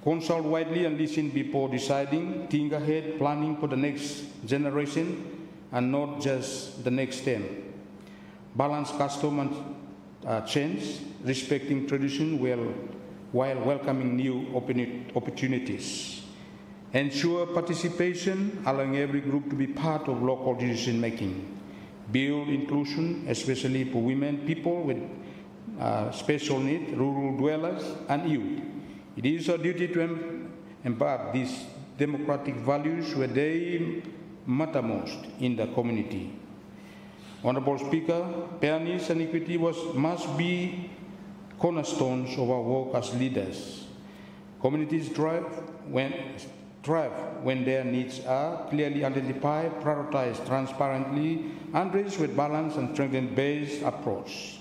consult widely and listen before deciding, think ahead, planning for the next generation and not just the next term. Balance custom and change, respecting tradition while welcoming new opportunities. Ensure participation, allowing every group to be part of local decision making. Build inclusion, especially for women, people with special needs, rural dwellers, and youth. It is our duty to embed these democratic values where they matter most in the community. Honorable Speaker, fairness and equity must be cornerstones of our work as leaders. Communities thrive when their needs are clearly identified, prioritized transparently, and raised with balanced and strength-based approach.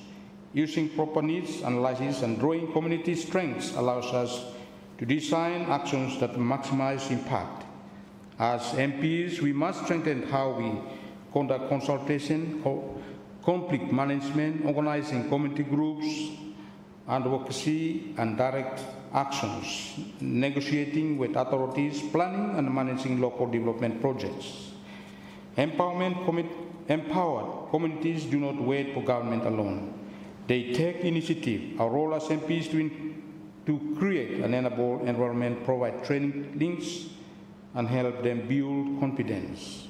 Using proper needs analysis and drawing community strengths allows us to design actions that maximize impact. As MPs, we must strengthen how we conduct consultation, conflict management, organizing community groups, advocacy, and direct actions, negotiating with authorities, planning and managing local development projects. Empowered communities do not wait for government alone. They take initiative. Our role as MPs to create an enable environment, provide training links, and help them build confidence.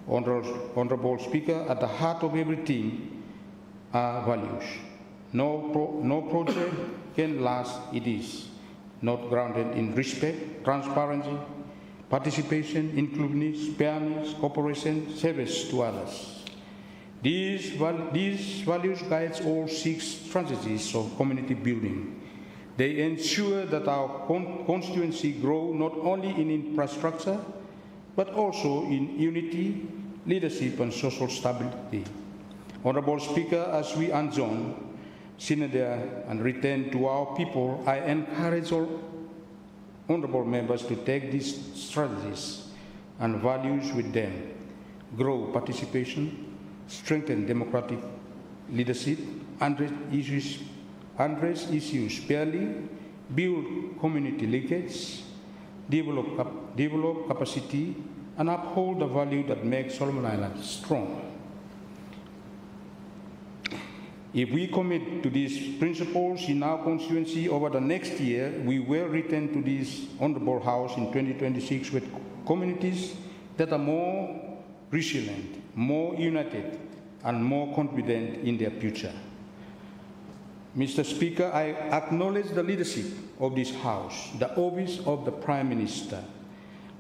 Honorable Speaker, at the heart of everything are values. No project can last it is not grounded in respect, transparency, participation, inclusiveness, fairness, cooperation, service to others. These values guide all 6 strategies of community building. They ensure that our constituency grow not only in infrastructure, but also in unity, leadership, and social stability. Honorable Speaker, as we adjourn Sine-Die and return to our people, I encourage all honorable members to take these strategies and values with them. Grow participation, strengthen democratic leadership, address issues fairly, build community linkage, develop capacity, and uphold the value that makes Solomon Islands strong. If we commit to these principles in our constituency over the next year, we will return to this honorable House in 2026 with communities that are more resilient, more united, and more confident in their future. Mr. Speaker, I acknowledge the leadership of this House, the office of the Prime Minister,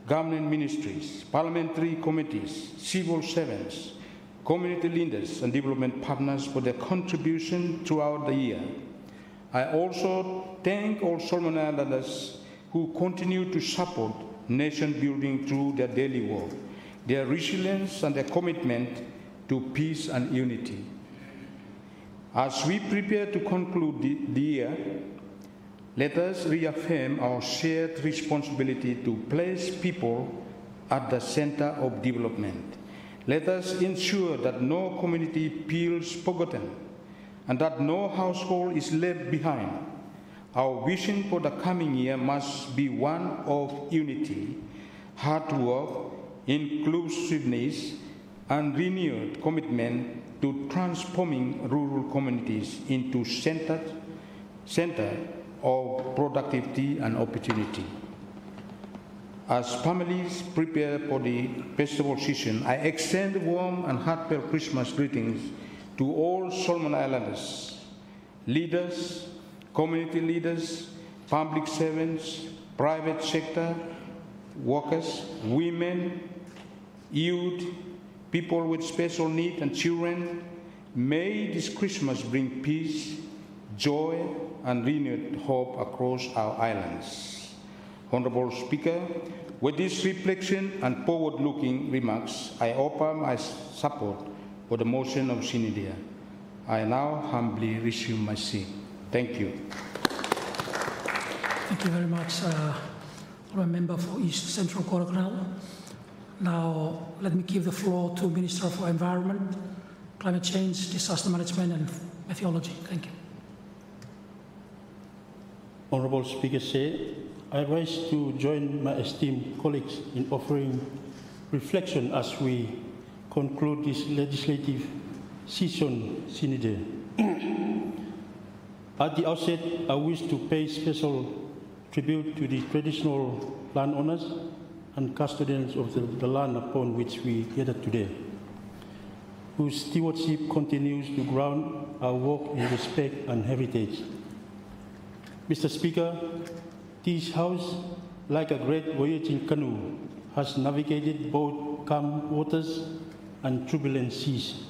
government ministries, parliamentary committees, civil servants, community leaders and development partners for their contribution throughout the year. I also thank all Solomon Islanders who continue to support nation building through their daily work, their resilience and their commitment to peace and unity. As we prepare to conclude the year, let us reaffirm our shared responsibility to place people at the center of development. Let us ensure that no community feels forgotten and that no household is left behind. Our vision for the coming year must be one of unity, hard work, inclusiveness, and renewed commitment to transforming rural communities into center of productivity and opportunity. As families prepare for the festival season, I extend warm and heartfelt Christmas greetings to all Solomon Islanders, leaders, community leaders, public servants, private sector, workers, women, youth, people with special needs, and children. May this Christmas bring peace, joy, and renewed hope across our islands. Honorable Speaker, with this reflection and forward-looking remarks, I offer my support for the motion of Sine-Die. I now humbly resume my seat. Thank you. Thank you very much, Honourable Member for East Central Koraknal. Now, let me give the floor to Minister for Environment, Climate Change, Disaster Management and Meteorology. Thank you. Honourable Speaker Say, I rise to join my esteemed colleagues in offering reflection as we conclude this legislative session, Sine-Die. At the outset, I wish to pay special tribute to the traditional landowners and custodians of the land upon which we gather today, whose stewardship continues to ground our work in respect and heritage. Mr. Speaker, this House, like a great voyaging canoe, has navigated both calm waters and turbulent seas,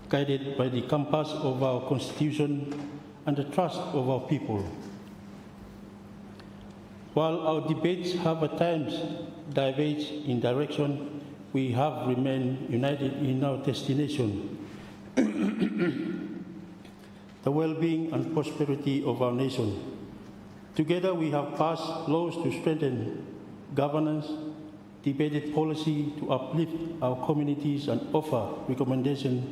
guided by the compass of our Constitution and the trust of our people. While our debates have at times diverged in direction, we have remained united in our destination, the well-being and prosperity of our nation. Together we have passed laws to strengthen governance, debated policy to uplift our communities, and offer recommendations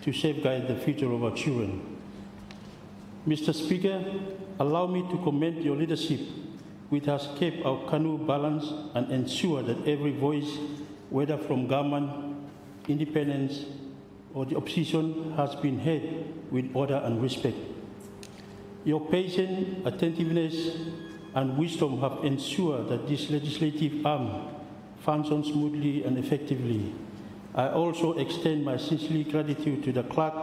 to safeguard the future of our children. Mr. Speaker, allow me to commend your leadership, which has kept our canoe balanced and ensured that every voice, whether from government, independents, or the opposition, has been heard with order and respect. Your patience, attentiveness, and wisdom have ensured that this legislative arm functions smoothly and effectively. I also extend my sincere gratitude to the clerk,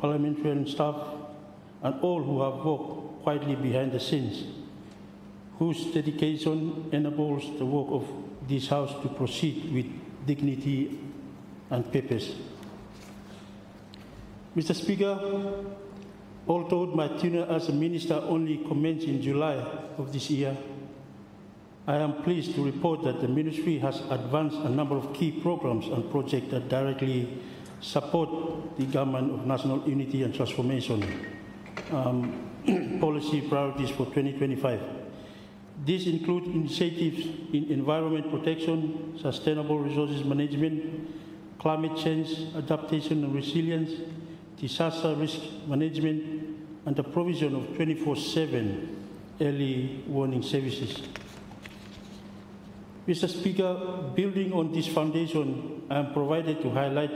parliamentarian staff, and all who have worked quietly behind the scenes, whose dedication enables the work of this House to proceed with dignity and purpose. Mr. Speaker, although my tenure as a minister only commenced in July of this year, I am pleased to report that the ministry has advanced a number of key programs and projects that directly support the Government of National Unity and Transformation policy priorities for 2025. These include initiatives in environment protection, sustainable resources management, climate change adaptation and resilience, disaster risk management, and the provision of 24/7 early warning services. Mr. Speaker, building on this foundation, I am provided to highlight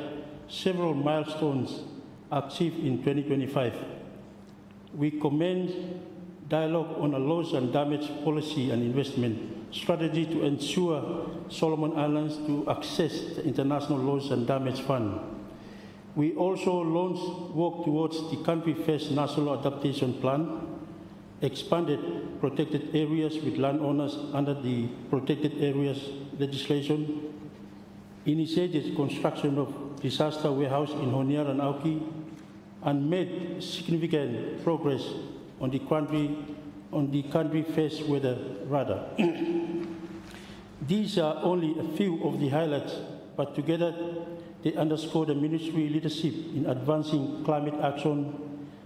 several milestones achieved in 2025. We commend dialogue on a loss and damage policy and investment strategy to ensure Solomon Islands to access the International Loss and Damage Fund. We also launched work towards the Country First National Adaptation Plan, expanded protected areas with landowners under the Protected Areas legislation, initiated construction of disaster warehouse in Honiara and Auki, and made significant progress on the country first weather radar. These are only a few of the highlights, but together they underscore the ministry leadership in advancing climate action,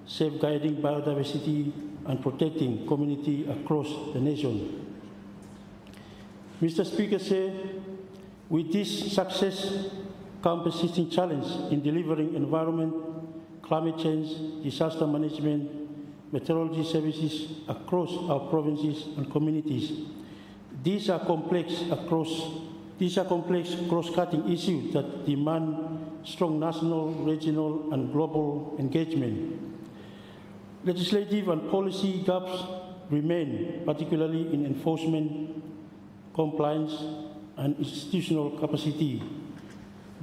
safeguarding biodiversity and protecting community across the nation. Mr. Speaker, with this success comes persisting challenge in delivering environment, climate change, disaster management, meteorology services across our provinces and communities. These are complex, cross-cutting issues that demand strong national, regional, and global engagement. Legislative and policy gaps remain, particularly in enforcement, compliance, and institutional capacity.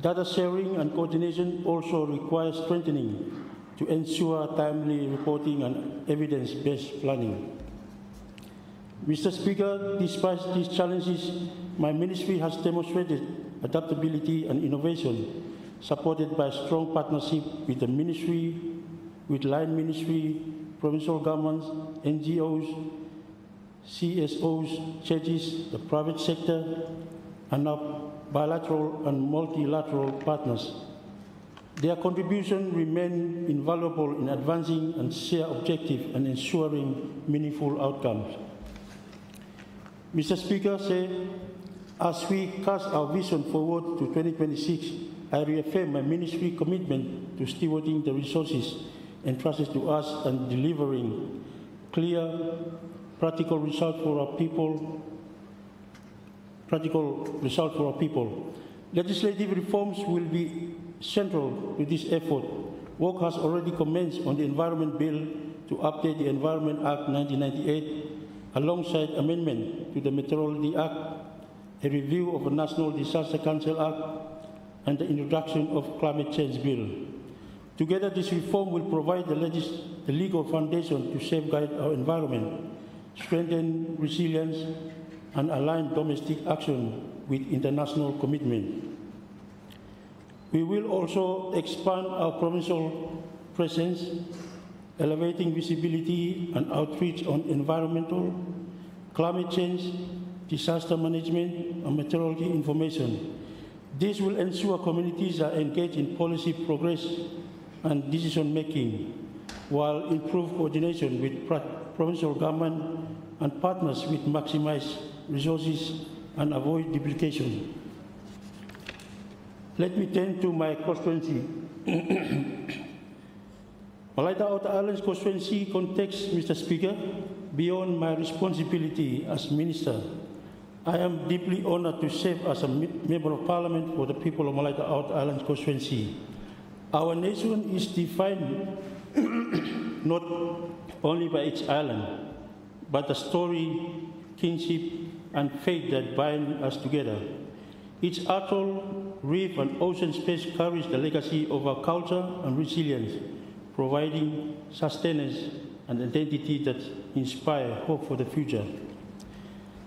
Data sharing and coordination also require strengthening to ensure timely reporting and evidence-based planning. Mr. Speaker, despite these challenges, my ministry has demonstrated adaptability and innovation, supported by strong partnership with the ministry, with line ministry, provincial governments, NGOs, CSOs, churches, the private sector, and our bilateral and multilateral partners. Their contribution remain invaluable in advancing and shared objectives and ensuring meaningful outcomes. Mr. Speaker, as we cast our vision forward to 2026, I reaffirm my ministry commitment to stewarding the resources entrusted to us and delivering clear, practical results for our people. Legislative reforms will be central to this effort. Work has already commenced on the Environment Bill to update the Environment Act 1998, alongside amendment to the Meteorology Act, a review of the National Disaster Council Act, and the introduction of Climate Change Bill. Together, this reform will provide the legal foundation to safeguard our environment, strengthen resilience, and align domestic action with international commitment. We will also expand our provincial presence, elevating visibility and outreach on environmental, climate change, disaster management, and meteorology information. This will ensure communities are engaged in policy progress and decision-making, while improved coordination with provincial government and partners will maximize resources and avoid duplication. Let me turn to my constituency. Malaita Outer Islands constituency context, Mr. Speaker, beyond my responsibility as Minister, I am deeply honored to serve as a Member of Parliament for the people of Malaita Outer Islands constituency. Our nation is defined not only by its island, but the story, kinship, and faith that bind us together. Each atoll, reef, and ocean space carries the legacy of our culture and resilience, providing sustenance and identity that inspire hope for the future.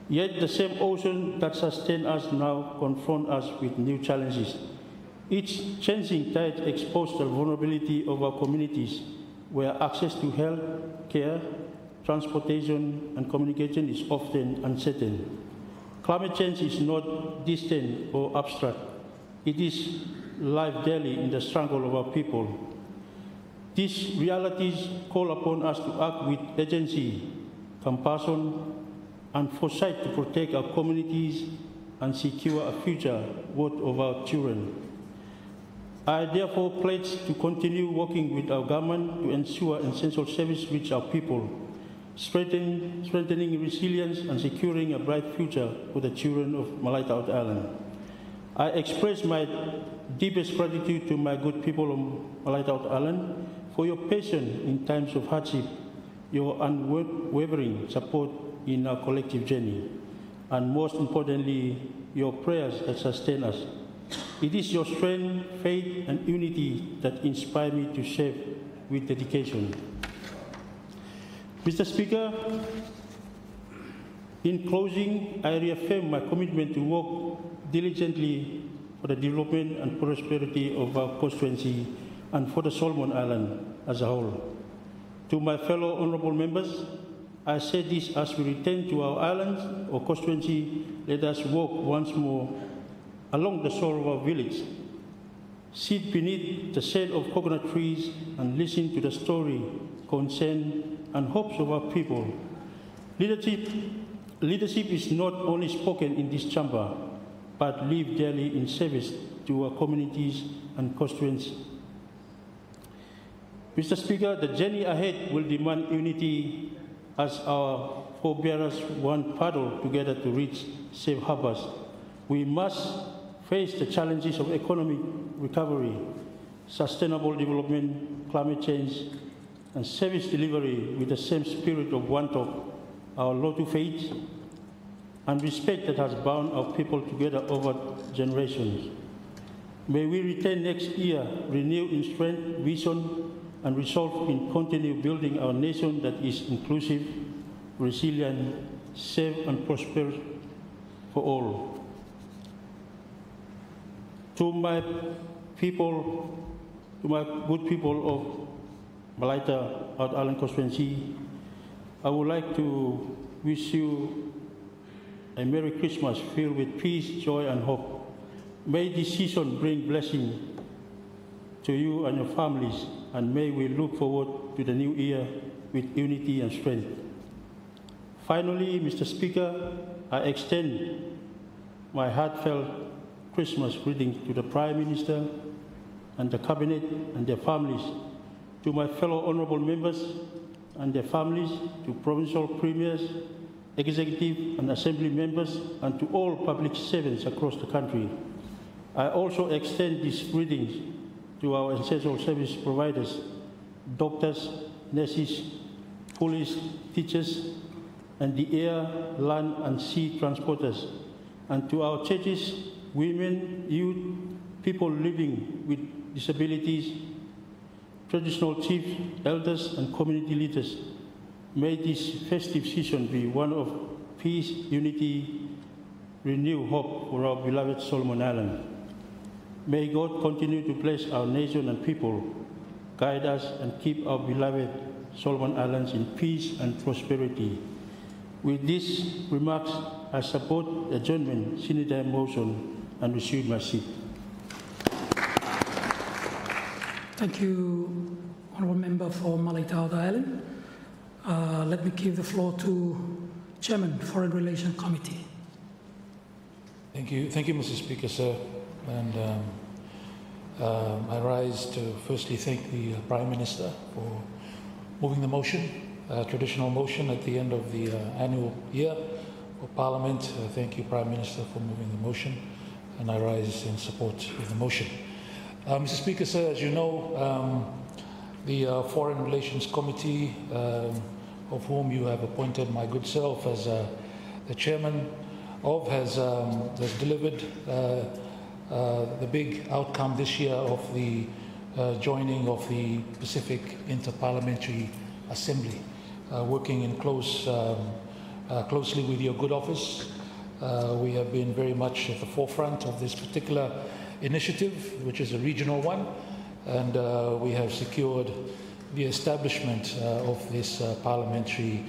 Yet the same ocean that sustains us now confront us with new challenges. Each changing tide exposes the vulnerability of our communities, where access to health care, transportation, and communication is often uncertain. Climate change is not distant or abstract. It is live daily in the struggle of our people. These realities call upon us to act with urgency, compassion, and foresight to protect our communities and secure a future worth of our children. I therefore pledge to continue working with our government to ensure essential service reach our people, strengthening resilience and securing a bright future for the children of Malaita Outer Island. I express my deepest gratitude to my good people of Malaita Outer Island for your patience in times of hardship, your unwavering support in our collective journey, and most importantly, your prayers that sustain us. It is your strength, faith, and unity that inspire me to serve with dedication. Mr. Speaker, in closing, I reaffirm my commitment to work diligently for the development and prosperity of our constituency and for the Solomon Islands as a whole. To my fellow honourable members, I say this as we return to our islands or constituency, let us walk once more along the shore of our village, sit beneath the shade of coconut trees and listen to the story, concern, and hopes of our people. Leadership is not only spoken in this chamber, but lived daily in service to our communities and constituents. Mr. Speaker, the journey ahead will demand unity as our forebears want paddle together to reach safe harbors. We must face the challenges of economic recovery, sustainable development, climate change, and service delivery with the same spirit of Wantok, our Lotu faith, and respect that has bound our people together over generations. May we return next year renewed in strength, vision, and resolve in continue building our nation that is inclusive, resilient, safe, and prosperous for all. To my people, to my good people of Malaita Out Island constituency, I would like to wish you a Merry Christmas filled with peace, joy, and hope. May this season bring blessing to you and your families, and may we look forward to the new year with unity and strength. Finally, Mr. Speaker, I extend my heartfelt Christmas greeting to the Prime Minister and the Cabinet and their families, to my fellow honorable members and their families, to provincial premiers, executive and assembly members, and to all public servants across the country. I also extend these greetings to our essential service providers, doctors, nurses, police, teachers, and the air, land, and sea transporters, and to our churches, women, youth, people living with disabilities, traditional chiefs, elders, and community leaders. May this festive season be one of peace, unity, renewed hope for our beloved Solomon Island. May God continue to bless our nation and people, guide us, and keep our beloved Solomon Islands in peace and prosperity. With these remarks, I support the adjournment Sine-Die motion and resume my seat. Thank you, Honourable Member for Malaita Out Island. Let me give the floor to Chairman, Foreign Relations Committee. Thank you, Mr. Speaker, sir. And I rise to firstly thank the Prime Minister for moving the motion, traditional motion at the end of the annual year for Parliament. Thank you, Prime Minister, for moving the motion, and I rise in support of the motion. Mr. Speaker, sir, as you know, the Foreign Relations Committee, of whom you have appointed my good self as the chairman of, has delivered the big outcome this year of the joining of the Pacific Interparliamentary Assembly, working in closely with your good office. We have been very much at the forefront of this particular initiative, which is a regional one, and we have secured the establishment of this parliamentary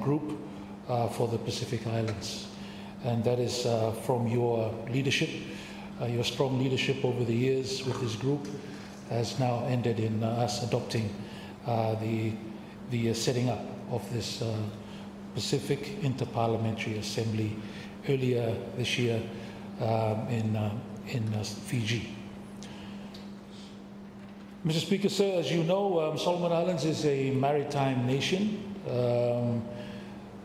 group for the Pacific Islands. And that is from your leadership. Your strong leadership over the years with this group has now ended in us adopting the setting up of this Pacific Interparliamentary Assembly earlier this year in Fiji. Mr. Speaker, sir, as you know, Solomon Islands is a maritime nation.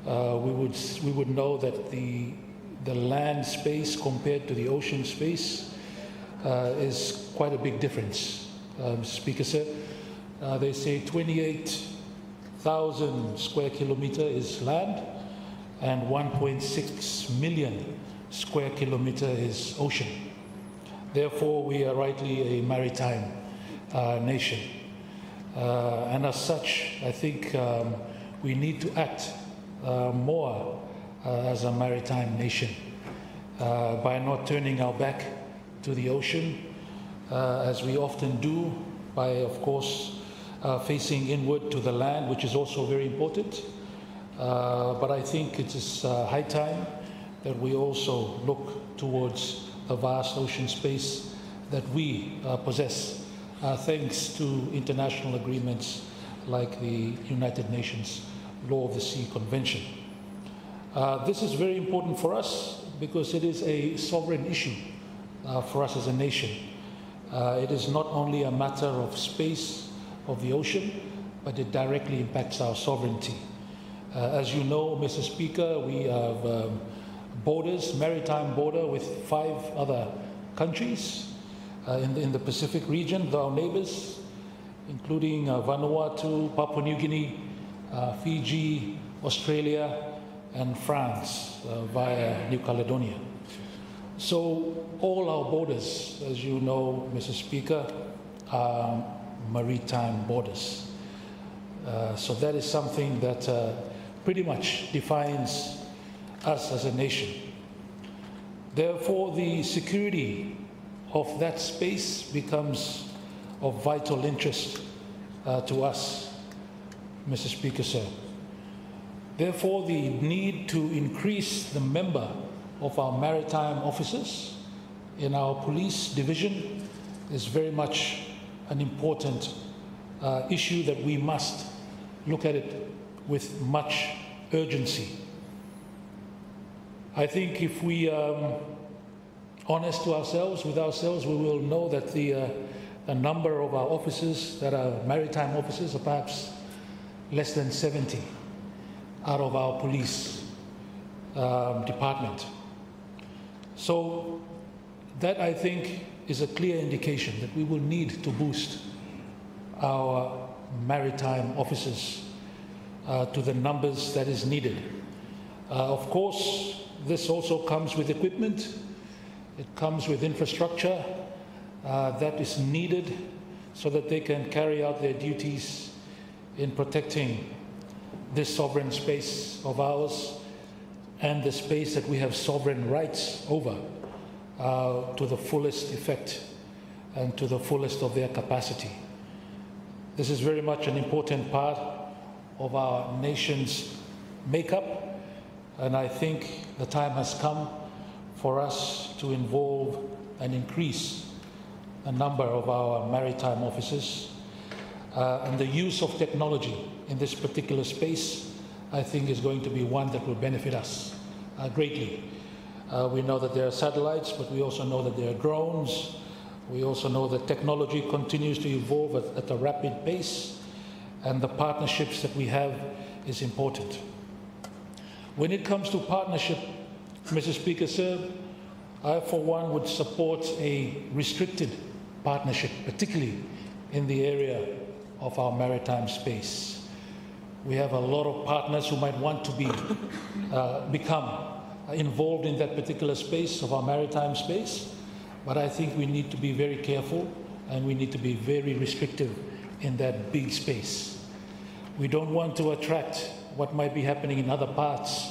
We would know that the land space compared to the ocean space is quite a big difference. Mr. Speaker, sir, they say 28,000 square kilometer is land and 1.6 million square kilometer is ocean. Therefore, we are rightly a maritime nation. And as such, I think we need to act more as a maritime nation by not turning our back to the ocean, as we often do, by, of course, facing inward to the land, which is also very important. But I think it is high time that we also look towards the vast ocean space that we possess, thanks to international agreements like the United Nations Law of the Sea Convention. This is very important for us because it is a sovereign issue for us as a nation. It is not only a matter of space of the ocean, but it directly impacts our sovereignty. As you know, Mr. Speaker, we have borders, maritime border with 5 other countries in the Pacific region, our neighbors, including Vanuatu, Papua New Guinea, Fiji, Australia, and France via New Caledonia. So all our borders, as you know, Mr. Speaker, are maritime borders. So that is something that pretty much defines us as a nation. Therefore, the security of that space becomes of vital interest to us, Mr. Speaker, sir. Therefore, the need to increase the number of our maritime officers in our police division is very much an important issue that we must look at it with much urgency. I think if we are honest to ourselves, with ourselves, we will know that the number of our officers that are maritime officers are perhaps less than 70 out of our police department. So that, I think, is a clear indication that we will need to boost our maritime officers to the numbers that is needed. Of course, this also comes with equipment. It comes with infrastructure that is needed so that they can carry out their duties in protecting this sovereign space of ours and the space that we have sovereign rights over to the fullest effect and to the fullest of their capacity. This is very much an important part of our nation's makeup, and I think the time has come for us to involve and increase the number of our maritime officers. And the use of technology in this particular space, I think, is going to be one that will benefit us greatly. We know that there are satellites, but we also know that there are drones. We also know that technology continues to evolve at a rapid pace, and the partnerships that we have is important. When it comes to partnership, Mr. Speaker, sir, I, for one, would support a restricted partnership, particularly in the area of our maritime space. We have a lot of partners who might want to become involved in that particular space of our maritime space, but I think we need to be very careful and we need to be very restrictive in that big space. We don't want to attract what might be happening in other parts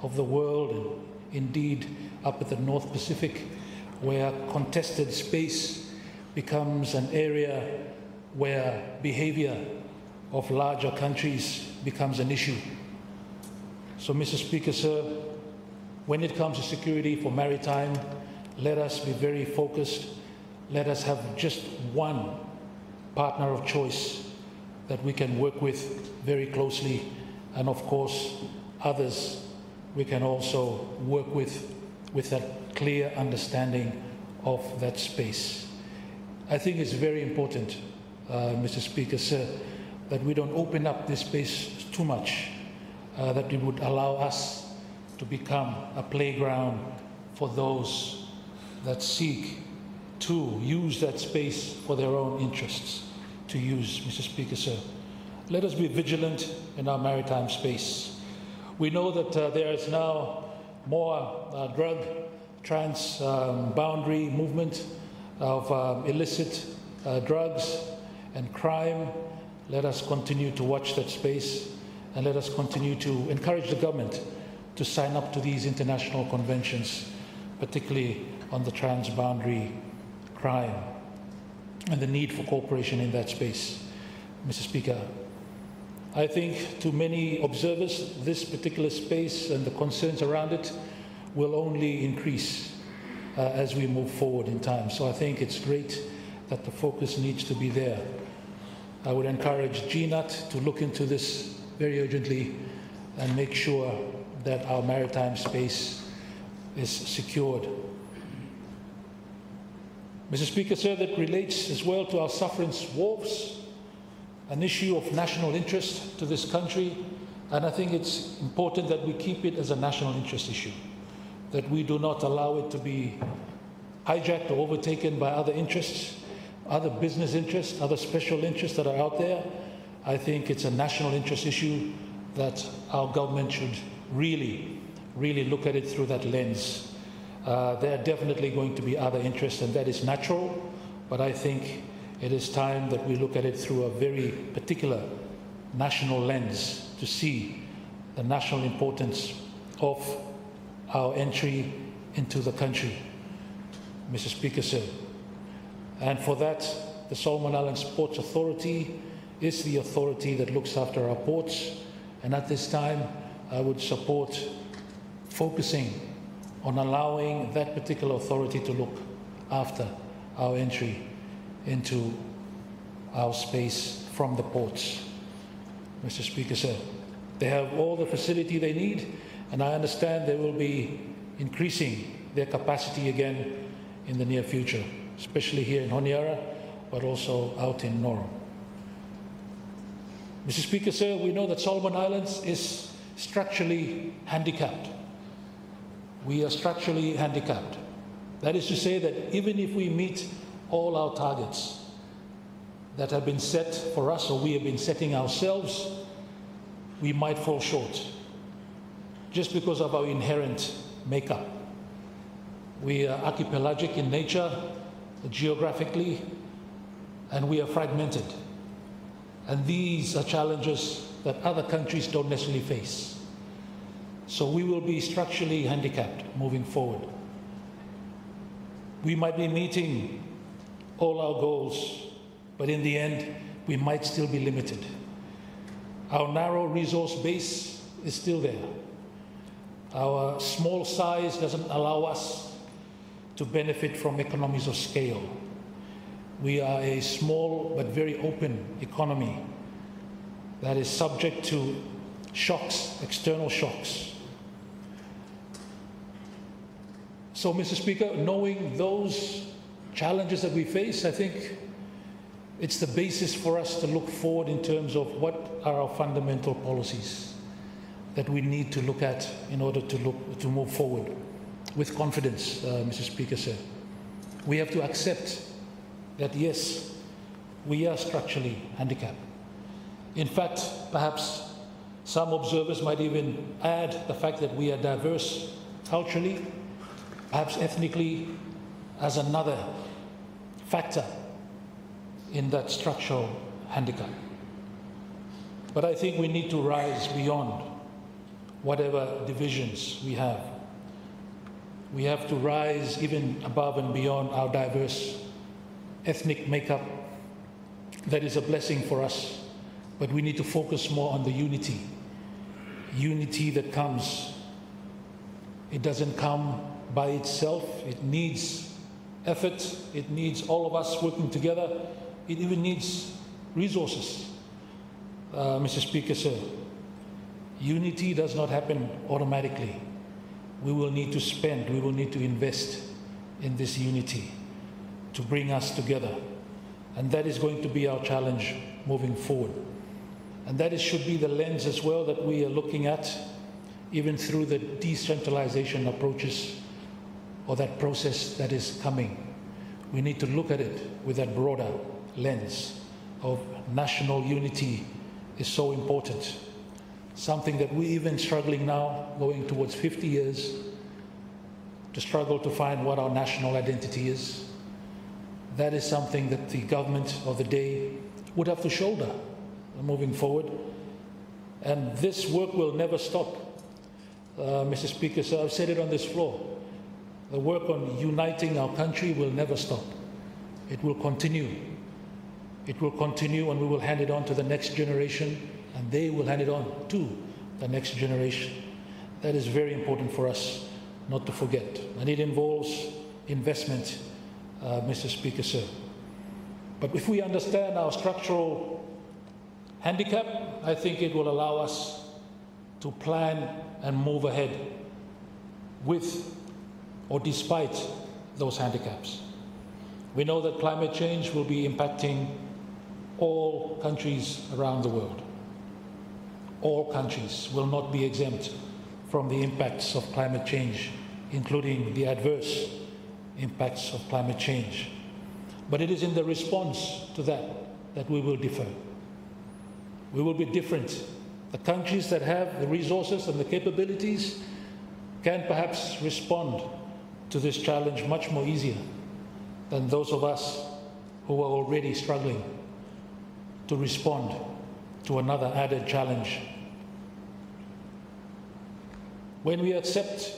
of the world, and indeed up at the North Pacific, where contested space becomes an area where behavior of larger countries becomes an issue. So, Mr. Speaker, sir, when it comes to security for maritime, let us be very focused. Let us have just one partner of choice that we can work with very closely, and of course, others we can also work with that clear understanding of that space. I think it's very important, Mr. Speaker, sir, that we don't open up this space too much, that it would allow us to become a playground for those that seek to use that space for their own interests to use, Mr. Speaker, sir. Let us be vigilant in our maritime space. We know that there is now more drug trans-boundary movement of illicit drugs and crime. Let us continue to watch that space, and let us continue to encourage the government to sign up to these international conventions, particularly on the trans-boundary crime and the need for cooperation in that space. Mr. Speaker, I think to many observers, this particular space and the concerns around it will only increase as we move forward in time. So I think it's great that the focus needs to be there. I would encourage GNUT to look into this very urgently and make sure that our maritime space is secured. Mr. Speaker, sir, that relates as well to our sufferance wharves, an issue of national interest to this country, and I think it's important that we keep it as a national interest issue, that we do not allow it to be hijacked or overtaken by other interests, other business interests, other special interests that are out there. I think it's a national interest issue that our government should really look at it through that lens. There are definitely going to be other interests, and that is natural, but I think it is time that we look at it through a very particular national lens to see the national importance of our entry into the country, Mr. Speaker, sir. And for that, the Solomon Islands Ports Authority is the authority that looks after our ports, and at this time, I would support focusing on allowing that particular authority to look after our entry into our space from the ports. Mr. Speaker, sir, they have all the facility they need, and I understand they will be increasing their capacity again in the near future, especially here in Honiara, but also out in Norum. Mr. Speaker, sir, we know that Solomon Islands is structurally handicapped. We are structurally handicapped. That is to say that even if we meet all our targets that have been set for us, or we have been setting ourselves, we might fall short just because of our inherent makeup. We are archipelagic in nature, geographically, and we are fragmented. And these are challenges that other countries don't necessarily face. So we will be structurally handicapped moving forward. We might be meeting all our goals, but in the end, we might still be limited. Our narrow resource base is still there. Our small size doesn't allow us to benefit from economies of scale. We are a small but very open economy that is subject to shocks, external shocks. So, Mr. Speaker, knowing those challenges that we face, I think it's the basis for us to look forward in terms of what are our fundamental policies that we need to look at in order to move forward with confidence, Mr. Speaker, sir. We have to accept that, yes, we are structurally handicapped. In fact, perhaps some observers might even add the fact that we are diverse culturally, perhaps ethnically, as another factor in that structural handicap. But I think we need to rise beyond whatever divisions we have. We have to rise even above and beyond our diverse ethnic makeup. That is a blessing for us, but we need to focus more on the unity that comes. It doesn't come by itself. It needs effort. It needs all of us working together. It even needs resources. Mr. Speaker, sir, unity does not happen automatically. We will need to spend, we will need to invest in this unity to bring us together. And that is going to be our challenge moving forward. And that should be the lens as well that we are looking at, even through the decentralization approaches or that process that is coming. We need to look at it with that broader lens of national unity is so important. Something that we're even struggling now, going towards 50 years, to struggle to find what our national identity is. That is something that the government of the day would have to shoulder moving forward. And this work will never stop. Mr. Speaker, so I've said it on this floor. The work on uniting our country will never stop. It will continue. It will continue, and we will hand it on to the next generation, and they will hand it on to the next generation. That is very important for us not to forget. And it involves investment, Mr. Speaker, sir. But if we understand our structural handicap, I think it will allow us to plan and move ahead with or despite those handicaps. We know that climate change will be impacting all countries around the world. All countries will not be exempt from the impacts of climate change, including the adverse impacts of climate change. But it is in the response to that we will differ. We will be different. The countries that have the resources and the capabilities can perhaps respond to this challenge much more easier than those of us who are already struggling to respond to another added challenge. When we accept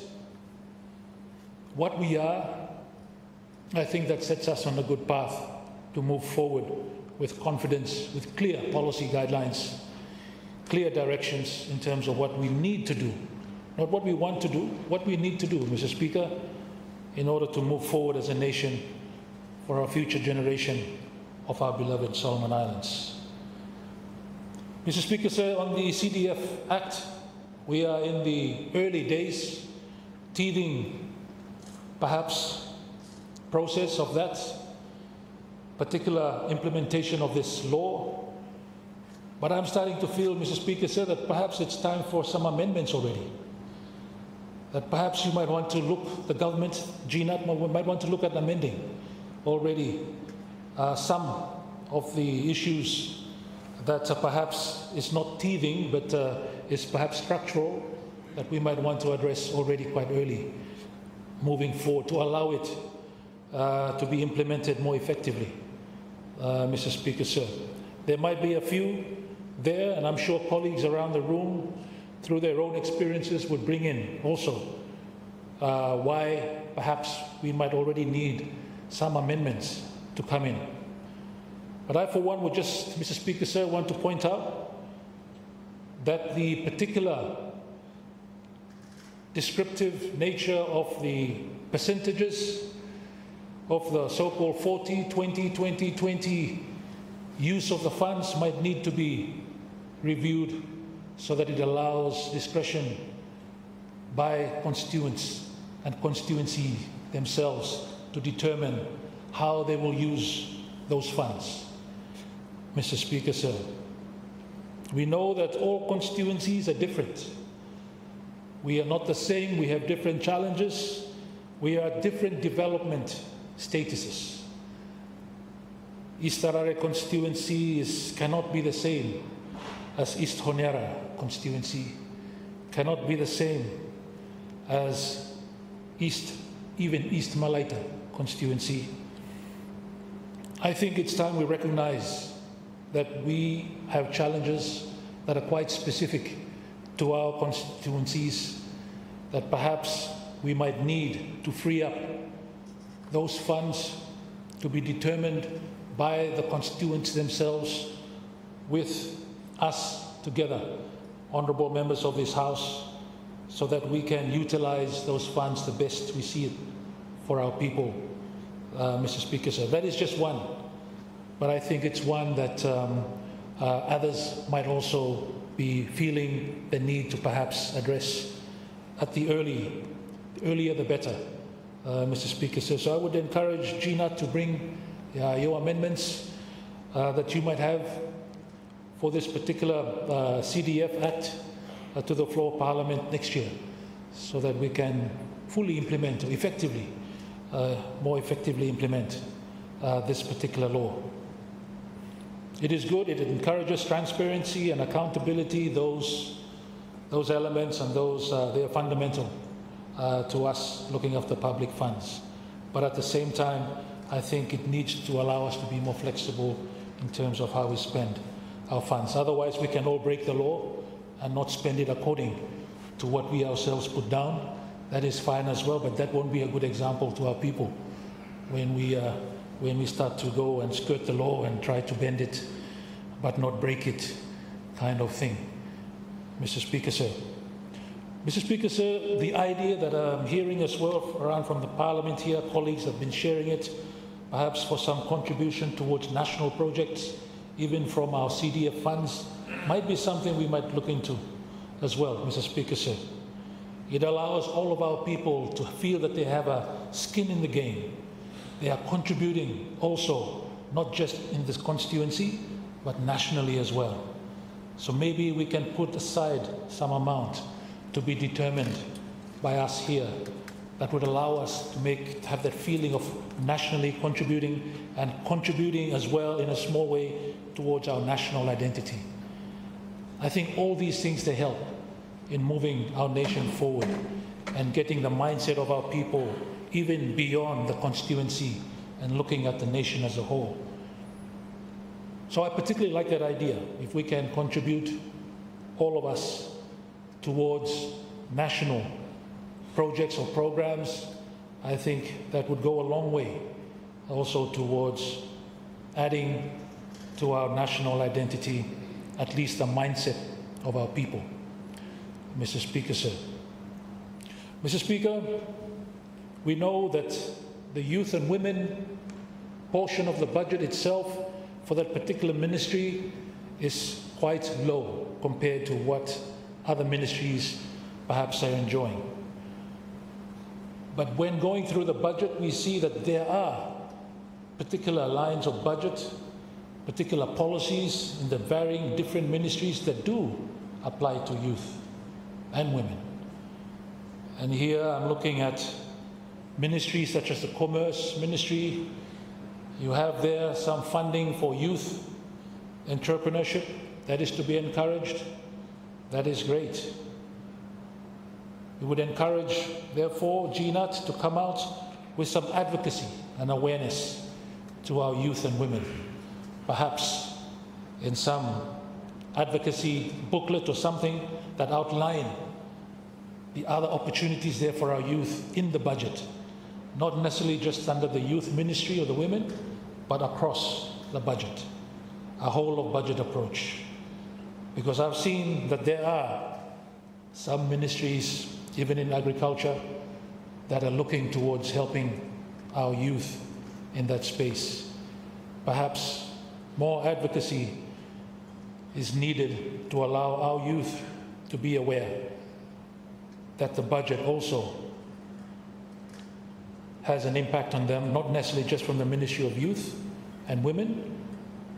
what we are, I think that sets us on a good path to move forward with confidence, with clear policy guidelines, clear directions in terms of what we need to do, not what we want to do, what we need to do, Mr. Speaker, in order to move forward as a nation for our future generation of our beloved Solomon Islands. Mr. Speaker, sir, on the CDF Act, we are in the early days, teething perhaps process of that particular implementation of this law. But I'm starting to feel, Mr. Speaker, sir, that perhaps it's time for some amendments already. That perhaps you might want to look, the government, GNAT, might want to look at amending already some of the issues that perhaps is not teething, but is perhaps structural, that we might want to address already quite early, moving forward, to allow it to be implemented more effectively, Mr. Speaker, sir. There might be a few there, and I'm sure colleagues around the room, through their own experiences, would bring in also why perhaps we might already need some amendments to come in. But I, for one, would just, Mr. Speaker, sir, want to point out that the particular descriptive nature of the percentages of the so-called 40, 20, 20, 20 use of the funds might need to be reviewed so that it allows discretion by constituents and constituency themselves to determine how they will use those funds. Mr. Speaker, sir, we know that all constituencies are different. We are not the same, we have different challenges, we are different development statuses. East Harare constituency cannot be the same as East Honiara constituency, cannot be the same as even East Malaita constituency. I think it's time we recognize that we have challenges that are quite specific to our constituencies, that perhaps we might need to free up those funds to be determined by the constituents themselves, with us together, honourable members of this House, so that we can utilize those funds the best we see it for our people, Mr. Speaker, sir. That is just one, but I think it's one that others might also be feeling the need to perhaps address at the earlier the better, Mr. Speaker, sir. So I would encourage GNAT to bring your amendments that you might have for this particular CDF Act to the floor of Parliament next year, so that we can fully implement, effectively, more effectively implement this particular law. It is good, it encourages transparency and accountability. Those elements and they are fundamental to us looking after public funds. But at the same time, I think it needs to allow us to be more flexible in terms of how we spend our funds. Otherwise, we can all break the law and not spend it according to what we ourselves put down. That is fine as well, but that won't be a good example to our people when we start to go and skirt the law and try to bend it but not break it, kind of thing. Mr. Speaker, sir, Mr. Speaker, sir, the idea that I'm hearing as well around from the Parliament here, colleagues have been sharing it, perhaps for some contribution towards national projects, even from our CDF funds, might be something we might look into as well, Mr. Speaker, sir. It allows all of our people to feel that they have a skin in the game. They are contributing also, not just in this constituency, but nationally as well. So maybe we can put aside some amount to be determined by us here that would allow us to have that feeling of nationally contributing and contributing as well in a small way towards our national identity. I think all these things, they help in moving our nation forward and getting the mindset of our people even beyond the constituency and looking at the nation as a whole. So I particularly like that idea. If we can contribute, all of us, towards national projects or programs, I think that would go a long way also towards adding to our national identity, at least the mindset of our people. Mr. Speaker, sir. Mr. Speaker, we know that the youth and women portion of the budget itself for that particular ministry is quite low compared to what other ministries perhaps are enjoying. But when going through the budget, we see that there are particular lines of budget, particular policies in the varying different ministries that do apply to youth and women. And here I'm looking at ministries such as the Commerce Ministry. You have there some funding for youth entrepreneurship that is to be encouraged. That is great. We would encourage, therefore, GNAT to come out with some advocacy and awareness to our youth and women. Perhaps in some advocacy booklet or something that outline the other opportunities there for our youth in the budget, not necessarily just under the youth ministry or the women, but across the budget, a whole of budget approach. Because I've seen that there are some ministries, even in agriculture, that are looking towards helping our youth in that space. Perhaps more advocacy is needed to allow our youth to be aware that the budget also has an impact on them, not necessarily just from the Ministry of Youth and Women,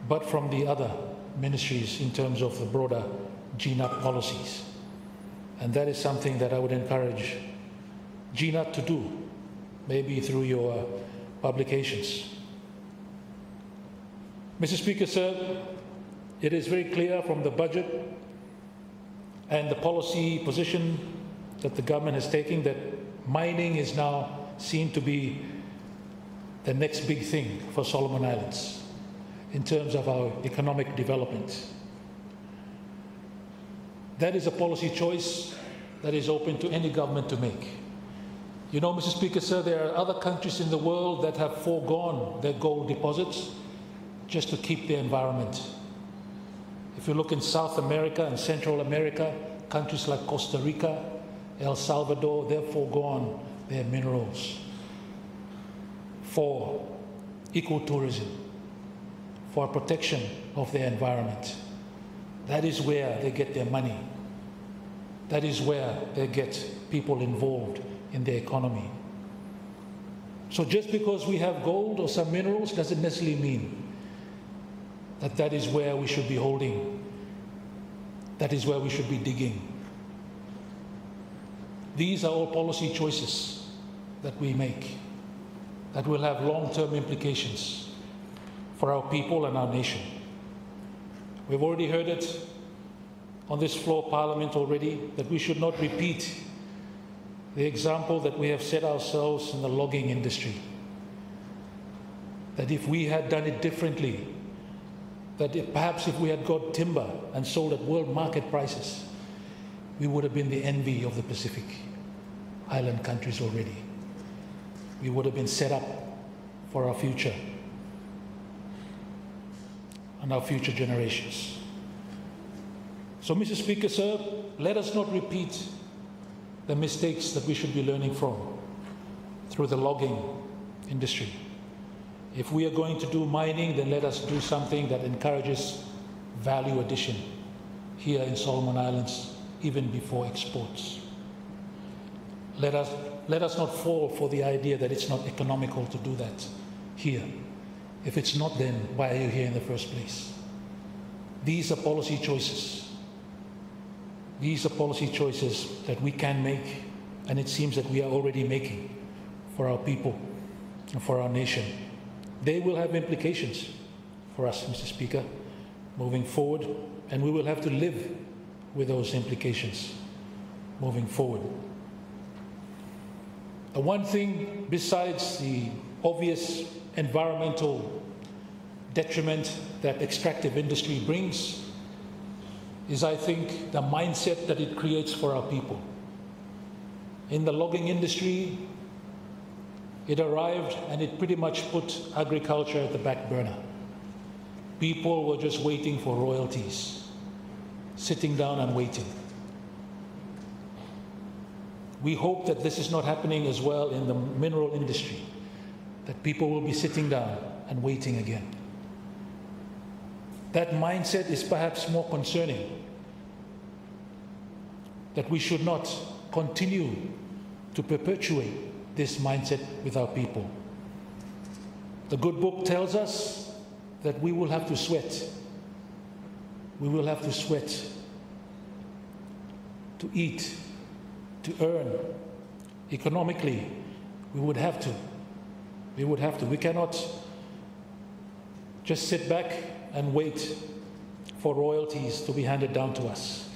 but from the other ministries in terms of the broader GNAT policies. And that is something that I would encourage GNAT to do, maybe through your publications. Mr. Speaker, sir, it is very clear from the budget and the policy position that the government has taken that mining is now seen to be the next big thing for Solomon Islands in terms of our economic development. That is a policy choice that is open to any government to make. You know, Mr. Speaker, sir, there are other countries in the world that have foregone their gold deposits just to keep their environment. If you look in South America and Central America, countries like Costa Rica, El Salvador, they've foregone their minerals for ecotourism, for protection of their environment. That is where they get their money. That is where they get people involved in their economy. So just because we have gold or some minerals doesn't necessarily mean that that is where we should be holding, that is where we should be digging. These are all policy choices that we make that will have long-term implications for our people and our nation. We've already heard it on this floor of Parliament already, that we should not repeat the example that we have set ourselves in the logging industry. That if we had done it differently, that perhaps if we had got timber and sold at world market prices, we would have been the envy of the Pacific Island countries already. We would have been set up for our future and our future generations. So, Mr. Speaker, sir, let us not repeat the mistakes that we should be learning from through the logging industry. If we are going to do mining, then let us do something that encourages value addition here in Solomon Islands, even before exports. Let us not fall for the idea that it's not economical to do that here. If it's not, then why are you here in the first place? These are policy choices. These are policy choices that we can make, and it seems that we are already making for our people and for our nation. They will have implications for us, Mr. Speaker, moving forward, and we will have to live with those implications moving forward. The one thing, besides the obvious environmental detriment that extractive industry brings, is, I think, the mindset that it creates for our people. In the logging industry, it arrived and it pretty much put agriculture at the back burner. People were just waiting for royalties, sitting down and waiting. We hope that this is not happening as well in the mineral industry, that people will be sitting down and waiting again. That mindset is perhaps more concerning, that we should not continue to perpetuate this mindset with our people. The good book tells us that we will have to sweat. We will have to sweat to eat, to earn. Economically, we would have to. We would have to. We cannot just sit back and wait for royalties to be handed down to us,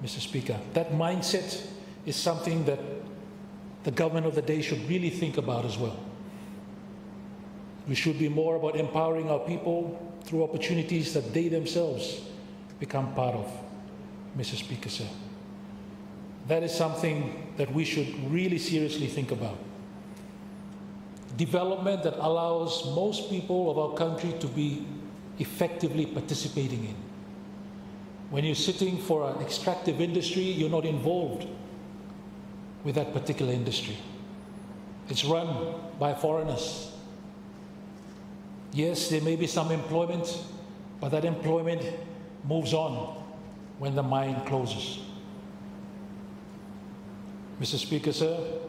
Mr. Speaker. That mindset is something that the government of the day should really think about as well. We should be more about empowering our people through opportunities that they themselves become part of, Mr. Speaker, sir. That is something that we should really seriously think about. Development that allows most people of our country to be effectively participating in. When you're sitting for an extractive industry, you're not involved with that particular industry. It's run by foreigners. Yes, there may be some employment, but that employment moves on when the mine closes. Mr. Speaker, sir,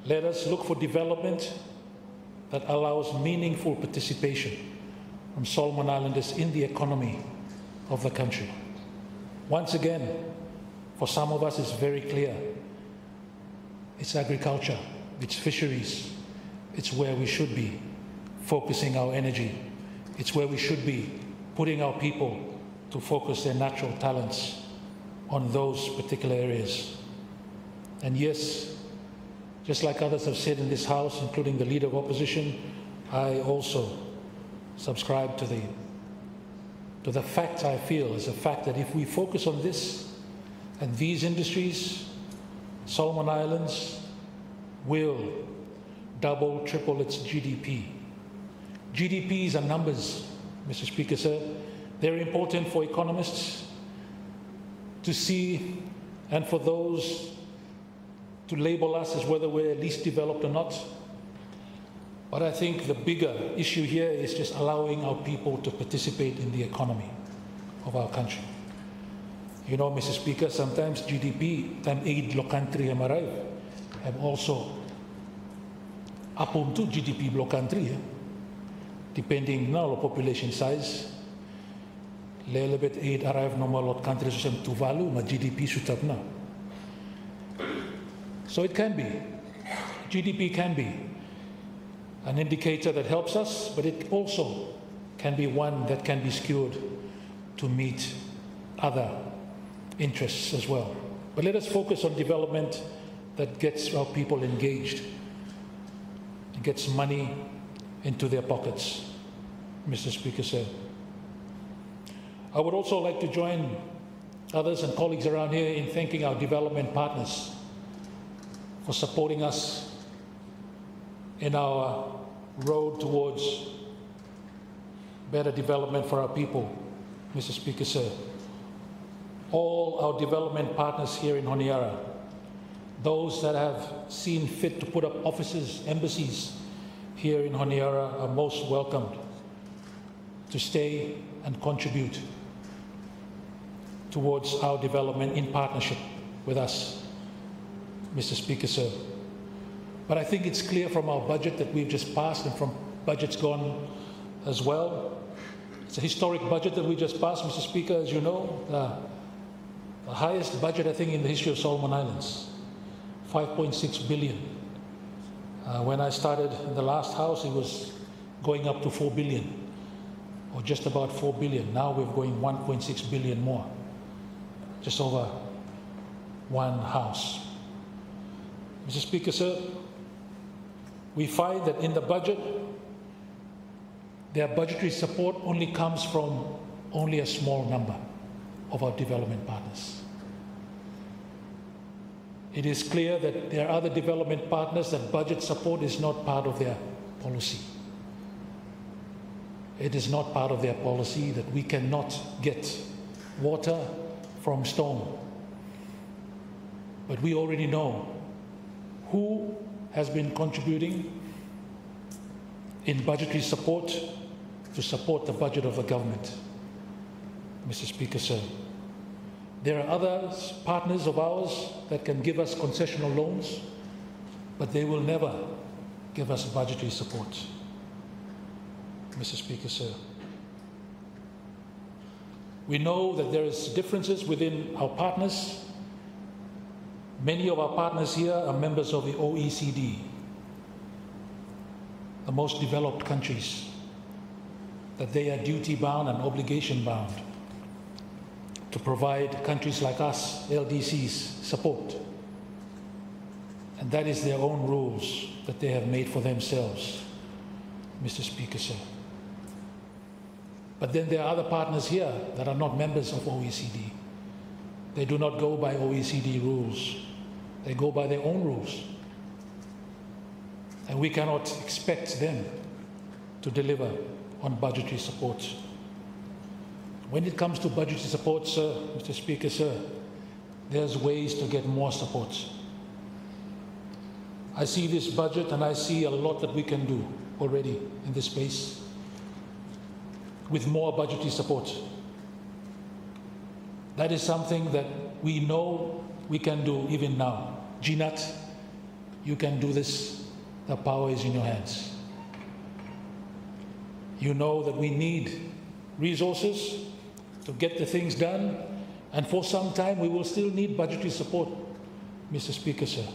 let us look for development that allows meaningful participation from Solomon Islanders in the economy of the country. Once again, for some of us it's very clear. It's agriculture, it's fisheries, it's where we should be focusing our energy. It's where we should be putting our people to focus their natural talents on those particular areas. And yes, just like others have said in this House, including the Leader of Opposition, I also subscribe to the fact I feel is the fact that if we focus on this and these industries, Solomon Islands will double, triple its GDP. GDPs are numbers, Mr. Speaker, sir. They're important for economists to see and for those to label us as whether we're least developed or not. But I think the bigger issue here is just allowing our people to participate in the economy of our country. You know, Mr. Speaker, sometimes GDP, tam aid lo country have also upon to GDP block country, depending na lo population size. Lelebet aid arrive no lot countries sem Tuvalu, ma GDP sutap na. So it can be, GDP can be an indicator that helps us, but it also can be one that can be skewed to meet other interests as well. But let us focus on development that gets our people engaged and gets money into their pockets, Mr. Speaker, sir. I would also like to join others and colleagues around here in thanking our development partners for supporting us in our road towards better development for our people, Mr. Speaker, sir. All our development partners here in Honiara Those that have seen fit to put up offices, embassies here in Honiara are most welcomed to stay and contribute towards our development in partnership with us, Mr. Speaker, sir. But I think it's clear from our budget that we've just passed and from budgets gone as well. It's a historic budget that we just passed, Mr. Speaker, as you know. The highest budget, I think, in the history of Solomon Islands, 5.6 billion. When I started in the last house, it was going up to 4 billion, or just about 4 billion. Now we're going 1.6 billion more, just over one house. Mr. Speaker, sir, we find that in the budget, their budgetary support only comes from only a small number of our development partners. It is clear that there are other development partners that budget support is not part of their policy. It is not part of their policy that we cannot get water from stone. But we already know who has been contributing in budgetary support to support the budget of the government. Mr. Speaker, sir, there are other partners of ours that can give us concessional loans, but they will never give us budgetary support. Mr. Speaker, sir, we know that there is differences within our partners. Many of our partners here are members of the OECD, the most developed countries, that they are duty-bound and obligation-bound to provide countries like us, LDCs, support. And that is their own rules that they have made for themselves, Mr. Speaker, sir. But then there are other partners here that are not members of OECD. They do not go by OECD rules. They go by their own rules. And we cannot expect them to deliver on budgetary support. When it comes to budgetary support, sir, Mr. Speaker, sir, there's ways to get more support. I see this budget and I see a lot that we can do already in this space with more budgetary support. That is something that we know we can do even now. GNAT, you can do this. The power is in your hands. You know that we need resources to get the things done, and for some time we will still need budgetary support, Mr. Speaker, sir.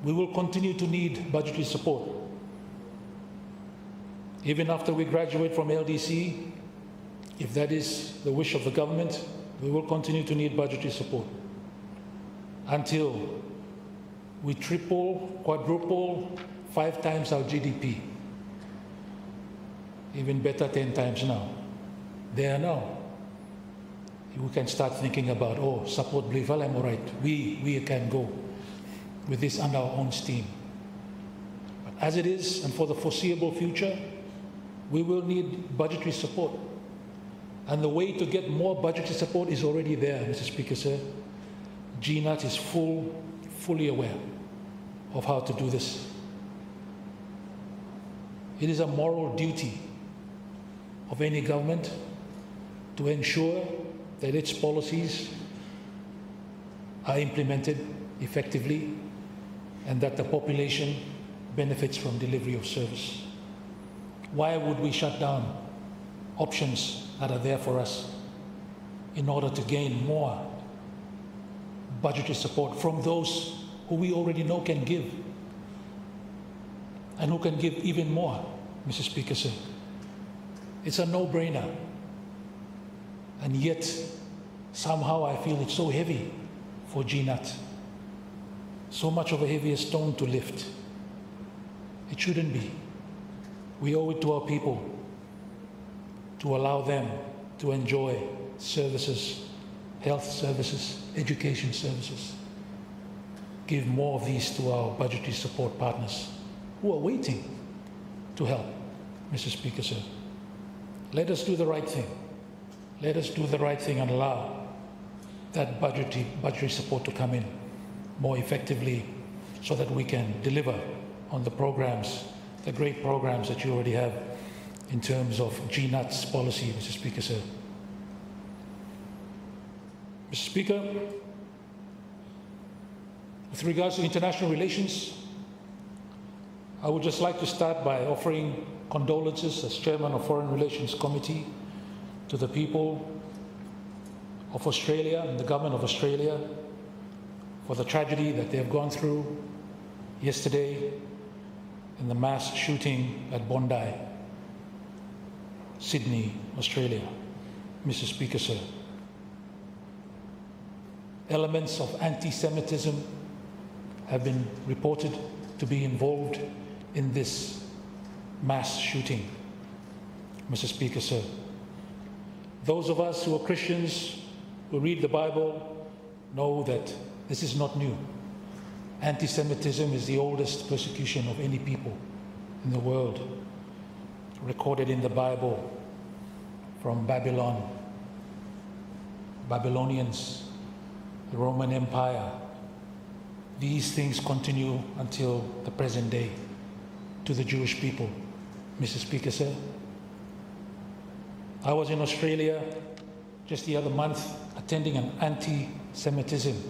We will continue to need budgetary support. Even after we graduate from LDC, if that is the wish of the government, we will continue to need budgetary support until we triple, quadruple, 5 times our GDP. Even better, 10 times now. There now. We can start thinking about, oh, support Blivalem, all right, we can go with this under our own steam. But as it is, and for the foreseeable future, we will need budgetary support. And the way to get more budgetary support is already there, Mr. Speaker, sir. GNAT is fully aware of how to do this. It is a moral duty of any government to ensure that its policies are implemented effectively and that the population benefits from delivery of service. Why would we shut down options that are there for us in order to gain more budgetary support from those who we already know can give and who can give even more, Mr. Speaker, sir? It's a no-brainer. And yet, somehow I feel it's so heavy for GNAT. So much of a heavier stone to lift. It shouldn't be. We owe it to our people to allow them to enjoy services, health services, education services. Give more of these to our budgetary support partners who are waiting to help, Mr. Speaker, sir. Let us do the right thing. Let us do the right thing and allow that budgetary support to come in more effectively so that we can deliver on the programs, the great programs that you already have in terms of GNUT's policy, Mr. Speaker, sir. Mr. Speaker, with regards to international relations, I would just like to start by offering condolences as Chairman of Foreign Relations Committee to the people of Australia and the government of Australia for the tragedy that they have gone through yesterday in the mass shooting at Bondi, Sydney, Australia. Mr. Speaker, sir, elements of anti-Semitism have been reported to be involved in this mass shooting. Mr. Speaker, sir, those of us who are Christians, who read the Bible, know that this is not new. Anti-Semitism is the oldest persecution of any people in the world, recorded in the Bible from Babylon, Babylonians, the Roman Empire. These things continue until the present day to the Jewish people. Mr. Speaker, sir, I was in Australia just the other month attending an anti-Semitism.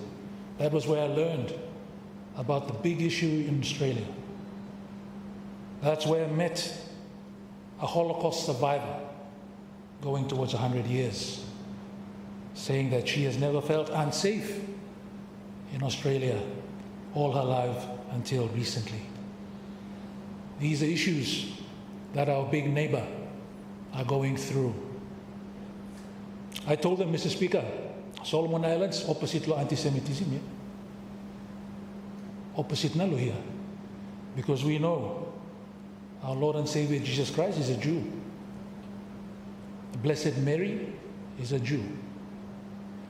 That was where I learned about the big issue in Australia. That's where I met a Holocaust survivor going towards 100 years, saying that she has never felt unsafe in Australia all her life until recently. These are issues that our big neighbor are going through. I told them, Mr. Speaker, Solomon Islands, opposite lo anti-Semitism, yeah? Opposite na lo here. Because we know our Lord and Savior Jesus Christ is a Jew. The Blessed Mary is a Jew.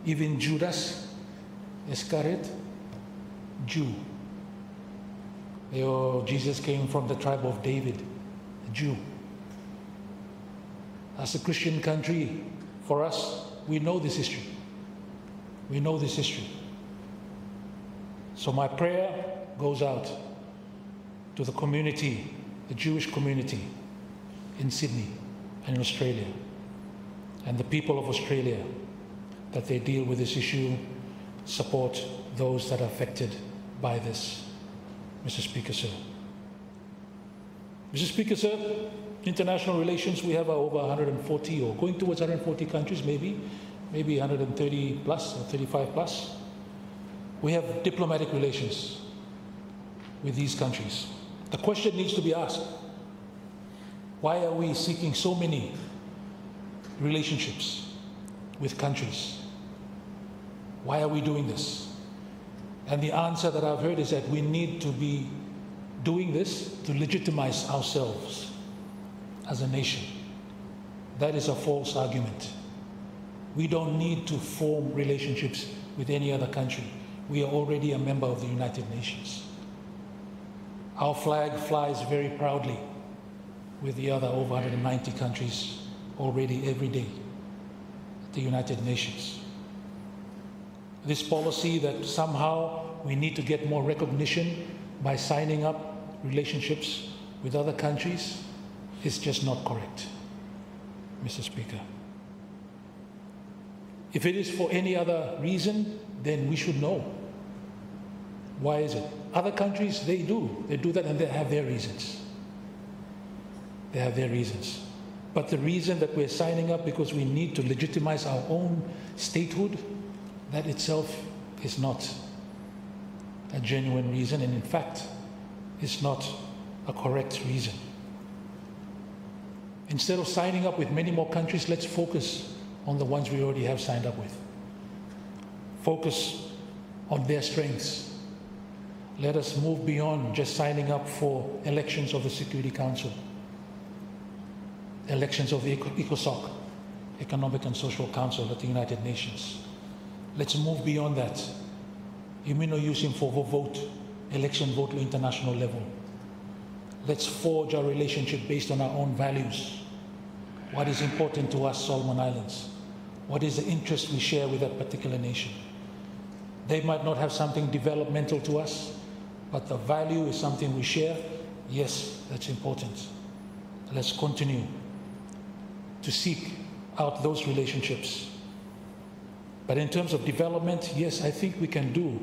Even Judas Iscariot, Jew. Jesus came from the tribe of David, a Jew. As a Christian country, for us, we know this history. We know this history. So my prayer goes out to the community, the Jewish community in Sydney and in Australia, and the people of Australia, that they deal with this issue, support those that are affected by this. Mr. Speaker, sir. Mr. Speaker, sir, international relations, we have over 140 or going towards 140 countries, maybe 130 plus or 35 plus. We have diplomatic relations with these countries. The question needs to be asked, why are we seeking so many relationships with countries? Why are we doing this? And the answer that I've heard is that we need to be doing this to legitimize ourselves as a nation. That is a false argument. We don't need to form relationships with any other country. We are already a member of the United Nations. Our flag flies very proudly with the other over 190 countries already every day at the United Nations. This policy that somehow we need to get more recognition by signing up relationships with other countries is just not correct, Mr. Speaker. If it is for any other reason, then we should know. Why is it? Other countries, they do that, and they have their reasons. They have their reasons. But the reason that we're signing up because we need to legitimize our own statehood, that itself is not a genuine reason, and in fact, it's not a correct reason. Instead of signing up with many more countries, let's focus on the ones we already have signed up with. Focus on their strengths. Let us move beyond just signing up for elections of the Security Council, elections of the ECOSOC, Economic and Social Council at the United Nations. Let's move beyond that. Imino using for vote, election vote at international level. Let's forge our relationship based on our own values. What is important to us, Solomon Islands? What is the interest we share with that particular nation? They might not have something developmental to us, but the value is something we share. Yes, that's important. Let's continue to seek out those relationships. But in terms of development, yes, I think we can do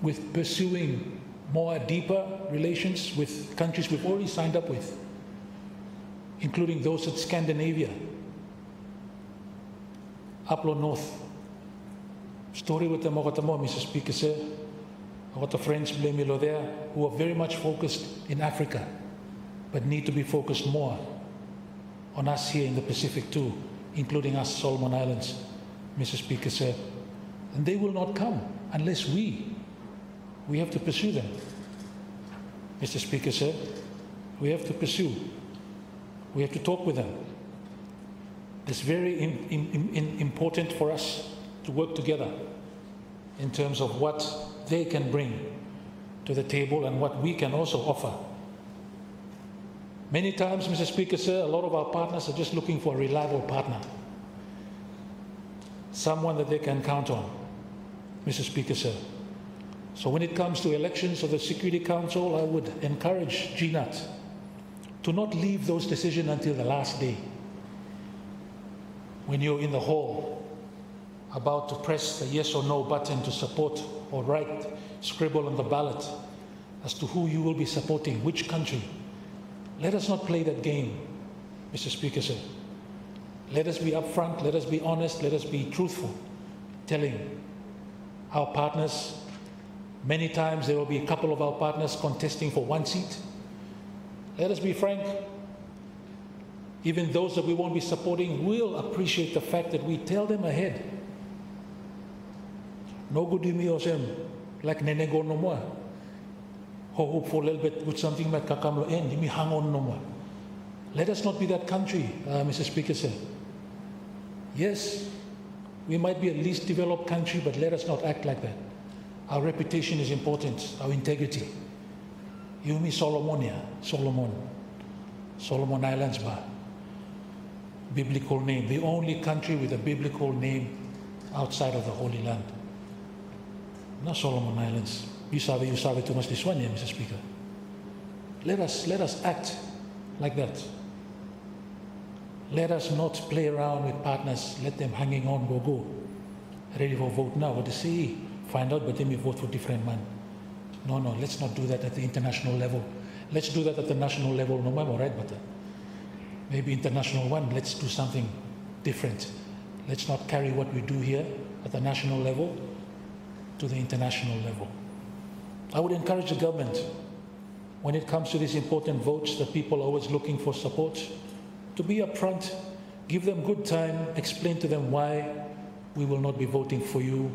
with pursuing more deeper relations with countries we've already signed up with, including those in Scandinavia, Uplo North. Story with the Mogatamo, Mr. Speaker, sir. I got the friends blame there who are very much focused in Africa, but need to be focused more on us here in the Pacific too, including us Solomon Islands, Mr. Speaker, sir. And they will not come unless we have to pursue them. Mr. Speaker, sir, we have to pursue. We have to talk with them. It's very important for us to work together in terms of what they can bring to the table and what we can also offer. Many times, Mr. Speaker, sir, a lot of our partners are just looking for a reliable partner, someone that they can count on, Mr. Speaker, sir. So when it comes to elections of the Security Council, I would encourage GNAT to not leave those decisions until the last day. When you're in the hall, about to press the yes or no button to support or write, scribble on the ballot as to who you will be supporting, which country. Let us not play that game, Mr. Speaker, sir. Let us be upfront, let us be honest, let us be truthful, telling our partners. Many times there will be a couple of our partners contesting for one seat. Let us be frank. Even those that we won't be supporting will appreciate the fact that we tell them ahead. No good to me or them, like Nenego no more. Hope for a little bit with something like Kakamlo end, me hang on no more. Let us not be that country, Mr. Speaker, sir. Yes, we might be a least developed country, but let us not act like that. Our reputation is important, our integrity. You me Solomon Islands bar. Biblical name, the only country with a biblical name outside of the Holy Land. Not Solomon Islands. You sabe too much this one, Mr. Speaker. Let us act like that. Let us not play around with partners, let them hanging on, go. Ready for vote now, what to say? Find out, but then we vote for different man. No, let's not do that at the international level. Let's do that at the national level, no matter, right? But maybe international one, let's do something different. Let's not carry what we do here at the national level to the international level. I would encourage the government, when it comes to these important votes that people are always looking for support, to be upfront, give them good time, explain to them why we will not be voting for you,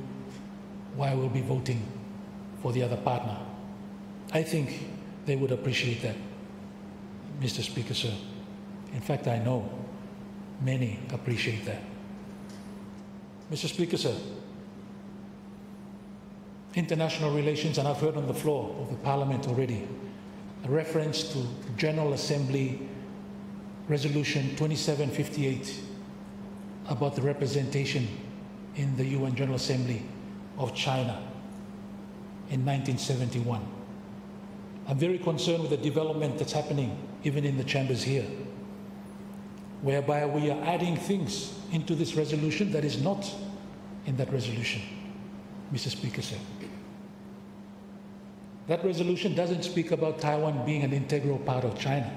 why we'll be voting for the other partner. I think they would appreciate that, Mr. Speaker, sir. In fact, I know many appreciate that. Mr. Speaker, sir, international relations, and I've heard on the floor of the Parliament already, a reference to General Assembly Resolution 2758 about the representation in the UN General Assembly of China in 1971. I'm very concerned with the development that's happening even in the chambers here, whereby we are adding things into this resolution that is not in that resolution, Mr. Speaker, sir. That resolution doesn't speak about Taiwan being an integral part of China.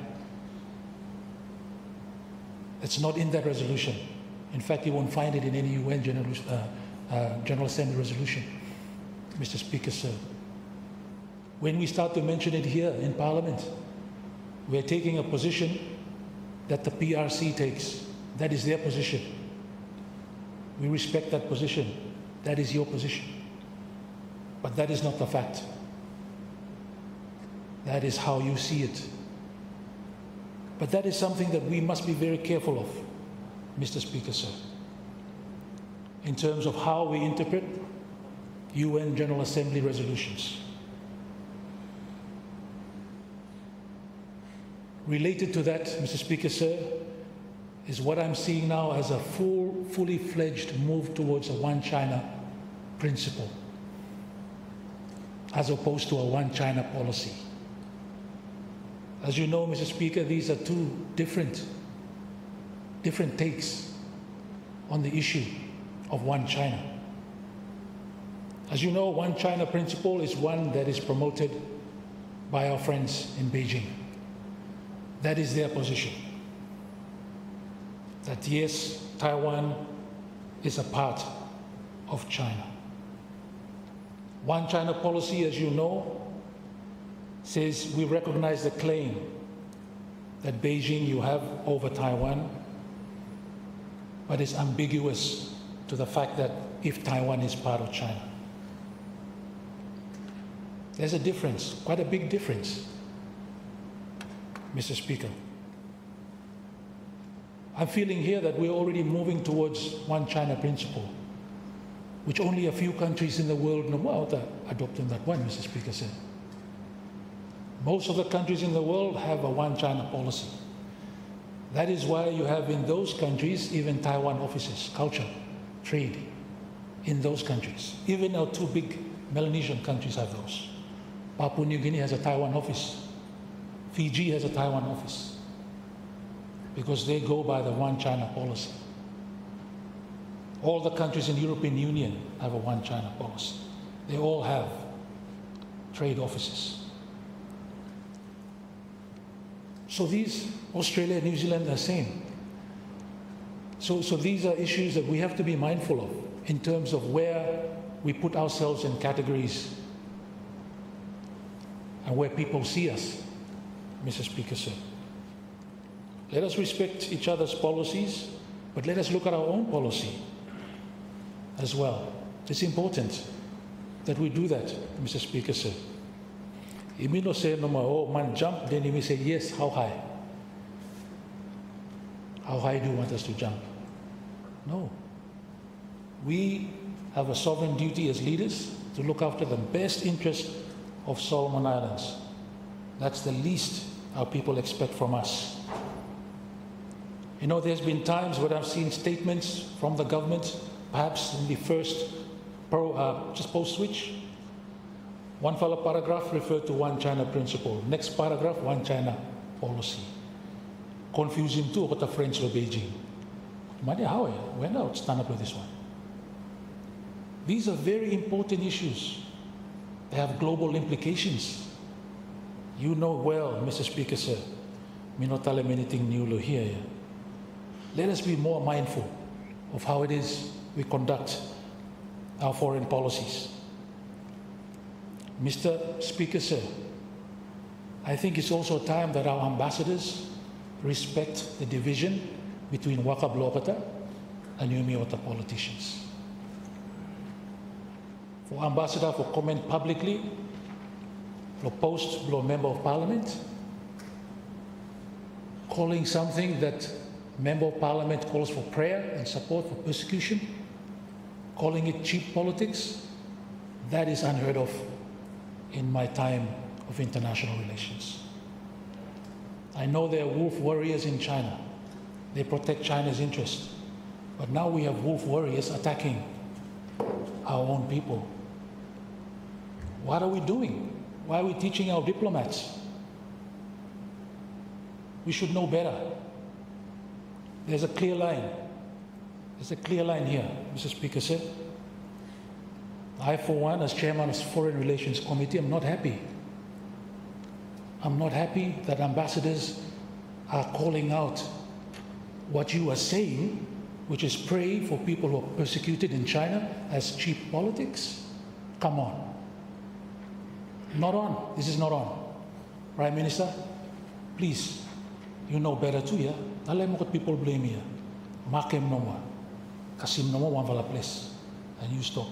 It's not in that resolution. In fact, you won't find it in any UN General Assembly resolution, Mr. Speaker, sir. When we start to mention it here in Parliament, we're taking a position that the PRC takes. That is their position. We respect that position. That is your position. But that is not the fact. That is how you see it. But that is something that we must be very careful of, Mr. Speaker, sir, in terms of how we interpret UN General Assembly resolutions. Related to that, Mr. Speaker, sir, is what I'm seeing now as a fully fledged move towards a one China principle, as opposed to a one China policy. As you know, Mr. Speaker, these are two different takes on the issue of one China. As you know, one China principle is one that is promoted by our friends in Beijing. That is their position. That yes, Taiwan is a part of China. One China policy, as you know, says we recognize the claim that Beijing you have over Taiwan, but it's ambiguous to the fact that if Taiwan is part of China. There's a difference, quite a big difference, Mr. Speaker. I'm feeling here that we're already moving towards one China principle, which only a few countries in the world know about adopting that one, Mr. Speaker said. Most of the countries in the world have a one China policy. That is why you have in those countries even Taiwan offices, culture, trade, in those countries. Even our two big Melanesian countries have those. Papua New Guinea has a Taiwan office. Fiji has a Taiwan office. Because they go by the one China policy. All the countries in the European Union have a one China policy. They all have trade offices. So these, Australia and New Zealand are the same. So these are issues that we have to be mindful of in terms of where we put ourselves in categories and where people see us, Mr. Speaker said. Let us respect each other's policies, but let us look at our own policy as well. It's important that we do that, Mr. Speaker said. Imino say no more, man jump, then he say, yes, how high? How high do you want us to jump? No. We have a sovereign duty as leaders to look after the best interest of Solomon Islands. That's the least our people expect from us. You know, there's been times when I've seen statements from the government, perhaps in the first just post-switch. One fellow paragraph referred to one China principle. Next paragraph, one China policy. Confusing too with the French or Beijing. How when I would stand up with this one? These are very important issues. They have global implications. You know well, Mr. Speaker, sir. Me not tell him anything new here. Let us be more mindful of how it is we conduct our foreign policies. Mr. Speaker, sir, I think it's also time that our ambassadors respect the division between Waka Blokata and Yumiota politicians. For ambassador for comment publicly, for post below member of parliament, calling something that member of parliament calls for prayer and support for persecution, calling it cheap politics, that is unheard of in my time of international relations. I know there are wolf warriors in China. They protect China's interests. But now we have wolf warriors attacking our own people. What are we doing? Why are we teaching our diplomats? We should know better. There's a clear line. There's a clear line here, Mr. Speaker said. I, for one, as chairman of the Foreign Relations Committee, am not happy. I'm not happy that ambassadors are calling out what you are saying, which is pray for people who are persecuted in China, as cheap politics. Come on. Not on. This is not on. Prime Minister, please, you know better too, yeah? Don't let more people blame you. Makem no more. Kasim no more one vala place. And you stop.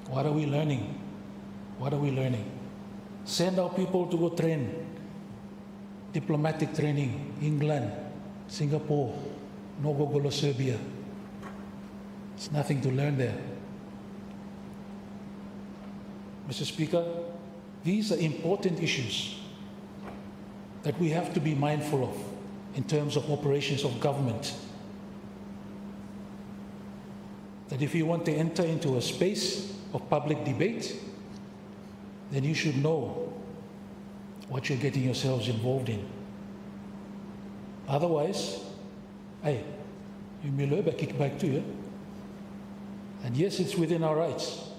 What are we learning? What are we learning? Send our people to go train. Diplomatic training. England, Singapore, no go Serbia. There's nothing to learn there. Mr. Speaker, these are important issues that we have to be mindful of in terms of operations of government. that if you want to enter into a space of public debate, then you should know what you're getting yourselves involved in. Otherwise, hey, you may learn back kick back to you. And yes, it's within our rights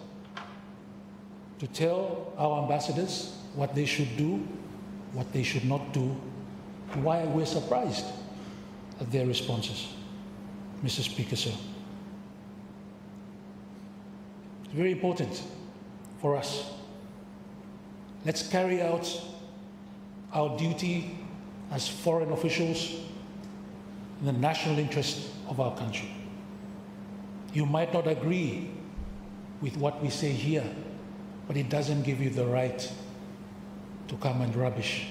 to tell our ambassadors what they should do, what they should not do, and why we're surprised at their responses. Mr. Speaker, sir. It's very important for us. Let's carry out our duty as foreign officials in the national interest of our country. You might not agree with what we say here, but it doesn't give you the right to come and rubbish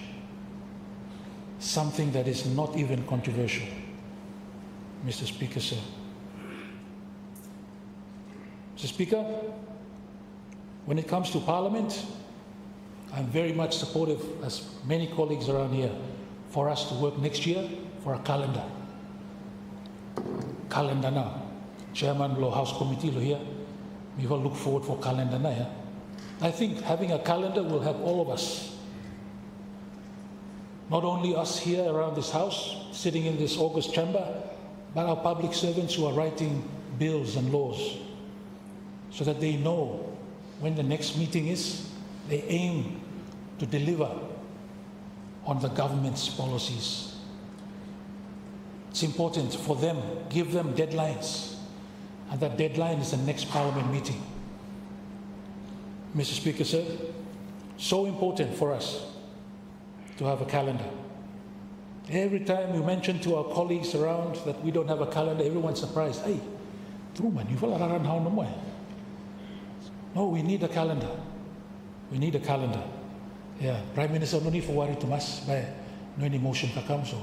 something that is not even controversial. Mr. Speaker, sir. Mr. Speaker, when it comes to Parliament, I'm very much supportive, as many colleagues around here, for us to work next year for a calendar. Calendar now. Chairman lo House Committee lo here, we will look forward for calendar now. Yeah? I think having a calendar will help all of us. Not only us here around this house, sitting in this august chamber, but our public servants who are writing bills and laws, so that they know when the next meeting is, they aim to deliver on the government's policies. It's important for them, give them deadlines, and that deadline is the next Parliament meeting. Mr. Speaker, sir, so important for us to have a calendar. Every time we mention to our colleagues around that we don't have a calendar, everyone's surprised. Hey, Truman, you will run how no more. No, we need a calendar. We need a calendar. Yeah, Prime Minister no need for worry to us by no any motion to come, so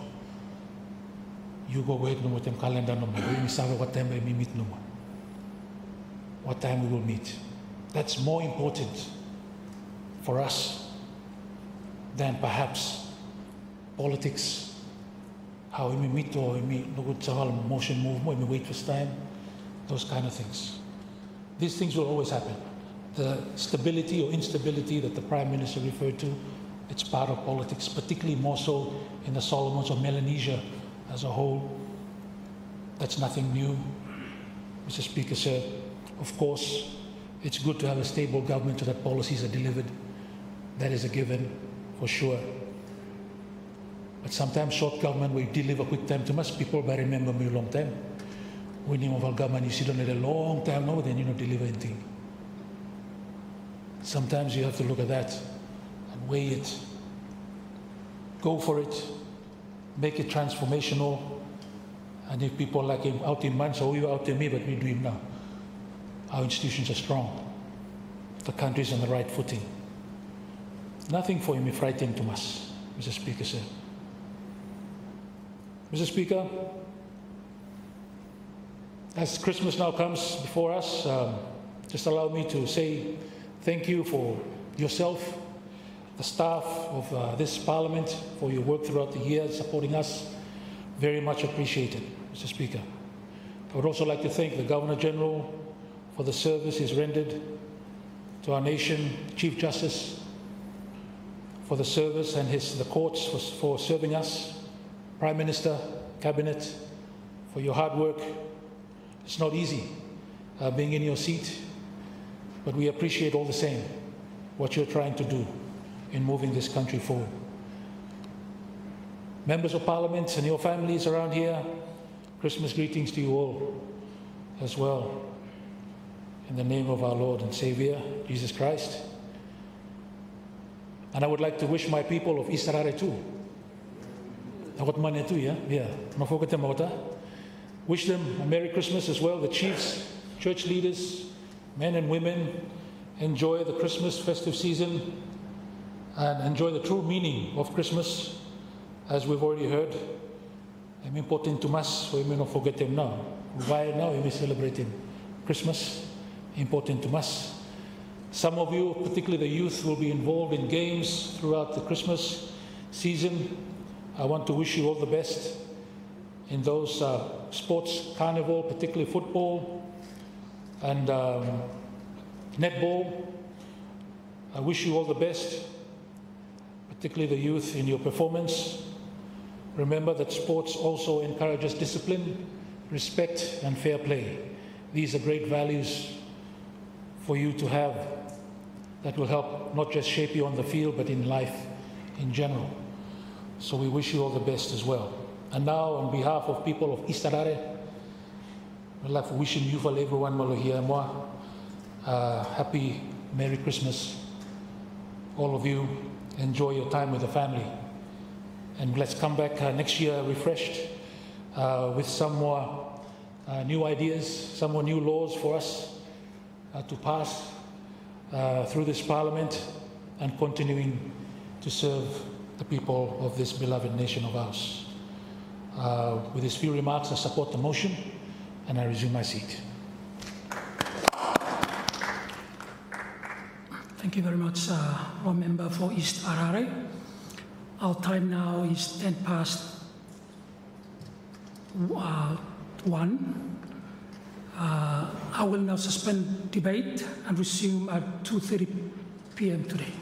you go ahead no more them calendar no more. We saw what time we meet no more. What time we will meet. That's more important for us than perhaps politics. How we meet or we no good motion move, we wait for time, those kind of things. These things will always happen. The stability or instability that the Prime Minister referred to, it's part of politics, particularly more so in the Solomons or Melanesia as a whole. That's nothing new. Mr. Speaker, sir, of course, it's good to have a stable government so that policies are delivered. That is a given, for sure. But sometimes short government will deliver quick time to us. People will remember me a long time. When you have government, you sit on it a long time now, then you don't deliver anything. Sometimes you have to look at that and weigh it. Go for it. Make it transformational. And if people like him out in months, or you out in me, but we do him now. Our institutions are strong. The country is on the right footing. Nothing for him if right him to us, Mr. Speaker, sir. Mr. Speaker, as Christmas now comes before us, just allow me to say thank you for yourself, the staff of this Parliament, for your work throughout the year supporting us. Very much appreciated, Mr. Speaker. I would also like to thank the Governor-General for the service he's rendered to our nation, Chief Justice for the service, and the courts for serving us, Prime Minister, Cabinet, for your hard work. It's not easy being in your seat, but we appreciate all the same what you're trying to do in moving this country forward. Members of Parliament and your families around here, Christmas greetings to you all as well. In the name of our Lord and Savior, Jesus Christ. And I would like to wish my people of Israel too. Wish them a Merry Christmas as well. The chiefs, church leaders, men and women, enjoy the Christmas festive season and enjoy the true meaning of Christmas, as we've already heard. It's important to us, so we may not forget them now. Why now we may celebrate Christmas? Important to us. Some of you, particularly the youth, will be involved in games throughout the Christmas season. I want to wish you all the best in those sports, carnival, particularly football. And netball, I wish you all the best, particularly the youth in your performance. Remember that sports also encourages discipline, respect, and fair play. These are great values for you to have that will help not just shape you on the field, but in life in general. So we wish you all the best as well. And now, on behalf of people of East Harare, I'd like to wish you for everyone, Malohia Moa, happy Merry Christmas. All of you, enjoy your time with the family. And let's come back next year refreshed with some more new ideas, some more new laws for us to pass through this Parliament, and continuing to serve the people of this beloved nation of ours. With these few remarks, I support the motion and I resume my seat. Thank you very much, our member for East Harare. Our time now is 10 past 1. I will now suspend debate and resume at 2:30 p.m. today.